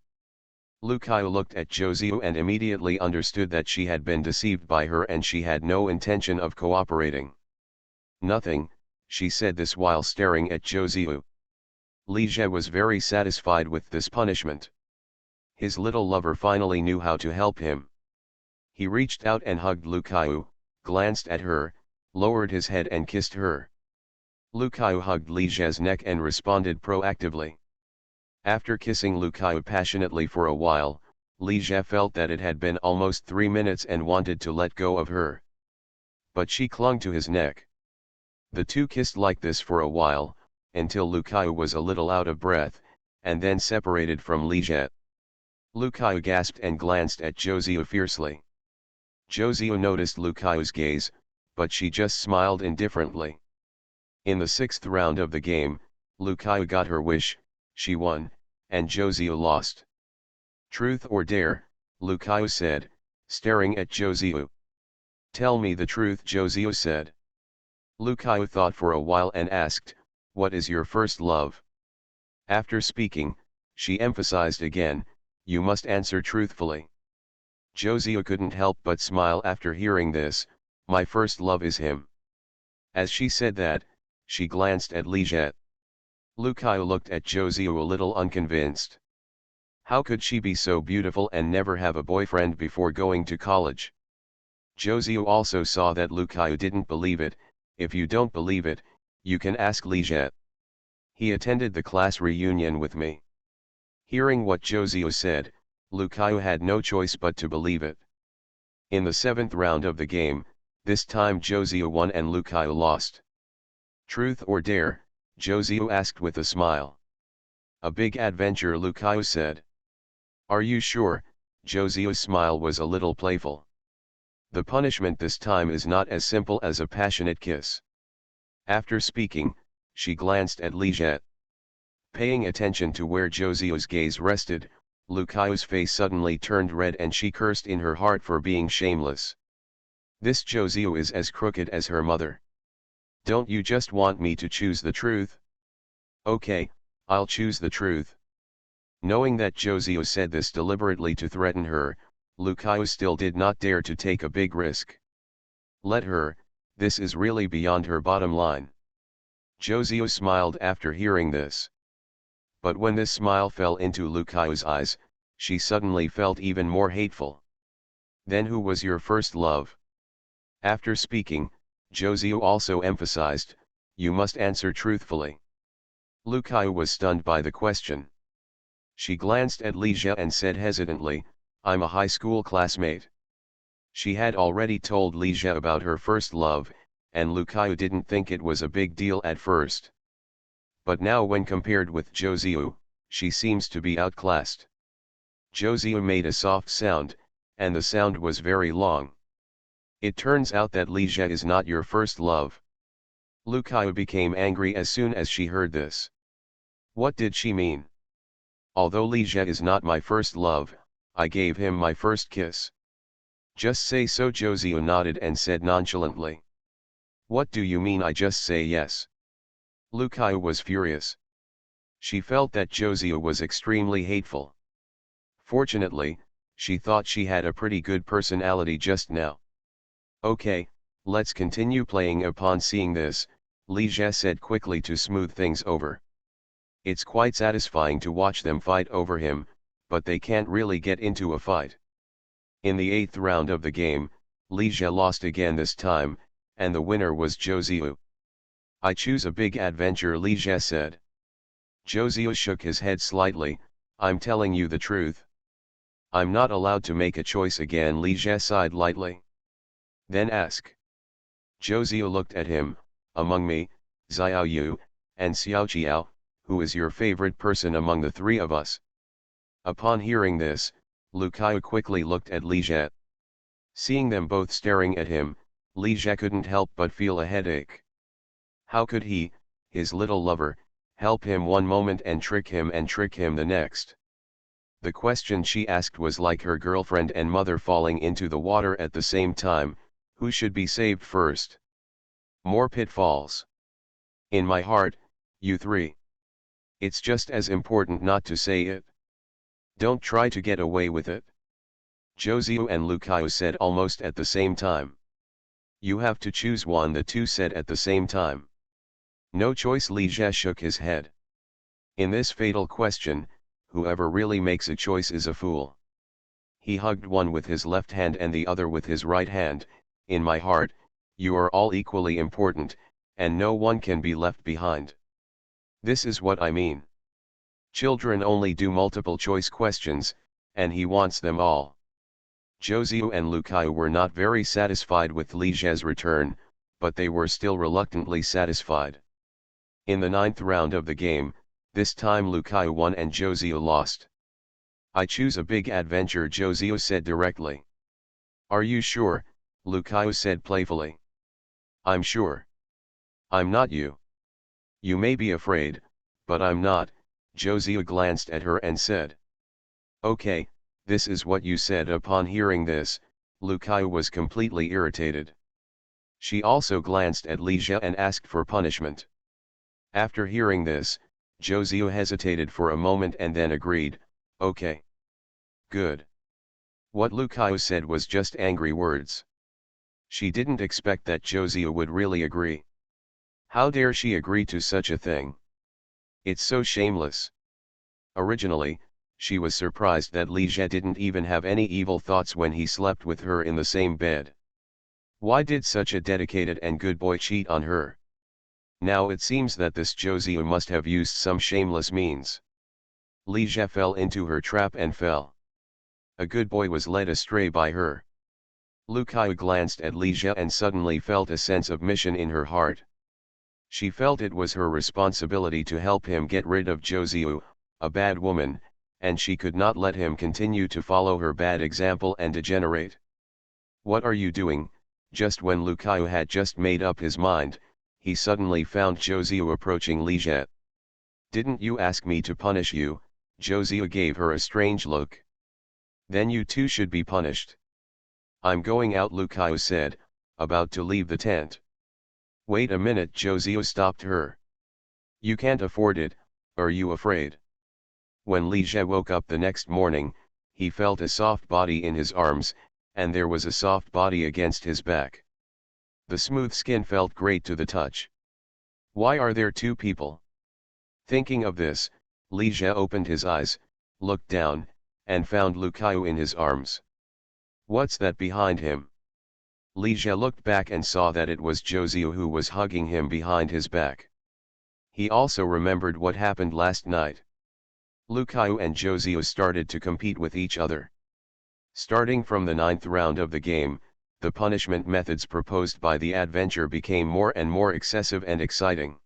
[SPEAKER 1] Lucaio looked at Josio and immediately understood that she had been deceived by her and she had no intention of cooperating. Nothing, she said this while staring at Josio. Ligia was very satisfied with this punishment. His little lover finally knew how to help him. He reached out and hugged Lucaio, glanced at her, lowered his head and kissed her. Lucaio hugged Ligia's neck and responded proactively. After kissing Lucaio passionately for a while, Ligia felt that it had been almost 3 minutes and wanted to let go of her. But she clung to his neck. The two kissed like this for a while, until Lucaio was a little out of breath, and then separated from Ligia. Lucaio gasped and glanced at Josio fiercely. Josio noticed Lucaio's gaze, but she just smiled indifferently. In the sixth round of the game, Lucaio got her wish, she won, and Josio lost. Truth or dare, Lucaio said, staring at Josio. Tell me the truth, Josio said. Lucaio thought for a while and asked, what is your first love? After speaking, she emphasized again, you must answer truthfully. Josio couldn't help but smile after hearing this, my first love is him. As she said that, she glanced at Liget. Lucaio looked at Josio a little unconvinced. How could she be so beautiful and never have a boyfriend before going to college? Josio also saw that Lucaio didn't believe it. If you don't believe it, you can ask Liget. He attended the class reunion with me. Hearing what Josio said, Lucaio had no choice but to believe it. In the 7th round of the game, this time Josio won and Lucaio lost. Truth or dare, Josio asked with a smile. A big adventure, Lucaio said. Are you sure? Josio's smile was a little playful. The punishment this time is not as simple as a passionate kiss. After speaking, she glanced at Liget. Paying attention to where Josio's gaze rested, Lucaio's face suddenly turned red and she cursed in her heart for being shameless. This Josio is as crooked as her mother. Don't you just want me to choose the truth? Okay, I'll choose the truth. Knowing that Josio said this deliberately to threaten her, Lucaio still did not dare to take a big risk. Let her, this is really beyond her bottom line. Josio smiled after hearing this. But when this smile fell into Lucaio's eyes, she suddenly felt even more hateful. Then who was your first love? After speaking, Josio also emphasized, you must answer truthfully. Lucaio was stunned by the question. She glanced at Liget and said hesitantly, I'm a high school classmate. She had already told Liget about her first love, and Lucaio didn't think it was a big deal at first. But now when compared with Josio, she seems to be outclassed. Josio made a soft sound, and the sound was very long. It turns out that Liget is not your first love. Lucaio became angry as soon as she heard this. What did she mean? Although Liget is not my first love, I gave him my first kiss. Just say so, Josio nodded and said nonchalantly. What do you mean I just say yes? Lucaio was furious. She felt that Josio was extremely hateful. Fortunately, she thought she had a pretty good personality just now. Okay, let's continue playing. Upon seeing this, Liget said quickly to smooth things over. It's quite satisfying to watch them fight over him, but they can't really get into a fight. In the 8th round of the game, Liget lost again this time, and the winner was Josio. I choose a big adventure, Liget said. Josio shook his head slightly, I'm telling you the truth. I'm not allowed to make a choice again, Liget sighed lightly. Then ask. Josio looked at him, among me, Xiao Yu, and Xiao Qiao, who is your favorite person among the three of us? Upon hearing this, Lucaio quickly looked at Liget. Seeing them both staring at him, Liget couldn't help but feel a headache. How could he, his little lover, help him one moment and trick him the next? The question she asked was like her girlfriend and mother falling into the water at the same time, who should be saved first? More pitfalls. In my heart, you three. It's just as important not to say it. Don't try to get away with it. Josio and Lucaio said almost at the same time. You have to choose one, the two said at the same time. No choice, Liget shook his head. In this fatal question, whoever really makes a choice is a fool. He hugged one with his left hand and the other with his right hand. In my heart, you are all equally important, and no one can be left behind. This is what I mean. Children only do multiple choice questions, and he wants them all. Josio and Lucaio were not very satisfied with Liget's return, but they were still reluctantly satisfied. In the 9th round of the game, this time Lucaio won and Josio lost. I choose a big adventure, Josio said directly. Are you sure? Lucaio said playfully. I'm sure. I'm not you. You may be afraid, But I'm not. Josiah glanced at her and said. Okay, this is what you said. Upon hearing this, Lucario was completely irritated. She also glanced at Ligia and asked for punishment. After hearing this, Josiah hesitated for a moment and then agreed, okay. Good. What Lucario said was just angry words. She didn't expect that Josiah would really agree. How dare she agree to such a thing? It's so shameless. Originally, she was surprised that Ligia didn't even have any evil thoughts when he slept with her in the same bed. Why did such a dedicated and good boy cheat on her? Now it seems that this Josiah must have used some shameless means. Ligia fell into her trap and fell. A good boy was led astray by her. Lucario glanced at Ligia and suddenly felt a sense of mission in her heart. She felt it was her responsibility to help him get rid of Josiah, a bad woman, and she could not let him continue to follow her bad example and degenerate. What are you doing? Just when Lucario had just made up his mind, he suddenly found Josiah approaching Ligia. Didn't you ask me to punish you? Josiah gave her a strange look. Then you too should be punished. I'm going out, Lucario said, about to leave the tent. Wait a minute, Josiah stopped her. You can't afford it, are you afraid? When Ligia woke up the next morning, he felt a soft body in his arms, and there was a soft body against his back. The smooth skin felt great to the touch. Why are there two people? Thinking of this, Ligia opened his eyes, looked down, and found Lucario in his arms. What's that behind him? Ligia looked back and saw that it was Josiah who was hugging him behind his back. He also remembered what happened last night. Lucario and Josiah started to compete with each other. Starting from the 9th round of the game, the punishment methods proposed by the adventure became more and more excessive and exciting.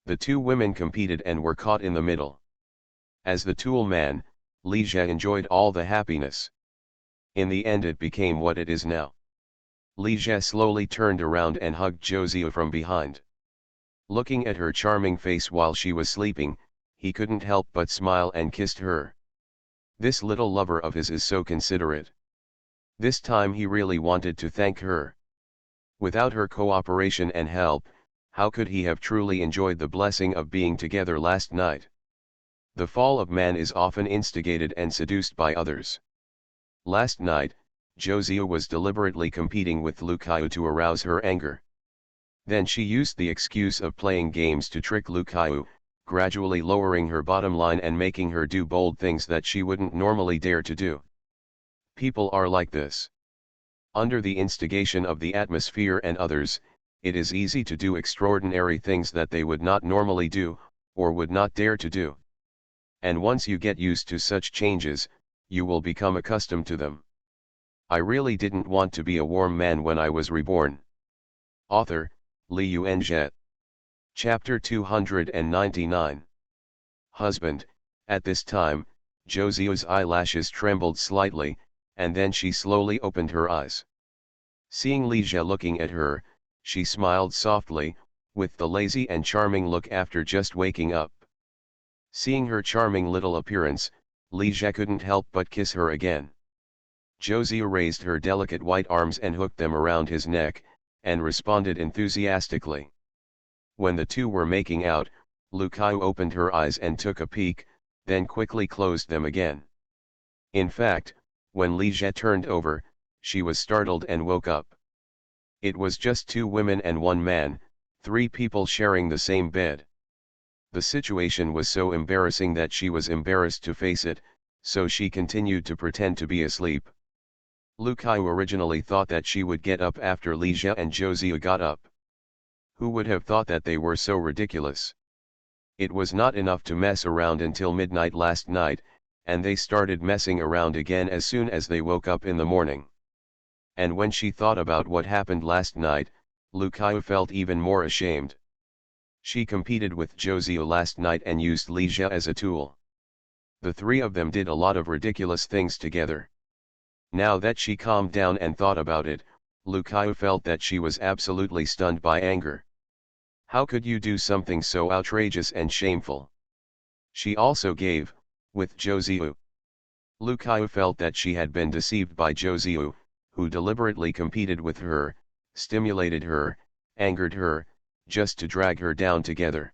[SPEAKER 1] The two women competed and were caught in the middle. As the tool man, Ligia enjoyed all the happiness. In the end it became what it is now. Ligia slowly turned around and hugged Josiah from behind. Looking at her charming face while she was sleeping, he couldn't help but smile and kissed her. This little lover of his is so considerate. This time he really wanted to thank her. Without her cooperation and help, how could he have truly enjoyed the blessing of being together last night? The fall of man is often instigated and seduced by others. Last night, Josiah was deliberately competing with Lucario to arouse her anger. Then she used the excuse of playing games to trick Lucario, gradually lowering her bottom line and making her do bold things that she wouldn't normally dare to do. People are like this. Under the instigation of the atmosphere and others, it is easy to do extraordinary things that they would not normally do, or would not dare to do. And once you get used to such changes, you will become accustomed to them. I really didn't want to be a warm man when I was reborn. Author, Liu Enjet. Chapter 299. Husband. At this time, Josiah's eyelashes trembled slightly, and then she slowly opened her eyes. Seeing Ligia looking at her, she smiled softly, with the lazy and charming look after just waking up. Seeing her charming little appearance, Ligia couldn't help but kiss her again. Josiah raised her delicate white arms and hooked them around his neck, and responded enthusiastically. When the two were making out, Lucario opened her eyes and took a peek, then quickly closed them again. In fact, when Ligia turned over, she was startled and woke up. It was just two women and one man, three people sharing the same bed. The situation was so embarrassing that she was embarrassed to face it, so she continued to pretend to be asleep. Lucario originally thought that she would get up after Ligia and Josiah got up. Who would have thought that they were so ridiculous? It was not enough to mess around until midnight last night, and they started messing around again as soon as they woke up in the morning. And when she thought about what happened last night, Lucario felt even more ashamed. She competed with Josiah last night and used Ligia as a tool. The three of them did a lot of ridiculous things together. Now that she calmed down and thought about it, Lucario felt that she was absolutely stunned by anger. How could you do something so outrageous and shameful? She also gave, with Zhou. Lu Kaiyu felt that she had been deceived by Zhou, who deliberately competed with her, stimulated her, angered her, just to drag her down together.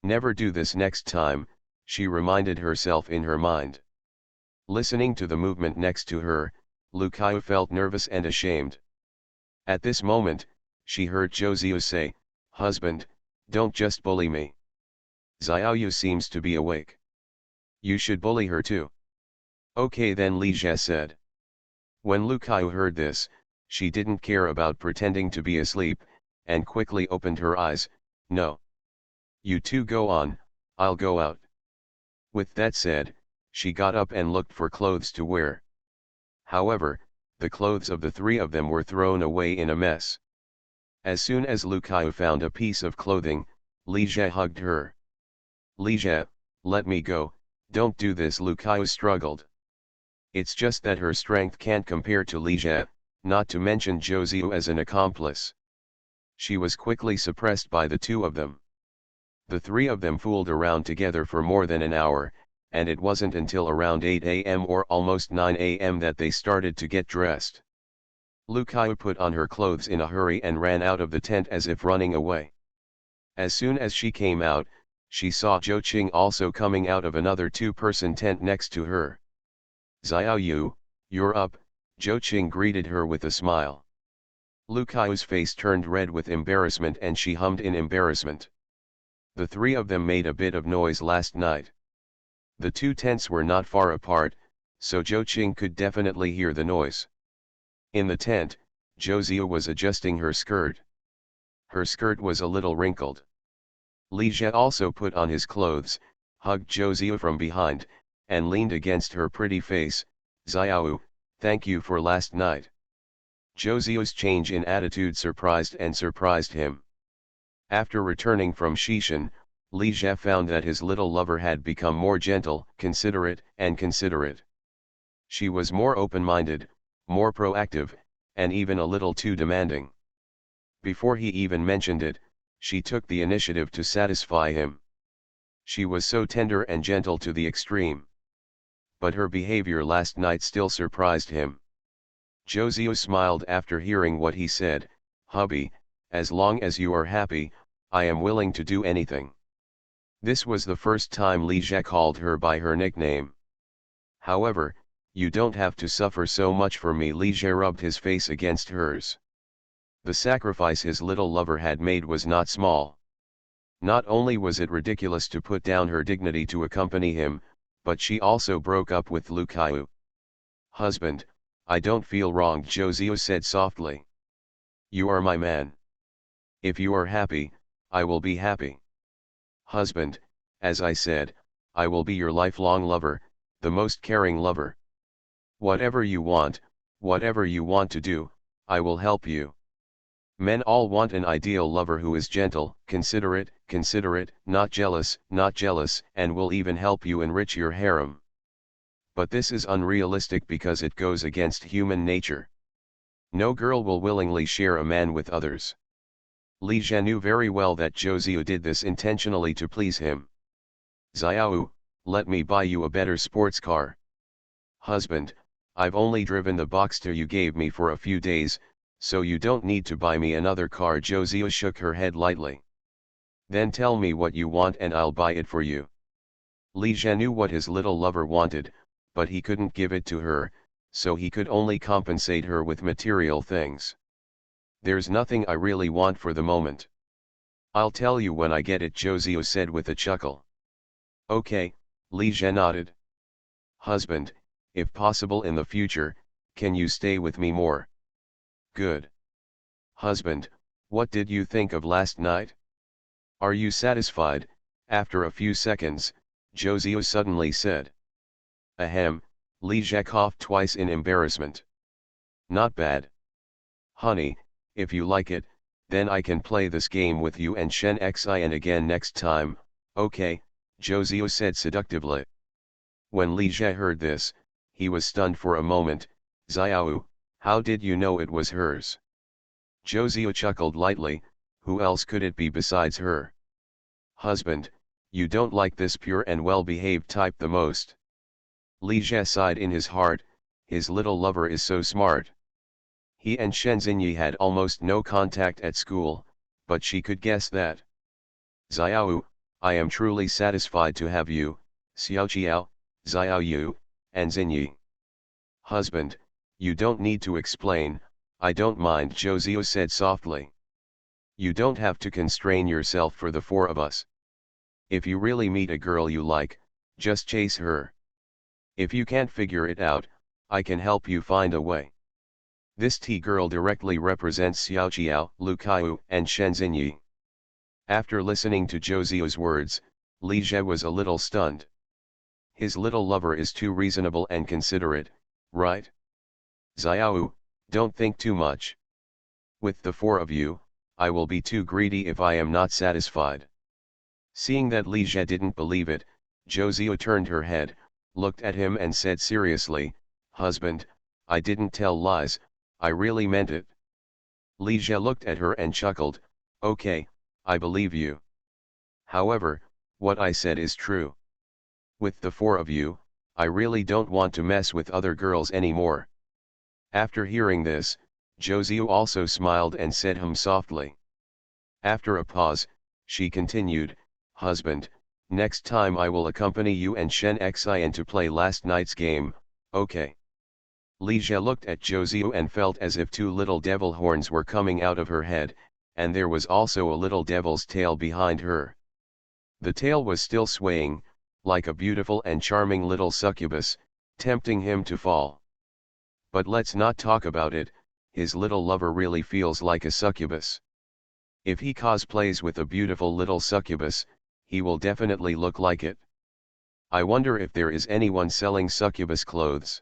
[SPEAKER 1] Never do this next time, she reminded herself in her mind. Listening to the movement next to her, Lu Kaiyu felt nervous and ashamed. At this moment, she heard Zhou say, "Husband, don't just bully me. Xiaoyu seems to be awake. You should bully her too." "Okay then," Li Jie said. When Lu Kaiyu heard this, she didn't care about pretending to be asleep, and quickly opened her eyes. "No. You two go on, I'll go out." With that said, she got up and looked for clothes to wear. However, the clothes of the three of them were thrown away in a mess. As soon as Lu Kaiyu found a piece of clothing, Li Jie hugged her. "Li Jie, let me go, don't do this," Lu Kaiyu struggled. It's just that her strength can't compare to Li Jie, not to mention Zhou as an accomplice. She was quickly suppressed by the two of them. The three of them fooled around together for more than an hour, and it wasn't until around 8 a.m. or almost 9 a.m. that they started to get dressed. Lu Kaiyu put on her clothes in a hurry and ran out of the tent as if running away. As soon as she came out, she saw Zhou Qing also coming out of another two-person tent next to her. "Xiaoyu, you're up," Zhou Qing greeted her with a smile. Lu Kaiyu's face turned red with embarrassment and she hummed in embarrassment. The three of them made a bit of noise last night. The two tents were not far apart, so Zhou Qing could definitely hear the noise. In the tent, Zhou was adjusting her skirt. Her skirt was a little wrinkled. Li Jie also put on his clothes, hugged Zhou from behind, and leaned against her pretty face. "Xiao, thank you for last night." Zhou's change in attitude surprised him. After returning from Shishan, Li Jie found that his little lover had become more gentle, considerate. She was more open-minded, more proactive, and even a little too demanding. Before he even mentioned it, she took the initiative to satisfy him. She was so tender and gentle to the extreme. But her behavior last night still surprised him. Zhou smiled after hearing what he said. "Hubby, as long as you are happy, I am willing to do anything." This was the first time Li Jie called her by her nickname. "However, you don't have to suffer so much for me." Li Jie rubbed his face against hers. The sacrifice his little lover had made was not small. Not only was it ridiculous to put down her dignity to accompany him, but she also broke up with Lu Kaiyu. "Husband, I don't feel wronged," Zhou said softly. "You are my man. If you are happy, I will be happy. Husband, as I said, I will be your lifelong lover, the most caring lover. Whatever you want to do, I will help you." Men all want an ideal lover who is gentle, considerate, not jealous, and will even help you enrich your harem. But this is unrealistic because it goes against human nature. No girl will willingly share a man with others. Li Jie knew very well that Zhou did this intentionally to please him. "Xiao, let me buy you a better sports car." "Husband, I've only driven the Boxster you gave me for a few days, so you don't need to buy me another car." Zhou shook her head lightly. "Then tell me what you want and I'll buy it for you." Li Jie knew what his little lover wanted, but he couldn't give it to her, so he could only compensate her with material things. "There's nothing I really want for the moment. I'll tell you when I get it," Zhou said with a chuckle. "Okay," Li Jie nodded. "Husband, if possible in the future, can you stay with me more?" "Good." "Husband, what did you think of last night? Are you satisfied?" After a few seconds, Zhou suddenly said. "Ahem," Li Jie coughed twice in embarrassment. "Not bad. Honey, if you like it, then I can play this game with you and Shen Xi and again next time." "Okay," Zhou said seductively. When Li Jie heard this, he was stunned for a moment. "Xiao, how did you know it was hers?" Zhou chuckled lightly. "Who else could it be besides her?" "Husband, You don't like this pure and well-behaved type the most. Li Jie sighed in his heart, his little lover is so smart. He and Shen Xinyi had almost no contact at school, but she could guess that. Xiao, I am truly satisfied to have you, Xiaoqiao, Xiaoyu, and Xinyi. Husband, you don't need to explain, I don't mind, Zhou Ziyu said softly. You don't have to constrain yourself for the four of us. If you really meet a girl you like, just chase her. If you can't figure it out, I can help you find a way. This T-girl directly represents Xiaoqiao, Lu Kaiyu, and Shen Xinyi. After listening to Zhou Ziyu's words, Li Jie was a little stunned. His little lover is too reasonable and considerate, right? Xiao, don't think too much. With the four of you, I will be too greedy if I am not satisfied. Seeing that Li Jie didn't believe it, Zhou Ziyu turned her head, looked at him and said seriously, Husband, I didn't tell lies, I really meant it. Li Jie looked at her and chuckled, okay, I believe you. However, what I said is true. With the four of you, I really don't want to mess with other girls anymore. After hearing this, Zhou Ziyu also smiled and said softly. After a pause, she continued, Husband, next time I will accompany you and Shen Xian to play last night's game, okay? Li Jie looked at Zhou Ziyu and felt as if two little devil horns were coming out of her head, and there was also a little devil's tail behind her. The tail was still swaying, like a beautiful and charming little succubus, tempting him to fall. But let's not talk about it, his little lover really feels like a succubus. If he cosplays with a beautiful little succubus, he will definitely look like it. I wonder if there is anyone selling succubus clothes.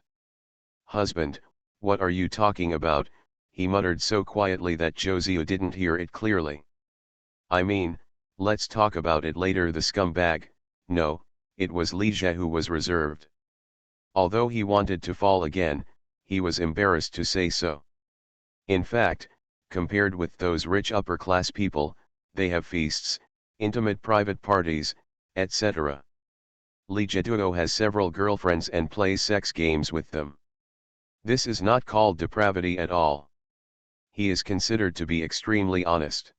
[SPEAKER 1] Husband, what are you talking about? He muttered so quietly that Zhou Ziyu didn't hear it clearly. I mean, let's talk about it later. The scumbag. No, it was Li Jie who was reserved. Although he wanted to fall again, he was embarrassed to say so. In fact, compared with those rich upper-class people, they have feasts, intimate private parties, etc. Li Jie has several girlfriends and plays sex games with them. This is not called depravity at all. He is considered to be extremely honest.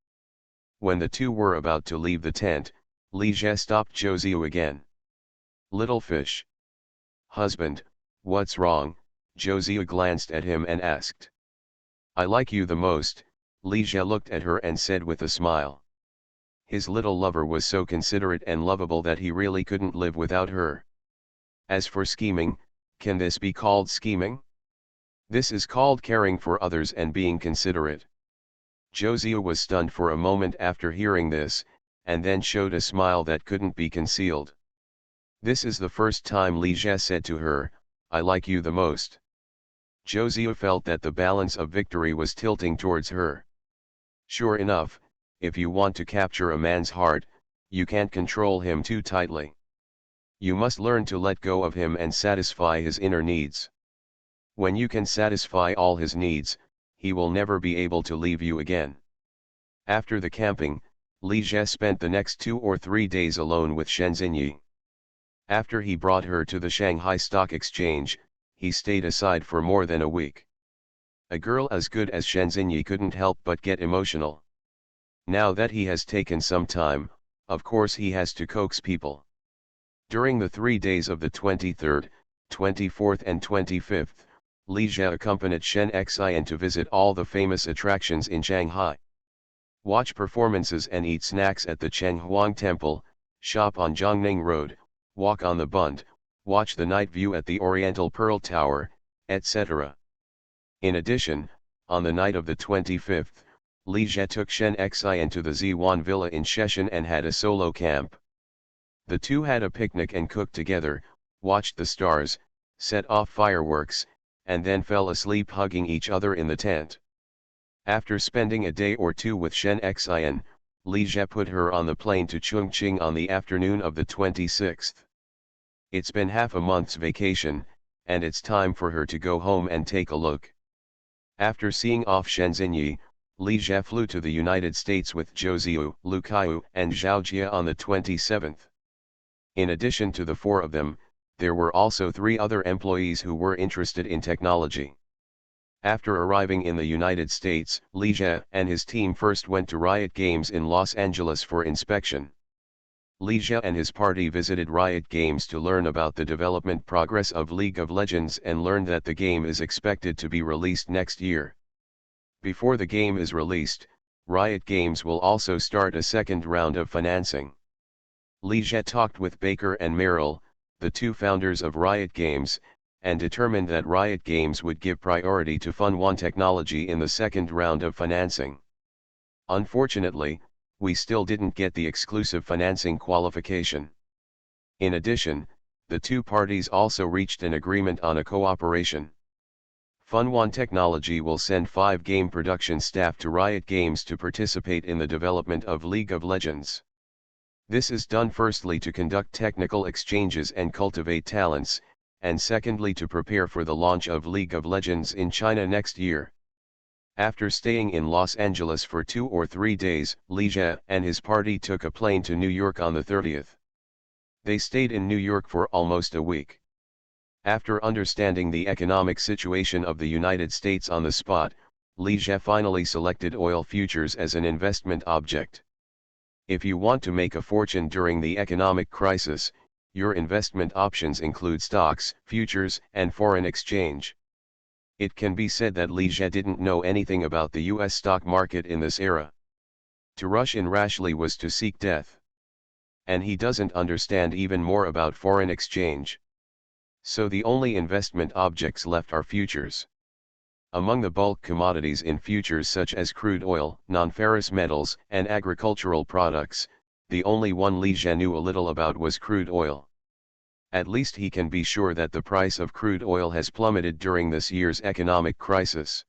[SPEAKER 1] When the two were about to leave the tent, Li Jie stopped Zhou Ziyu again. Little fish. Husband, what's wrong? Zhou Ziyu glanced at him and asked. I like you the most, Li Jie looked at her and said with a smile. His little lover was so considerate and lovable that he really couldn't live without her. As for scheming, can this be called scheming? This is called caring for others and being considerate. Zhou Ziyu was stunned for a moment after hearing this, and then showed a smile that couldn't be concealed. This is the first time Li Jie said to her, I like you the most. Zhou Ziyu felt that the balance of victory was tilting towards her. Sure enough, if you want to capture a man's heart, you can't control him too tightly. You must learn to let go of him and satisfy his inner needs. When you can satisfy all his needs, he will never be able to leave you again. After the camping, Li Jie spent the next 2 or 3 days alone with Shen Xinyi. After he brought her to the Shanghai Stock Exchange, he stayed aside for more than a week. A girl as good as Shen Xinyi couldn't help but get emotional. Now that he has taken some time, of course he has to coax people. During the 3 days of the 23rd, 24th and 25th, Li Jie accompanied Shen Xian to visit all the famous attractions in Shanghai. Watch performances and eat snacks at the Chenghuang Temple, shop on Zhongning Road, walk on the Bund, watch the night view at the Oriental Pearl Tower, etc. In addition, on the night of the 25th, Li Jie took Shen Xian to the Ziwan Villa in Sheshan and had a solo camp. The two had a picnic and cooked together, watched the stars, set off fireworks, and then fell asleep hugging each other in the tent. After spending a day or two with Shen Xian, Li Jie put her on the plane to Chongqing on the afternoon of the 26th. It's been half a month's vacation, and it's time for her to go home and take a look. After seeing off Shen Xinyi, Li Jie flew to the United States with Zhou Ziyu, Lu Kaiyu, and Zhao Jie on the 27th. In addition to the four of them, there were also three other employees who were interested in technology. After arriving in the United States, Li Jie and his team first went to Riot Games in Los Angeles for inspection. Li Jie and his party visited Riot Games to learn about the development progress of League of Legends and learned that the game is expected to be released next year. Before the game is released, Riot Games will also start a second round of financing. Li Jie talked with Baker and Merrill, the two founders of Riot Games, and determined that Riot Games would give priority to Fun One technology in the second round of financing. Unfortunately, we still didn't get the exclusive financing qualification. In addition, the two parties also reached an agreement on a cooperation. Fun One Technology will send 5 game production staff to Riot Games to participate in the development of League of Legends. This is done firstly to conduct technical exchanges and cultivate talents, and secondly to prepare for the launch of League of Legends in China next year. After staying in Los Angeles for 2 or 3 days, Li Jie and his party took a plane to New York on the 30th. They stayed in New York for almost a week. After understanding the economic situation of the United States on the spot, Li Jie finally selected oil futures as an investment object. If you want to make a fortune during the economic crisis, your investment options include stocks, futures, and foreign exchange. It can be said that Li Jie didn't know anything about the US stock market in this era. To rush in rashly was to seek death. And he doesn't understand even more about foreign exchange. So the only investment objects left are futures. Among the bulk commodities in futures such as crude oil, non-ferrous metals, and agricultural products, the only one Li Jie knew a little about was crude oil. At least he can be sure that the price of crude oil has plummeted during this year's economic crisis.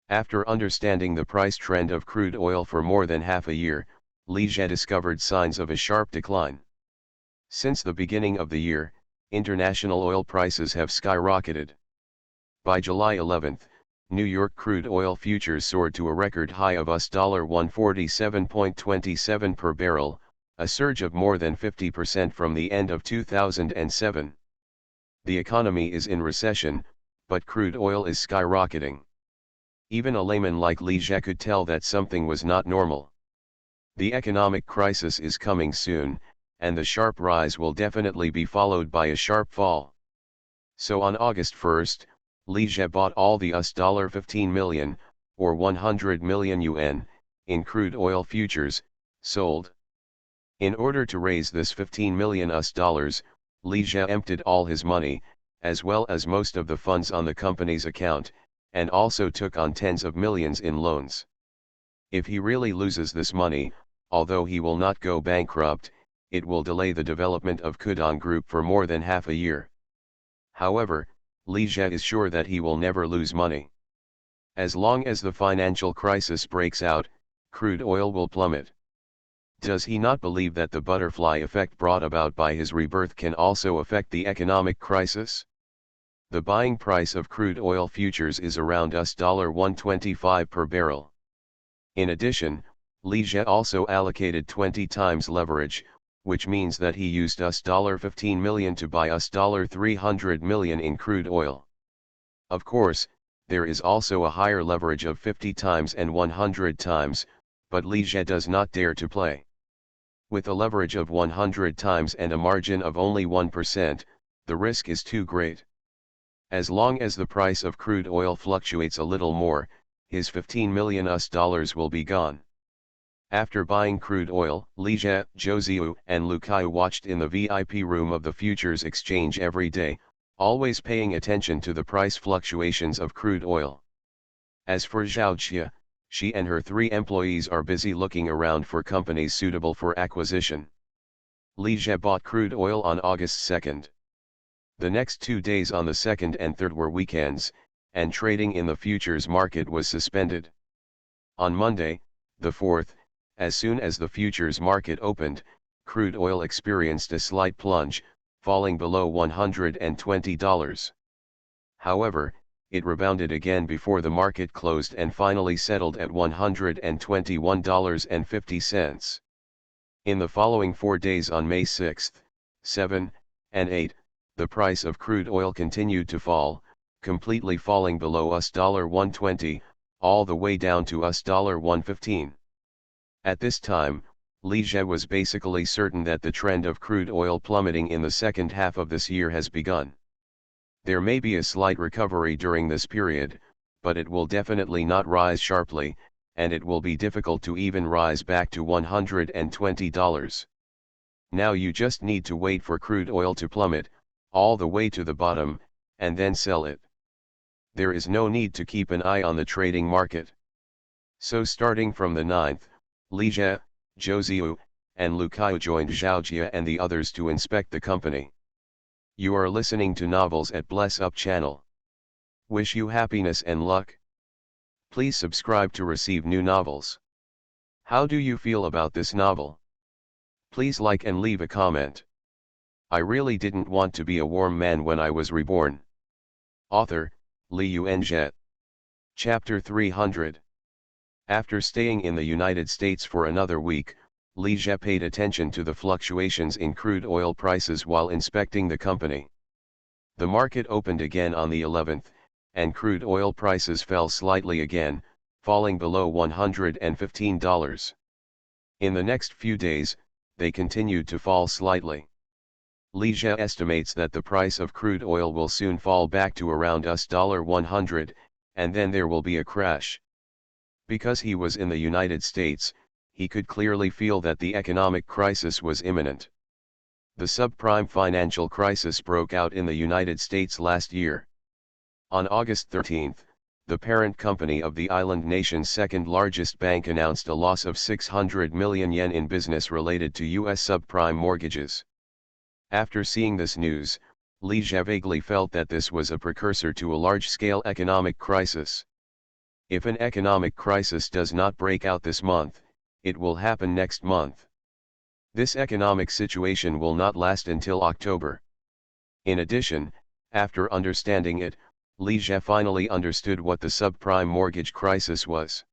[SPEAKER 1] After understanding the price trend of crude oil for more than half a year, Li Jie discovered signs of a sharp decline. Since the beginning of the year, international oil prices have skyrocketed. By July 11, New York crude oil futures soared to a record high of $147.27 per barrel, a surge of more than 50% from the end of 2007. The economy is in recession, but crude oil is skyrocketing. Even a layman like Li Jie could tell that something was not normal. The economic crisis is coming soon, and the sharp rise will definitely be followed by a sharp fall. So on August 1st, Li Jie bought all the $15 million, or 100 million yuan, in crude oil futures, sold. In order to raise this $15 million, Li Jie emptied all his money, as well as most of the funds on the company's account, and also took on tens of millions in loans. If he really loses this money, although he will not go bankrupt, it will delay the development of Kudong Group for more than half a year. However, Li Jie is sure that he will never lose money. As long as the financial crisis breaks out, crude oil will plummet. Does he not believe that the butterfly effect brought about by his rebirth can also affect the economic crisis? The buying price of crude oil futures is around $125 per barrel. In addition, Li Jie also allocated 20 times leverage, which means that he used $15 million to buy $300 million in crude oil. Of course, there is also a higher leverage of 50 times and 100 times, but Li Jie does not dare to play. With a leverage of 100 times and a margin of only 1%, the risk is too great. As long as the price of crude oil fluctuates a little more, his $15 million will be gone. After buying crude oil, Li Jie, Zhou Ziyu, and Lu Kai watched in the VIP room of the futures exchange every day, always paying attention to the price fluctuations of crude oil. As for Zhao Jie, she and her 3 employees are busy looking around for companies suitable for acquisition. Li Jie bought crude oil on August 2nd. The next 2 days on the 2nd and 3rd were weekends, and trading in the futures market was suspended. On Monday, the 4th, as soon as the futures market opened, crude oil experienced a slight plunge, falling below $120. However, it rebounded again before the market closed and finally settled at $121.50. In the following 4 days on May 6, 7, and 8, the price of crude oil continued to fall, completely falling below $120, all the way down to $115. At this time, Liege was basically certain that the trend of crude oil plummeting in the second half of this year has begun. There may be a slight recovery during this period, but it will definitely not rise sharply, and it will be difficult to even rise back to $120. Now you just need to wait for crude oil to plummet, all the way to the bottom, and then sell it. There is no need to keep an eye on the trading market. So starting from the 9th, Liege, Zhou, and Lu Kaiyu joined Zhao Jia and the others to inspect the company. You are listening to Novels at Bless Up channel. Wish you happiness and luck. Please subscribe to receive new novels. How do you feel about this novel? Please like and leave a comment. I really didn't want to be a warm man when I was reborn. Author, Liu Enjet. Chapter 300. After staying in the United States for another week, Liege paid attention to the fluctuations in crude oil prices while inspecting the company. The market opened again on the 11th, and crude oil prices fell slightly again, falling below $115. In the next few days, they continued to fall slightly. Liege estimates that the price of crude oil will soon fall back to around $100, and then there will be a crash. Because he was in the United States, he could clearly feel that the economic crisis was imminent. The subprime financial crisis broke out in the United States last year. On August 13, the parent company of the island nation's second largest bank announced a loss of 600 million yen in business related to U.S. subprime mortgages. After seeing this news, Liege vaguely felt that this was a precursor to a large-scale economic crisis. If an economic crisis does not break out this month, it will happen next month. This economic situation will not last until October. In addition, after understanding it, Liege finally understood what the subprime mortgage crisis was.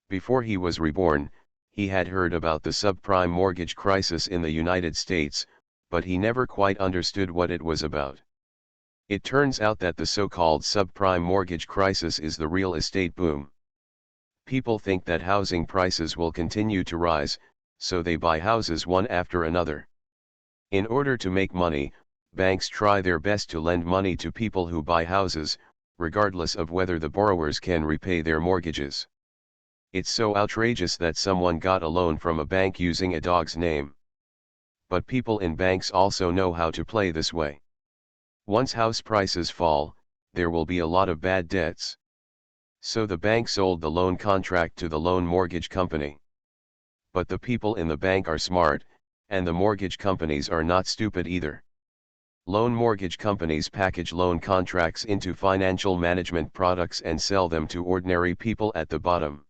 [SPEAKER 1] Before he was reborn, he had heard about the subprime mortgage crisis in the United States, but he never quite understood what it was about. It turns out that the so-called subprime mortgage crisis is the real estate boom. People think that housing prices will continue to rise, so they buy houses one after another. In order to make money, banks try their best to lend money to people who buy houses, regardless of whether the borrowers can repay their mortgages. It's so outrageous that someone got a loan from a bank using a dog's name. But people in banks also know how to play this way. Once house prices fall, there will be a lot of bad debts. So the bank sold the loan contract to the loan mortgage company. But the people in the bank are smart, and the mortgage companies are not stupid either. Loan mortgage companies package loan contracts into financial management products and sell them to ordinary people at the bottom.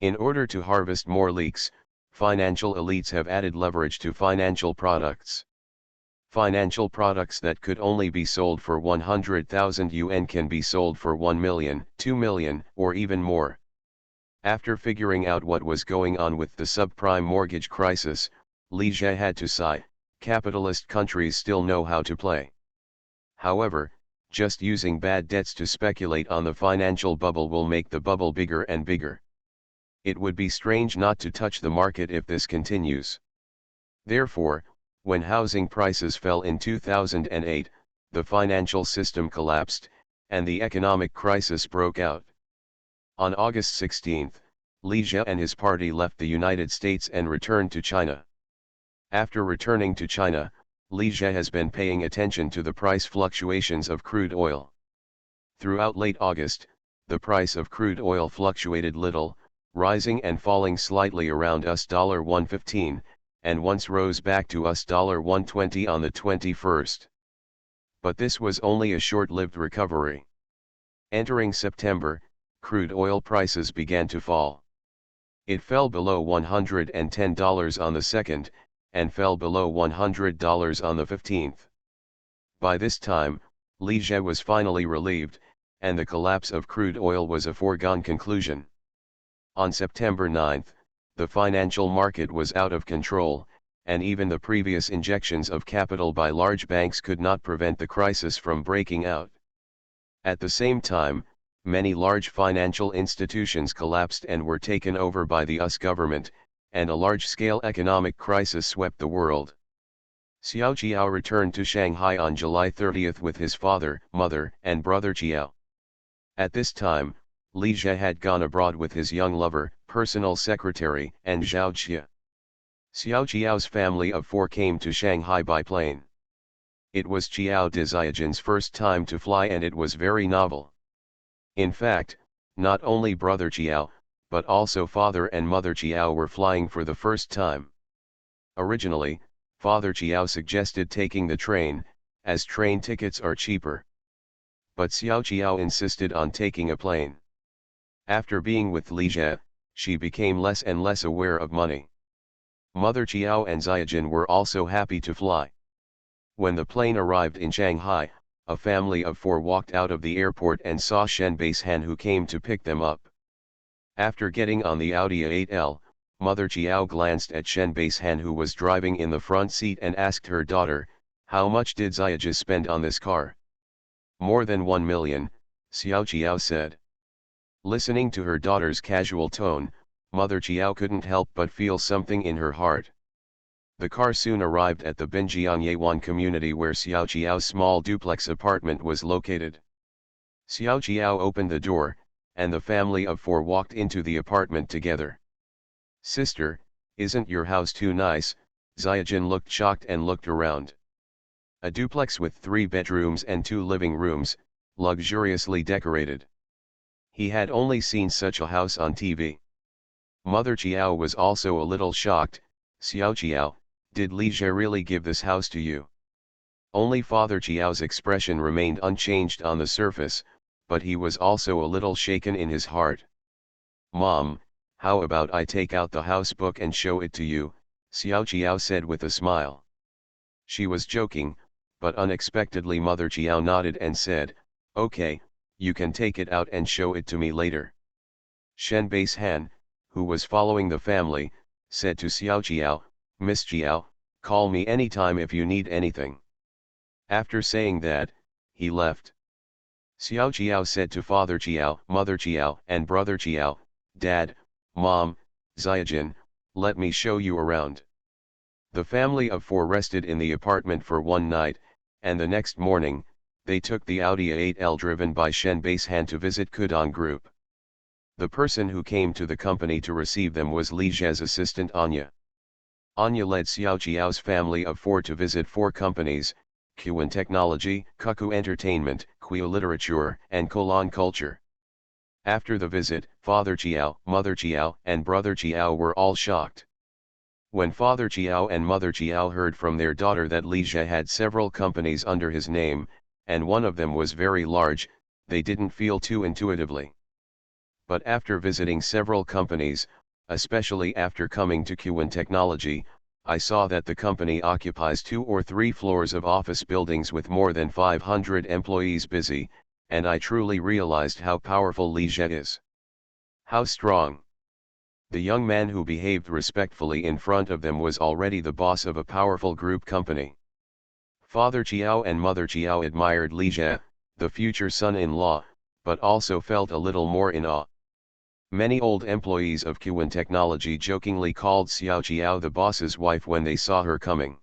[SPEAKER 1] In order to harvest more leaks, financial elites have added leverage to financial products. Financial products that could only be sold for 100,000 yuan can be sold for 1 million, 2 million, or even more. After figuring out what was going on with the subprime mortgage crisis, Liege had to sigh, capitalist countries still know how to play. However, just using bad debts to speculate on the financial bubble will make the bubble bigger and bigger. It would be strange not to touch the market if this continues. Therefore, when housing prices fell in 2008, the financial system collapsed, and the economic crisis broke out. On August 16, Liege and his party left the United States and returned to China. After returning to China, Liege has been paying attention to the price fluctuations of crude oil. Throughout late August, the price of crude oil fluctuated little, rising and falling slightly around $115, and once rose back to $120 on the 21st. But this was only a short-lived recovery. Entering September, crude oil prices began to fall. It fell below $110 on the 2nd, and fell below $100 on the 15th. By this time, Liege was finally relieved, and the collapse of crude oil was a foregone conclusion. On September 9, the financial market was out of control, and even the previous injections of capital by large banks could not prevent the crisis from breaking out. At the same time, many large financial institutions collapsed and were taken over by the US government, and a large-scale economic crisis swept the world. Xiao Jiao returned to Shanghai on July 30 with his father, mother, and brother Jiao. At this time, Li Jie had gone abroad with his young lover, personal secretary, and Zhao Jie. Xiao Jiao's family of 4 came to Shanghai by plane. It was Jiao de Ziajan's first time to fly, and it was very novel. In fact, not only brother Jiao, but also father and mother Jiao were flying for the first time. Originally, Father Jiao suggested taking the train, as train tickets are cheaper. But Xiao Jiao insisted on taking a plane. After being with Li Jie, she became less and less aware of money. Mother Jiao and Ziajan were also happy to fly. When the plane arrived in Shanghai, a family of 4 walked out of the airport and saw Shen Baishan, who came to pick them up. After getting on the Audi A8L, Mother Jiao glanced at Shen Baishan, who was driving in the front seat, and asked her daughter, "How much did Ziaja spend on this car?" "More than 1 million, Xiao Jiao said. Listening to her daughter's casual tone, Mother Jiao couldn't help but feel something in her heart. The car soon arrived at the Binjiang Yewan community, where Xiao Jiao's small duplex apartment was located. Xiao Jiao opened the door, and the family of 4 walked into the apartment together. "Sister, isn't your house too nice?" Ziajan looked shocked and looked around. A duplex with 3 bedrooms and 2 living rooms, luxuriously decorated. He had only seen such a house on TV. Mother Jiao was also a little shocked. "Xiao Jiao, did Li Jie really give this house to you?" Only Father Jiao's expression remained unchanged on the surface, but he was also a little shaken in his heart. "Mom, how about I take out the house book and show it to you?" Xiao Jiao said with a smile. She was joking, but unexpectedly Mother Jiao nodded and said, "Okay, you can take it out and show it to me later." Shen Baishan, who was following the family, said to Xiao Jiao, "Miss Jiao, call me anytime if you need anything." After saying that, he left. Xiao Jiao said to Father Jiao, Mother Jiao, and Brother Jiao, "Dad, Mom, Ziajan, let me show you around." The family of 4 rested in the apartment for one night, and the next morning, they took the Audi A8L driven by Shen Baishan to visit Kudong Group. The person who came to the company to receive them was Li Jie's assistant Anya. Anya led Xiao Jiao's family of 4 to visit 4 companies: Qin Technology, Kuku Entertainment, Qiu Literature, and Kolan Culture. After the visit, Father Jiao, Mother Jiao, and Brother Jiao were all shocked. When Father Jiao and Mother Jiao heard from their daughter that Li Jie had several companies under his name, and one of them was very large, they didn't feel too intuitively. But after visiting several companies, especially after coming to Qin Technology, I saw that the company occupies 2 or 3 floors of office buildings with more than 500 employees busy, and I truly realized how powerful Li Jie is. How strong. The young man who behaved respectfully in front of them was already the boss of a powerful group company. Father Jiao and Mother Jiao admired Li Jie, the future son-in-law, but also felt a little more in awe. Many old employees of Qin Technology jokingly called Xiao Jiao the boss's wife when they saw her coming.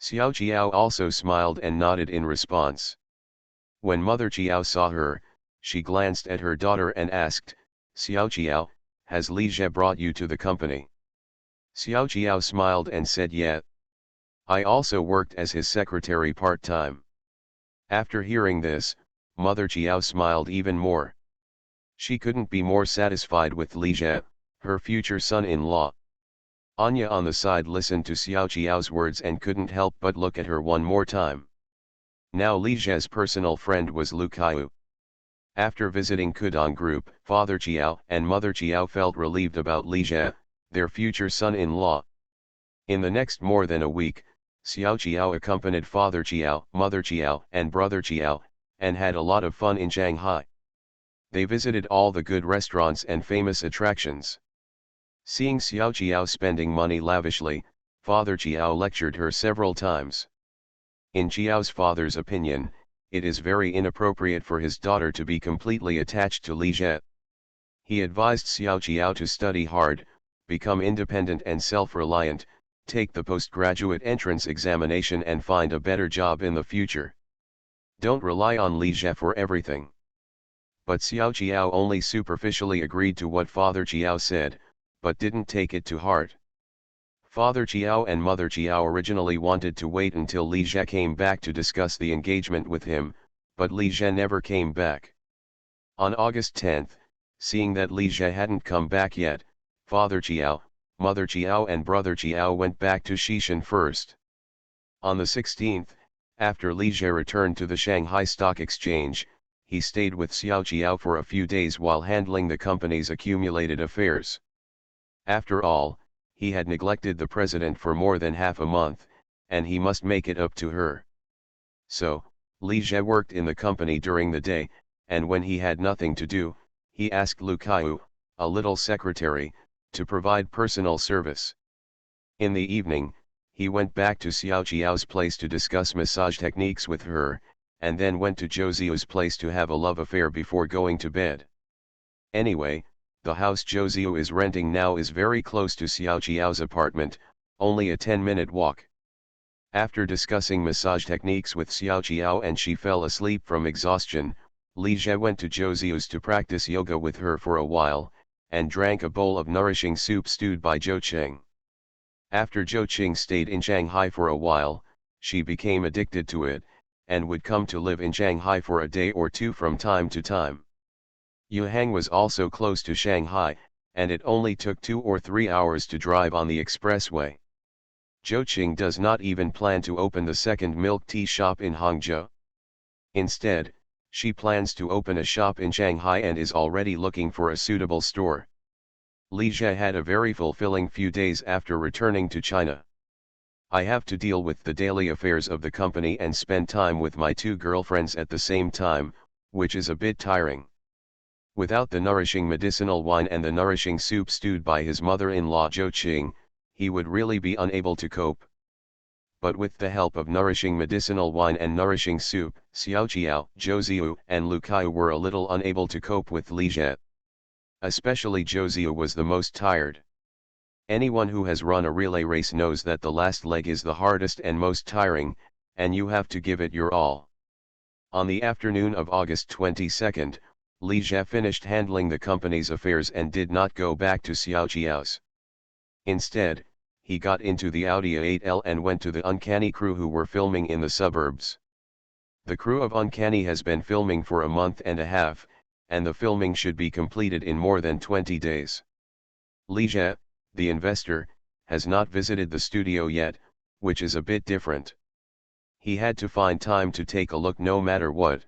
[SPEAKER 1] Xiao Jiao also smiled and nodded in response. When Mother Jiao saw her, she glanced at her daughter and asked, "Xiao Jiao, has Li Jie brought you to the company?" Xiao Jiao smiled and said, "Yeah. I also worked as his secretary part-time." After hearing this, Mother Jiao smiled even more. She couldn't be more satisfied with Li Jie, her future son-in-law. Anya on the side listened to Xiao Jiao's words and couldn't help but look at her one more time. Now Li Jie's personal friend was Lu Kaiu. After visiting Kudong Group, Father Jiao and Mother Jiao felt relieved about Li Jie, their future son-in-law. In the next more than a week, Xiao Jiao accompanied Father Jiao, Mother Jiao, and Brother Jiao, and had a lot of fun in Shanghai. They visited all the good restaurants and famous attractions. Seeing Xiao Jiao spending money lavishly, Father Chiao lectured her several times. In Chiao's father's opinion, it is very inappropriate for his daughter to be completely attached to Li Jie. He advised Xiao Chiao to study hard, become independent and self-reliant, take the postgraduate entrance examination and find a better job in the future. Don't rely on Li Jie for everything. But Xiao Chiao only superficially agreed to what Father Chiao said, but didn't take it to heart. Father Chiao and Mother Chiao originally wanted to wait until Li Jie came back to discuss the engagement with him, but Li Jie never came back. On August 10, seeing that Li Jie hadn't come back yet, Father Chiao, Mother Chiao and Brother Chiao went back to Xishan first. On the 16th, after Li Jie returned to the Shanghai Stock Exchange, he stayed with Xiao Chiao for a few days while handling the company's accumulated affairs. After all, he had neglected the president for more than half a month, and he must make it up to her. So, Li Jie worked in the company during the day, and when he had nothing to do, he asked Lu Kaiu, a little secretary, to provide personal service. In the evening, he went back to Xiao Chiao's place to discuss massage techniques with her, and then went to Zhou Ziu's place to have a love affair before going to bed. Anyway, the house Zhou Ziu is renting now is very close to Xiao Chiao's apartment, only a 10-minute walk. After discussing massage techniques with Xiao Chiao and she fell asleep from exhaustion, Li Jie went to Zhou Ziu's to practice yoga with her for a while, and drank a bowl of nourishing soup stewed by Zhou Qing. After Zhou Qing stayed in Shanghai for a while, she became addicted to it, and would come to live in Shanghai for a day or two from time to time. Yuhang was also close to Shanghai, and it only took 2 or 3 hours to drive on the expressway. Zhou Qing does not even plan to open the second milk tea shop in Hangzhou. Instead, she plans to open a shop in Shanghai and is already looking for a suitable store. Li Jie had a very fulfilling few days after returning to China. I have to deal with the daily affairs of the company and spend time with my 2 girlfriends at the same time, which is a bit tiring. Without the nourishing medicinal wine and the nourishing soup stewed by his mother-in-law Zhou Qing, he would really be unable to cope. But with the help of nourishing medicinal wine and nourishing soup, Xiao Chiao, Zhou Ziu and Lu Kai were a little unable to cope with Li Jie. Especially Zhou Ziu was the most tired. Anyone who has run a relay race knows that the last leg is the hardest and most tiring, and you have to give it your all. On the afternoon of August 22, Li Jie finished handling the company's affairs and did not go back to Xiao Chiao's. Instead, he got into the Audi A8L and went to the Uncanny crew who were filming in the suburbs. The crew of Uncanny has been filming for a month and a half, and the filming should be completed in more than 20 days. Li Jie, the investor, has not visited the studio yet, which is a bit different. He had to find time to take a look no matter what.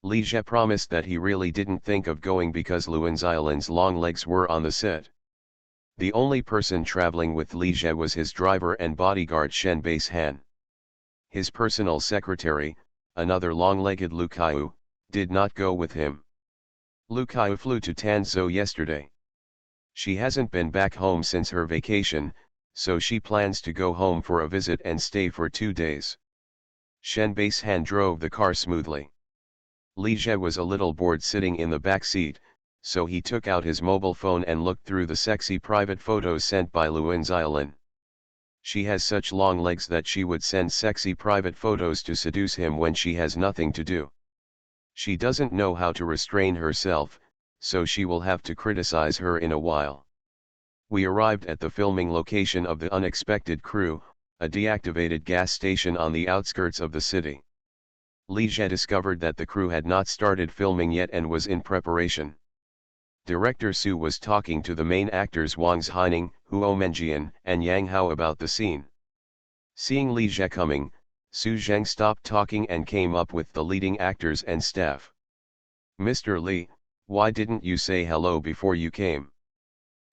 [SPEAKER 1] Li Jie promised that he really didn't think of going because Luan Xiaolin's long legs were on the set. The only person traveling with Li Jie was his driver and bodyguard Shen Base-han. His personal secretary, another long-legged Lu Kaiu, did not go with him. Lu Kaiu flew to Tanzhou yesterday. She hasn't been back home since her vacation, so she plans to go home for a visit and stay for 2 days. Shen Base-han drove the car smoothly. Li Jie was a little bored sitting in the back seat, so he took out his mobile phone and looked through the sexy private photos sent by Luan Xiaolin. She has such long legs that she would send sexy private photos to seduce him when she has nothing to do. She doesn't know how to restrain herself, so she will have to criticize her in a while. We arrived at the filming location of the Unexpected Crew, a deactivated gas station on the outskirts of the city. Li Jie discovered that the crew had not started filming yet and was in preparation. Director Su was talking to the main actors Wang Haining, Huo Menjian, and Yang Hao about the scene. Seeing Li Jie coming, Su Zheng stopped talking and came up with the leading actors and staff. "Mr. Li, why didn't you say hello before you came?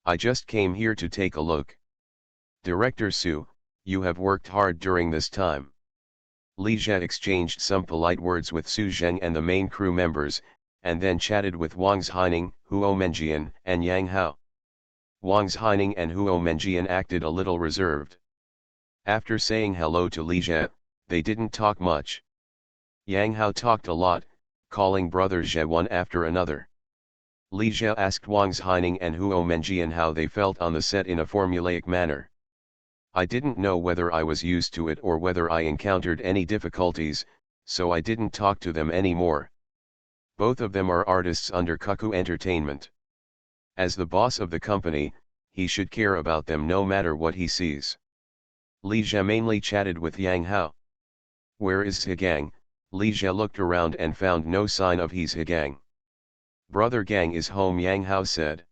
[SPEAKER 1] I just came here to take a look." "Director Su, you have worked hard during this time." Li Jie exchanged some polite words with Su Zheng and the main crew members, and then chatted with Wang Haining, Huo Menjian, and Yang Hao. Wang Haining and Huo Menjian acted a little reserved. After saying hello to Li Jie, they didn't talk much. Yang Hao talked a lot, calling brother Jie one after another. Li Jie asked Wang Haining and Huo Menjian how they felt on the set in a formulaic manner. I didn't know whether I was used to it or whether I encountered any difficulties, so I didn't talk to them anymore. Both of them are artists under Cuckoo Entertainment. As the boss of the company, he should care about them no matter what he sees. Li Jie mainly chatted with Yang Hao. Where is Hegang? Li Jie looked around and found no sign of his Hegang. Brother Gang is home, Yang Hao said.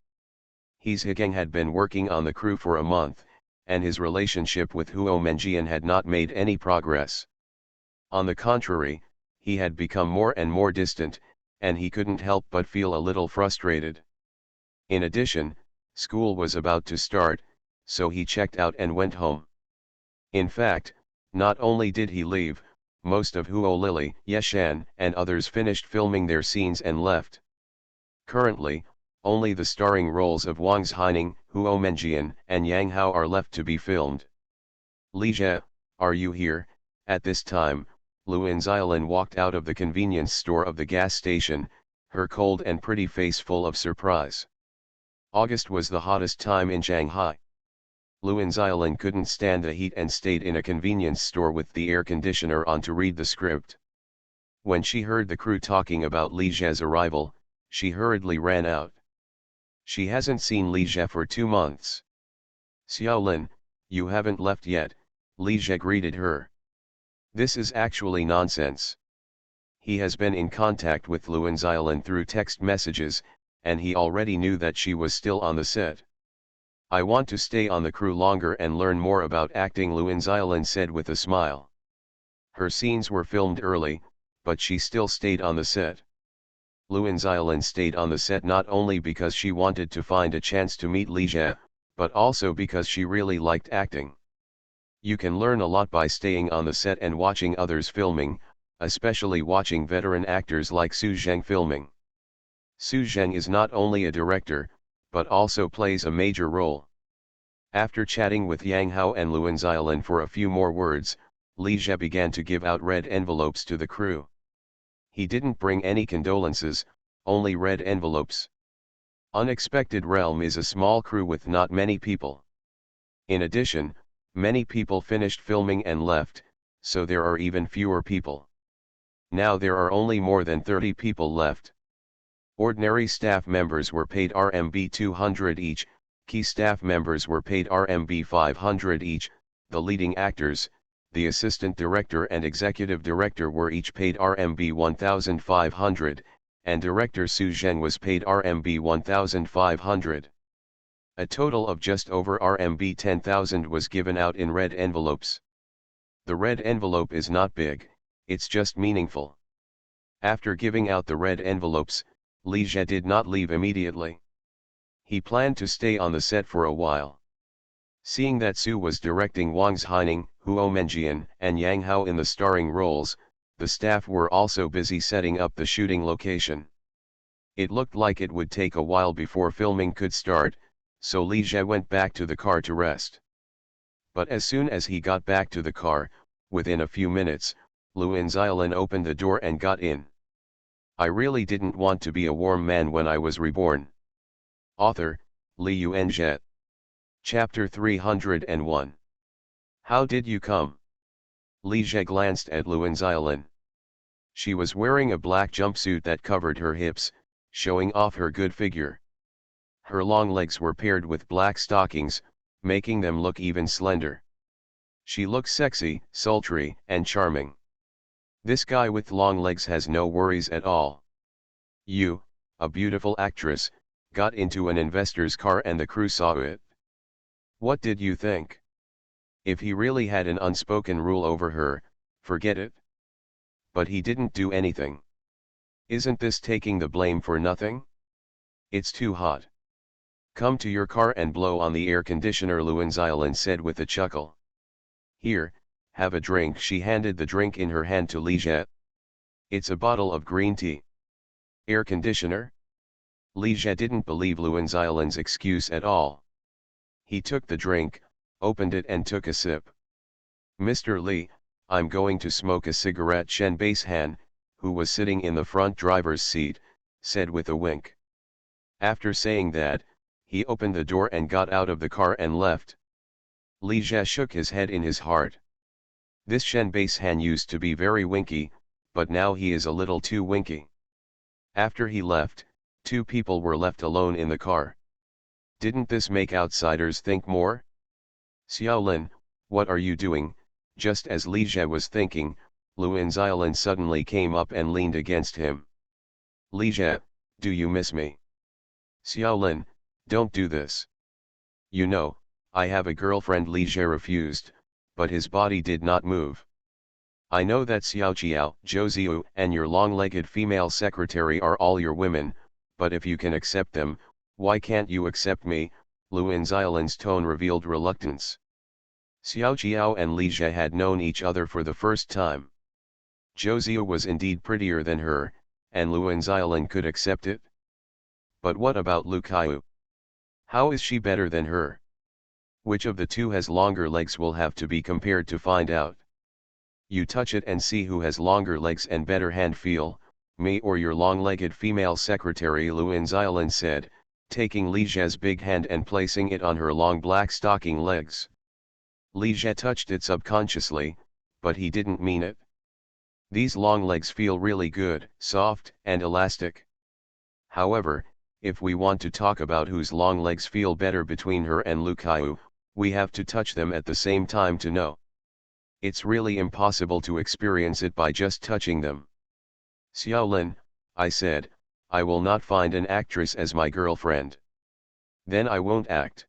[SPEAKER 1] His Hegang had been working on the crew for a month, and his relationship with Huo Menjian had not made any progress. On the contrary, he had become more and more distant, and he couldn't help but feel a little frustrated. In addition, school was about to start, so he checked out and went home. In fact, not only did he leave, most of Huo Lily, Yeshan, and others finished filming their scenes and left. Currently, only the starring roles of Wang Haining, Huo Menjian, and Yang Hao are left to be filmed. Li Jie, are you here? At this time, Luan Xiaolin walked out of the convenience store of the gas station, her cold and pretty face full of surprise. August was the hottest time in Shanghai. Luan Xiaolin couldn't stand the heat and stayed in a convenience store with the air conditioner on to read the script. When she heard the crew talking about Li Jie's arrival, she hurriedly ran out. She hasn't seen Li Jie for 2 months. Xiaolin, you haven't left yet, Li Jie greeted her. This is actually nonsense. He has been in contact with Luan Xiaolin through text messages, and he already knew that she was still on the set. I want to stay on the crew longer and learn more about acting, Luan Xiaolin said with a smile. Her scenes were filmed early, but she still stayed on the set. Luan Xiaolin stayed on the set not only because she wanted to find a chance to meet Li Jie, but also because she really liked acting. You can learn a lot by staying on the set and watching others filming, especially watching veteran actors like Su Zheng filming. Su Zheng is not only a director, but also plays a major role. After chatting with Yang Hao and Luan Xiaolin for a few more words, Li Jie began to give out red envelopes to the crew. He didn't bring any condolences, only red envelopes. Unexpected Realm is a small crew with not many people. In addition, many people finished filming and left, so there are even fewer people. Now there are only more than 30 people left. Ordinary staff members were paid RMB 200 each, key staff members were paid RMB 500 each, the leading actors, the assistant director and executive director were each paid RMB 1,500, and director Su Zheng was paid RMB 1,500. A total of just over RMB 10,000 was given out in red envelopes. The red envelope is not big, it's just meaningful. After giving out the red envelopes, Li Jie did not leave immediately. He planned to stay on the set for a while. Seeing that Su was directing Wang Haining, Huo Menjian, and Yang Hao in the starring roles, the staff were also busy setting up the shooting location. It looked like it would take a while before filming could start, so Li Jie went back to the car to rest. But as soon as he got back to the car, within a few minutes, Luan Xiaolin opened the door and got in. I really didn't want to be a warm man when I was reborn. Author, Li Yuanzhe. Chapter 301. How did you come? Li Jie glanced at Luan Xiaolin. She was wearing a black jumpsuit that covered her hips, showing off her good figure. Her long legs were paired with black stockings, making them look even slender. She looked sexy, sultry, and charming. This guy with long legs has no worries at all. You, a beautiful actress, got into an investor's car and the crew saw it. What did you think? If he really had an unspoken rule over her, forget it. But he didn't do anything. Isn't this taking the blame for nothing? It's too hot. Come to your car and blow on the air conditioner, Luan Xiaolin said with a chuckle. Here, have a drink. She handed the drink in her hand to Li Jie. It's a bottle of green tea. Air conditioner? Li Jie didn't believe Luan Xiaolin's excuse at all. He took the drink, opened it and took a sip. Mr. Li, I'm going to smoke a cigarette. Shen Basehan, who was sitting in the front driver's seat, said with a wink. After saying that, he opened the door and got out of the car and left. Li Jie shook his head in his heart. This Shen Basehan used to be very winky, but now he is a little too winky. After he left, two people were left alone in the car. Didn't this make outsiders think more? Xiaolin, what are you doing? Just as Li Jie was thinking, Luan Xiaolin suddenly came up and leaned against him. Li Jie, do you miss me? Xiaolin, don't do this. You know, I have a girlfriend. Li Jie refused, but his body did not move. I know that Xiaoqiao, Zhou Ziyu, and your long-legged female secretary are all your women, but if you can accept them, why can't you accept me? Luan Xiaolin's tone revealed reluctance. Xiaoqiao and Li Jie had known each other for the first time. Zhou Ziyu was indeed prettier than her, and Luan Xiaolin could accept it. But what about Lu Kaiyu? How is she better than her? Which of the two has longer legs will have to be compared to find out. You touch it and see who has longer legs and better hand feel, me or your long-legged female secretary, Luan Xiaolin said, taking Li Jie's big hand and placing it on her long black stocking legs. Li Jie touched it subconsciously, but he didn't mean it. These long legs feel really good, soft, and elastic. However, if we want to talk about whose long legs feel better between her and Lu Kaiyu, we have to touch them at the same time to know. It's really impossible to experience it by just touching them. Xiaolin, I said, I will not find an actress as my girlfriend. Then I won't act.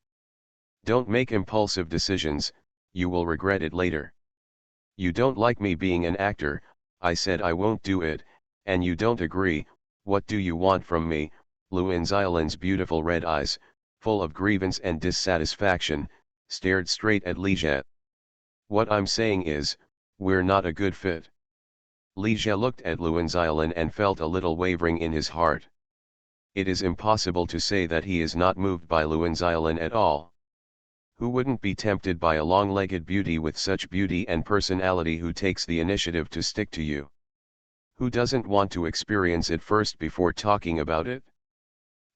[SPEAKER 1] Don't make impulsive decisions, you will regret it later. You don't like me being an actor, I said I won't do it, and you don't agree. What do you want from me? Luan Xiaolin's beautiful red eyes, full of grievance and dissatisfaction, stared straight at Li Jie. What I'm saying is, we're not a good fit. Li Jie looked at Luan Xiaolin and felt a little wavering in his heart. It is impossible to say that he is not moved by Luan Xiaolin at all. Who wouldn't be tempted by a long-legged beauty with such beauty and personality who takes the initiative to stick to you? Who doesn't want to experience it first before talking about it?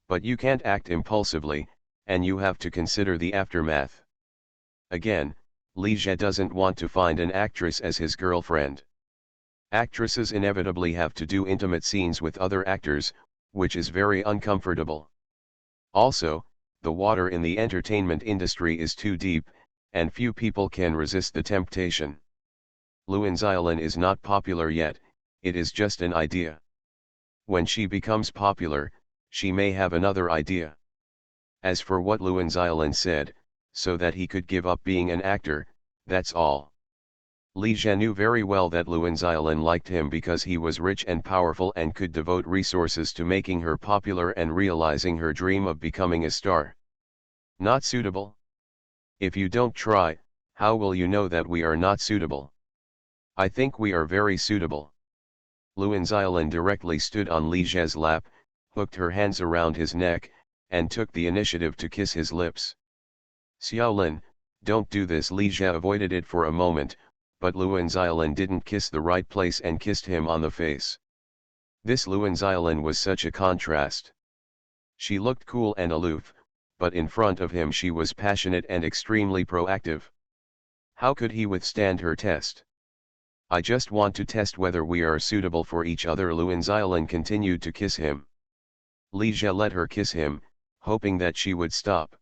[SPEAKER 1] But you can't act impulsively, and you have to consider the aftermath. Again, Li Jie doesn't want to find an actress as his girlfriend. Actresses inevitably have to do intimate scenes with other actors, which is very uncomfortable. Also, the water in the entertainment industry is too deep, and few people can resist the temptation. Luan Xiaolin is not popular yet, it is just an idea. When she becomes popular, she may have another idea. As for what Luan Xiaolin said, so that he could give up being an actor, that's all. Li Jie knew very well that Luan Xiaolin liked him because he was rich and powerful and could devote resources to making her popular and realizing her dream of becoming a star. Not suitable? If you don't try, how will you know that we are not suitable? I think we are very suitable. Luan Xiaolin directly stood on Li Jie's lap, hooked her hands around his neck, and took the initiative to kiss his lips. Xiaolin, don't do this. Li Jie avoided it for a moment, but Luan Xiaolin didn't kiss the right place and kissed him on the face. This Luan Xiaolin was such a contrast. She looked cool and aloof, but in front of him she was passionate and extremely proactive. How could he withstand her test? I just want to test whether we are suitable for each other. Luan Xiaolin continued to kiss him. Li Jie let her kiss him, hoping that she would stop.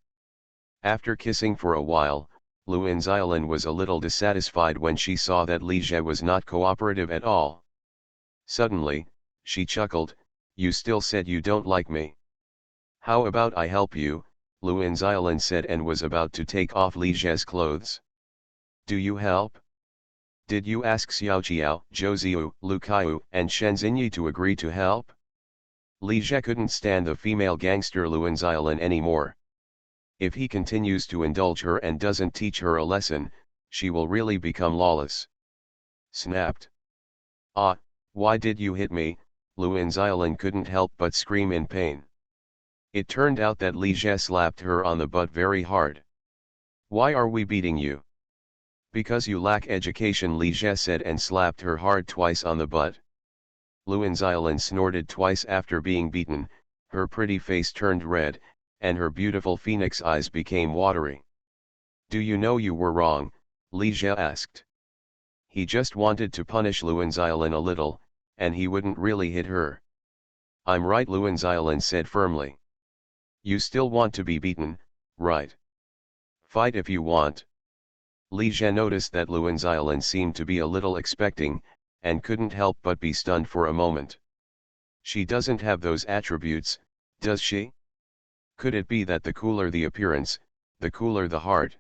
[SPEAKER 1] After kissing for a while, Luan Xiaolin was a little dissatisfied when she saw that Li Jie was not cooperative at all. Suddenly, she chuckled, "You still said you don't like me. How about I help you?" Luan Xiaolin said and was about to take off Li Jie's clothes. "Do you help? Did you ask Xiaoqiao, Zhou Ziyu, Lu Kaiyu, and Shen Xinyi to agree to help?" Li Jie couldn't stand the female gangster Luan Xiaolin anymore. If he continues to indulge her and doesn't teach her a lesson, she will really become lawless. Snapped. "Ah, why did you hit me?" Luan Xiaolin couldn't help but scream in pain. It turned out that Li Jie slapped her on the butt very hard. "Why are we beating you? Because you lack education, Li Jie said and slapped her hard twice on the butt. Luan Xiaolin snorted twice after being beaten, her pretty face turned red, and her beautiful phoenix eyes became watery. Do you know you were wrong? Li Jie asked. He just wanted to punish Luan Xiaolin a little, and he wouldn't really hit her. I'm right, Luan Xiaolin said firmly. You still want to be beaten, right? Fight if you want. Li Jie noticed that Luan Xiaolin seemed to be a little expecting, and couldn't help but be stunned for a moment. She doesn't have those attributes, does she? Could it be that the cooler the appearance, the cooler the heart?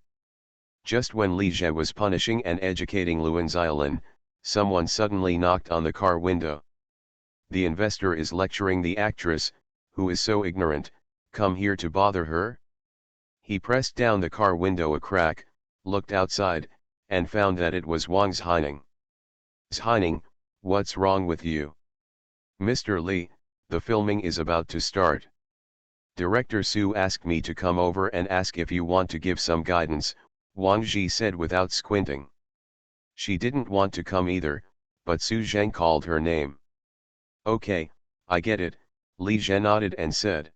[SPEAKER 1] Just when Li Jie was punishing and educating Luan Xiaolin, someone suddenly knocked on the car window. The investor is lecturing the actress, who is so ignorant, come here to bother her? He pressed down the car window a crack, looked outside, and found that it was Wang Zhaining. Zhaining, what's wrong with you? Mr. Li, the filming is about to start. Director Su asked me to come over and ask if you want to give some guidance, Wang Ji said without squinting. She didn't want to come either, but Su Zheng called her name. Okay, I get it, Li Zhe nodded and said.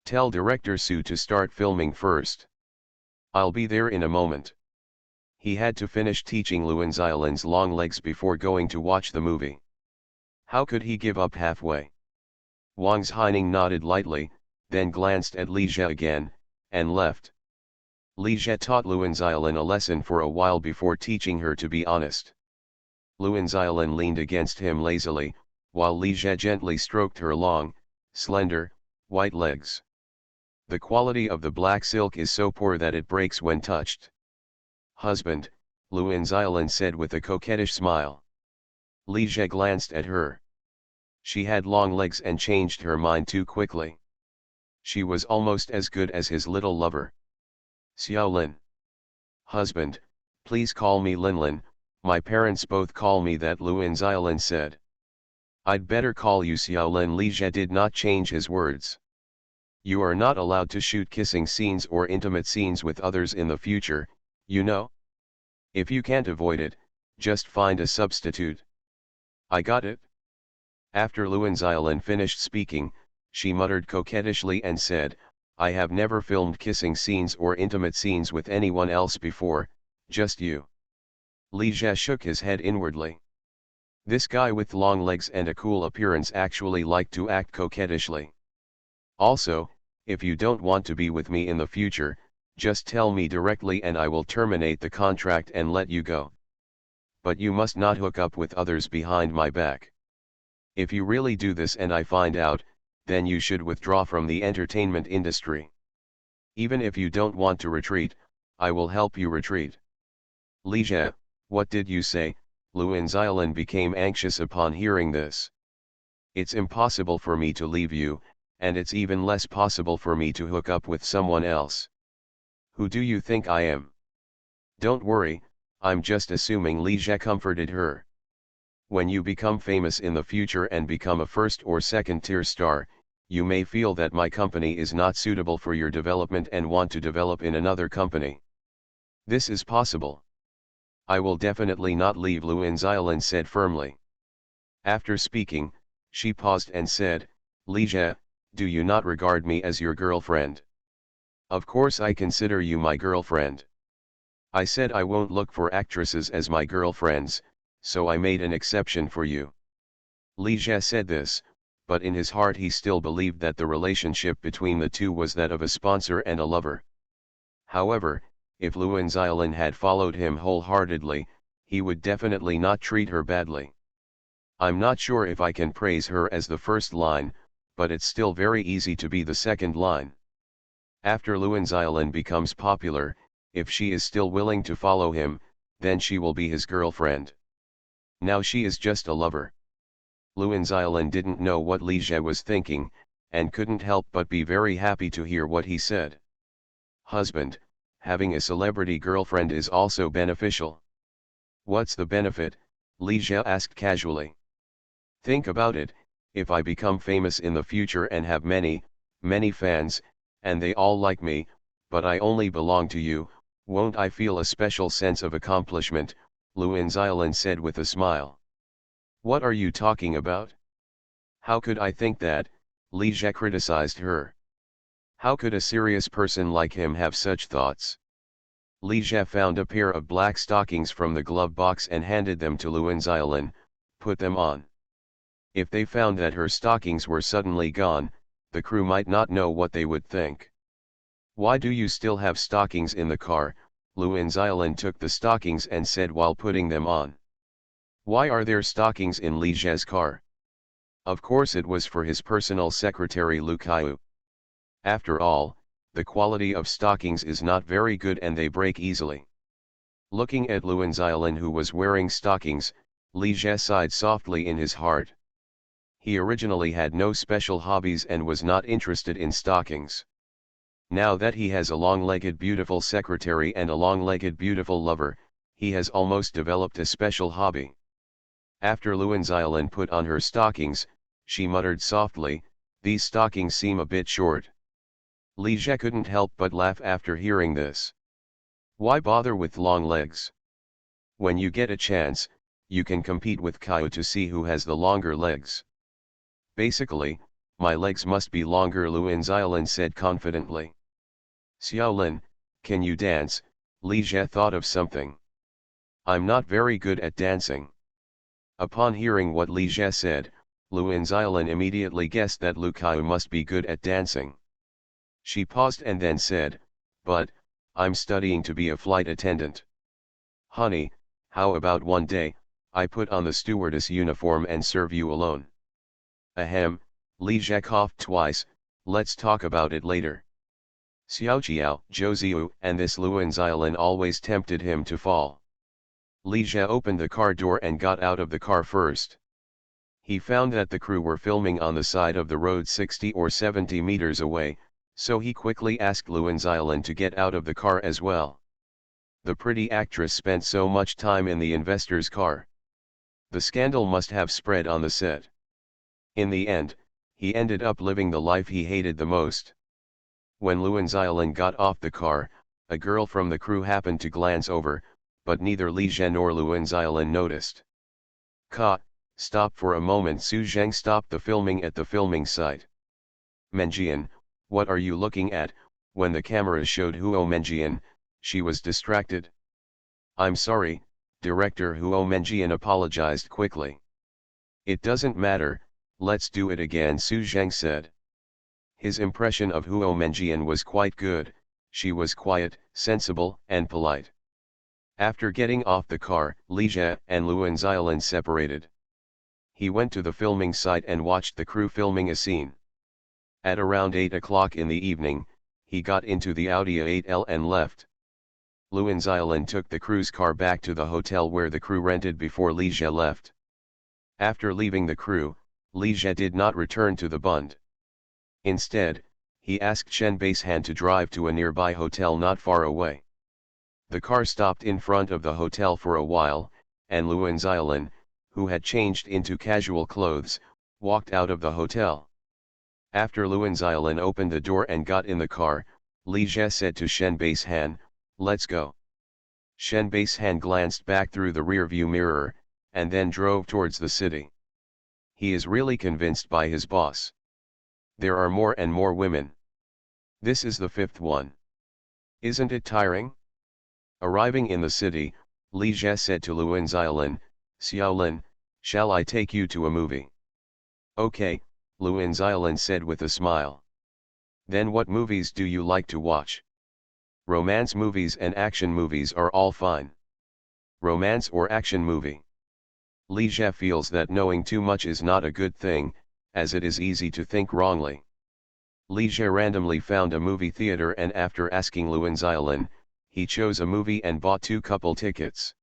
[SPEAKER 1] Tell Director Su to start filming first. I'll be there in a moment. He had to finish teaching Luan Xiaolin's long legs before going to watch the movie. How could he give up halfway? Wang Zhaining nodded lightly, then glanced at Li Jie again, and left. Li Jie taught Luan Xiaolin a lesson for a while before teaching her to be honest. Luan Xiaolin leaned against him lazily, while Li Jie gently stroked her long, slender, white legs. The quality of the black silk is so poor that it breaks when touched. Husband, Luan Xiaolin said with a coquettish smile. Li Jie glanced at her. She had long legs and changed her mind too quickly. She was almost as good as his little lover. Xiaolin. Husband, please call me Linlin, my parents both call me that, Luan Xiaolin said. I'd better call you Xiaolin. Li Jie did not change his words. You are not allowed to shoot kissing scenes or intimate scenes with others in the future, you know? If you can't avoid it, just find a substitute. I got it? After Luan Xiaolin finished speaking, she muttered coquettishly and said, I have never filmed kissing scenes or intimate scenes with anyone else before, just you. Li Jie shook his head inwardly. This guy with long legs and a cool appearance actually liked to act coquettishly. Also, if you don't want to be with me in the future, just tell me directly and I will terminate the contract and let you go. But you must not hook up with others behind my back. If you really do this and I find out, then you should withdraw from the entertainment industry. Even if you don't want to retreat, I will help you retreat. Li Jie, what did you say? Luan Xiaolin became anxious upon hearing this. It's impossible for me to leave you, and it's even less possible for me to hook up with someone else. Who do you think I am? Don't worry, I'm just assuming. Li Jie comforted her. When you become famous in the future and become a first or second tier star, you may feel that my company is not suitable for your development and want to develop in another company. This is possible. I will definitely not leave, Luan Xiaolin said firmly. After speaking, she paused and said, Li Jie, do you not regard me as your girlfriend? Of course I consider you my girlfriend. I said I won't look for actresses as my girlfriends, so I made an exception for you. Li Jie said this, but in his heart he still believed that the relationship between the two was that of a sponsor and a lover. However, if Luan Xiaolin had followed him wholeheartedly, he would definitely not treat her badly. I'm not sure if I can praise her as the first line, but it's still very easy to be the second line. After Luan Xiaolin becomes popular, if she is still willing to follow him, then she will be his girlfriend. Now she is just a lover. Luan Xiaolin didn't know what Li Jie was thinking, and couldn't help but be very happy to hear what he said. Husband, having a celebrity girlfriend is also beneficial. What's the benefit? Li Jie asked casually. Think about it, if I become famous in the future and have many fans, and they all like me, but I only belong to you, Won't I feel a special sense of accomplishment, Luan Xiaolin said with a smile. What are you talking about? How could I think that? Li Jie criticized her. How could a serious person like him have such thoughts? Li Jie found a pair of black stockings from the glove box and handed them to Luan Xiaolin. Put them on. If they found that her stockings were suddenly gone, the crew might not know what they would think. Why do you still have stockings in the car? Luan Xiaolin took the stockings and said while putting them on. Why are there stockings in Li Jie's car? Of course it was for his personal secretary Lu Kaiyu. After all, the quality of stockings is not very good and they break easily. Looking at Luan Xiaolin who was wearing stockings, Li Jie sighed softly in his heart. He originally had no special hobbies and was not interested in stockings. Now that he has a long-legged beautiful secretary and a long-legged beautiful lover, he has almost developed a special hobby. After Luan Xiaolin put on her stockings, she muttered softly, "These stockings seem a bit short." Li Jie couldn't help but laugh after hearing this. Why bother with long legs? When you get a chance, you can compete with Kaiyu to see who has the longer legs. Basically, my legs must be longer, Luan Xiaolin said confidently. Xiaolin, can you dance? Li Jie thought of something. I'm not very good at dancing. Upon hearing what Li Jie said, Luan Xiaolin immediately guessed that Lu Kaiyu must be good at dancing. She paused and then said, "But, I'm studying to be a flight attendant. Honey, how about one day, I put on the stewardess uniform and serve you alone?" Ahem, Li Jie coughed twice, let's talk about it later. Xiaoqiao, Zhou and this Luan Xiaolin always tempted him to fall. Li Jie opened the car door and got out of the car first. He found that the crew were filming on the side of the road 60 or 70 meters away, so he quickly asked Luan Xiaolin to get out of the car as well. The pretty actress spent so much time in the investor's car. The scandal must have spread on the set. In the end, he ended up living the life he hated the most. When Luan Xiaolin got off the car, a girl from the crew happened to glance over, but neither Li Jie nor Luan Xiaolin noticed. Stop for a moment. Su Zheng stopped the filming at the filming site. Menjian, what are you looking at? When the cameras showed Huo Menjian, she was distracted. I'm sorry, director. Huo Menjian apologized quickly. It doesn't matter, let's do it again, Su Zheng said. His impression of Huo Menjian was quite good. She was quiet, sensible, and polite. After getting off the car, Li Jie and Luan Xiaolin separated. He went to the filming site and watched the crew filming a scene. At around 8 o'clock in the evening, he got into the Audi A8L and left. Luan Xiaolin took the crew's car back to the hotel where the crew rented before Li Jie left. After leaving the crew, Li Jie did not return to the Bund. Instead, he asked Shen Basehan to drive to a nearby hotel not far away. The car stopped in front of the hotel for a while, and Luan Xiaolin, who had changed into casual clothes, walked out of the hotel. After Luan Xiaolin opened the door and got in the car, Li Jie said to Shen Basehan, "Let's go." Shen Basehan glanced back through the rearview mirror, and then drove towards the city. He is really convinced by his boss. There are more and more women. This is the fifth one. Isn't it tiring? Arriving in the city, Li Jie said to Luan Xiaolin, "Xiaolin, shall I take you to a movie?" "Okay," Luan Xiaolin said with a smile. "Then what movies do you like to watch?" "Romance movies and action movies are all fine." "Romance or action movie?" Li Jie feels that knowing too much is not a good thing, as it is easy to think wrongly. Li Jie randomly found a movie theater and after asking Luan Xiaolin, he chose a movie and bought 2 couple tickets.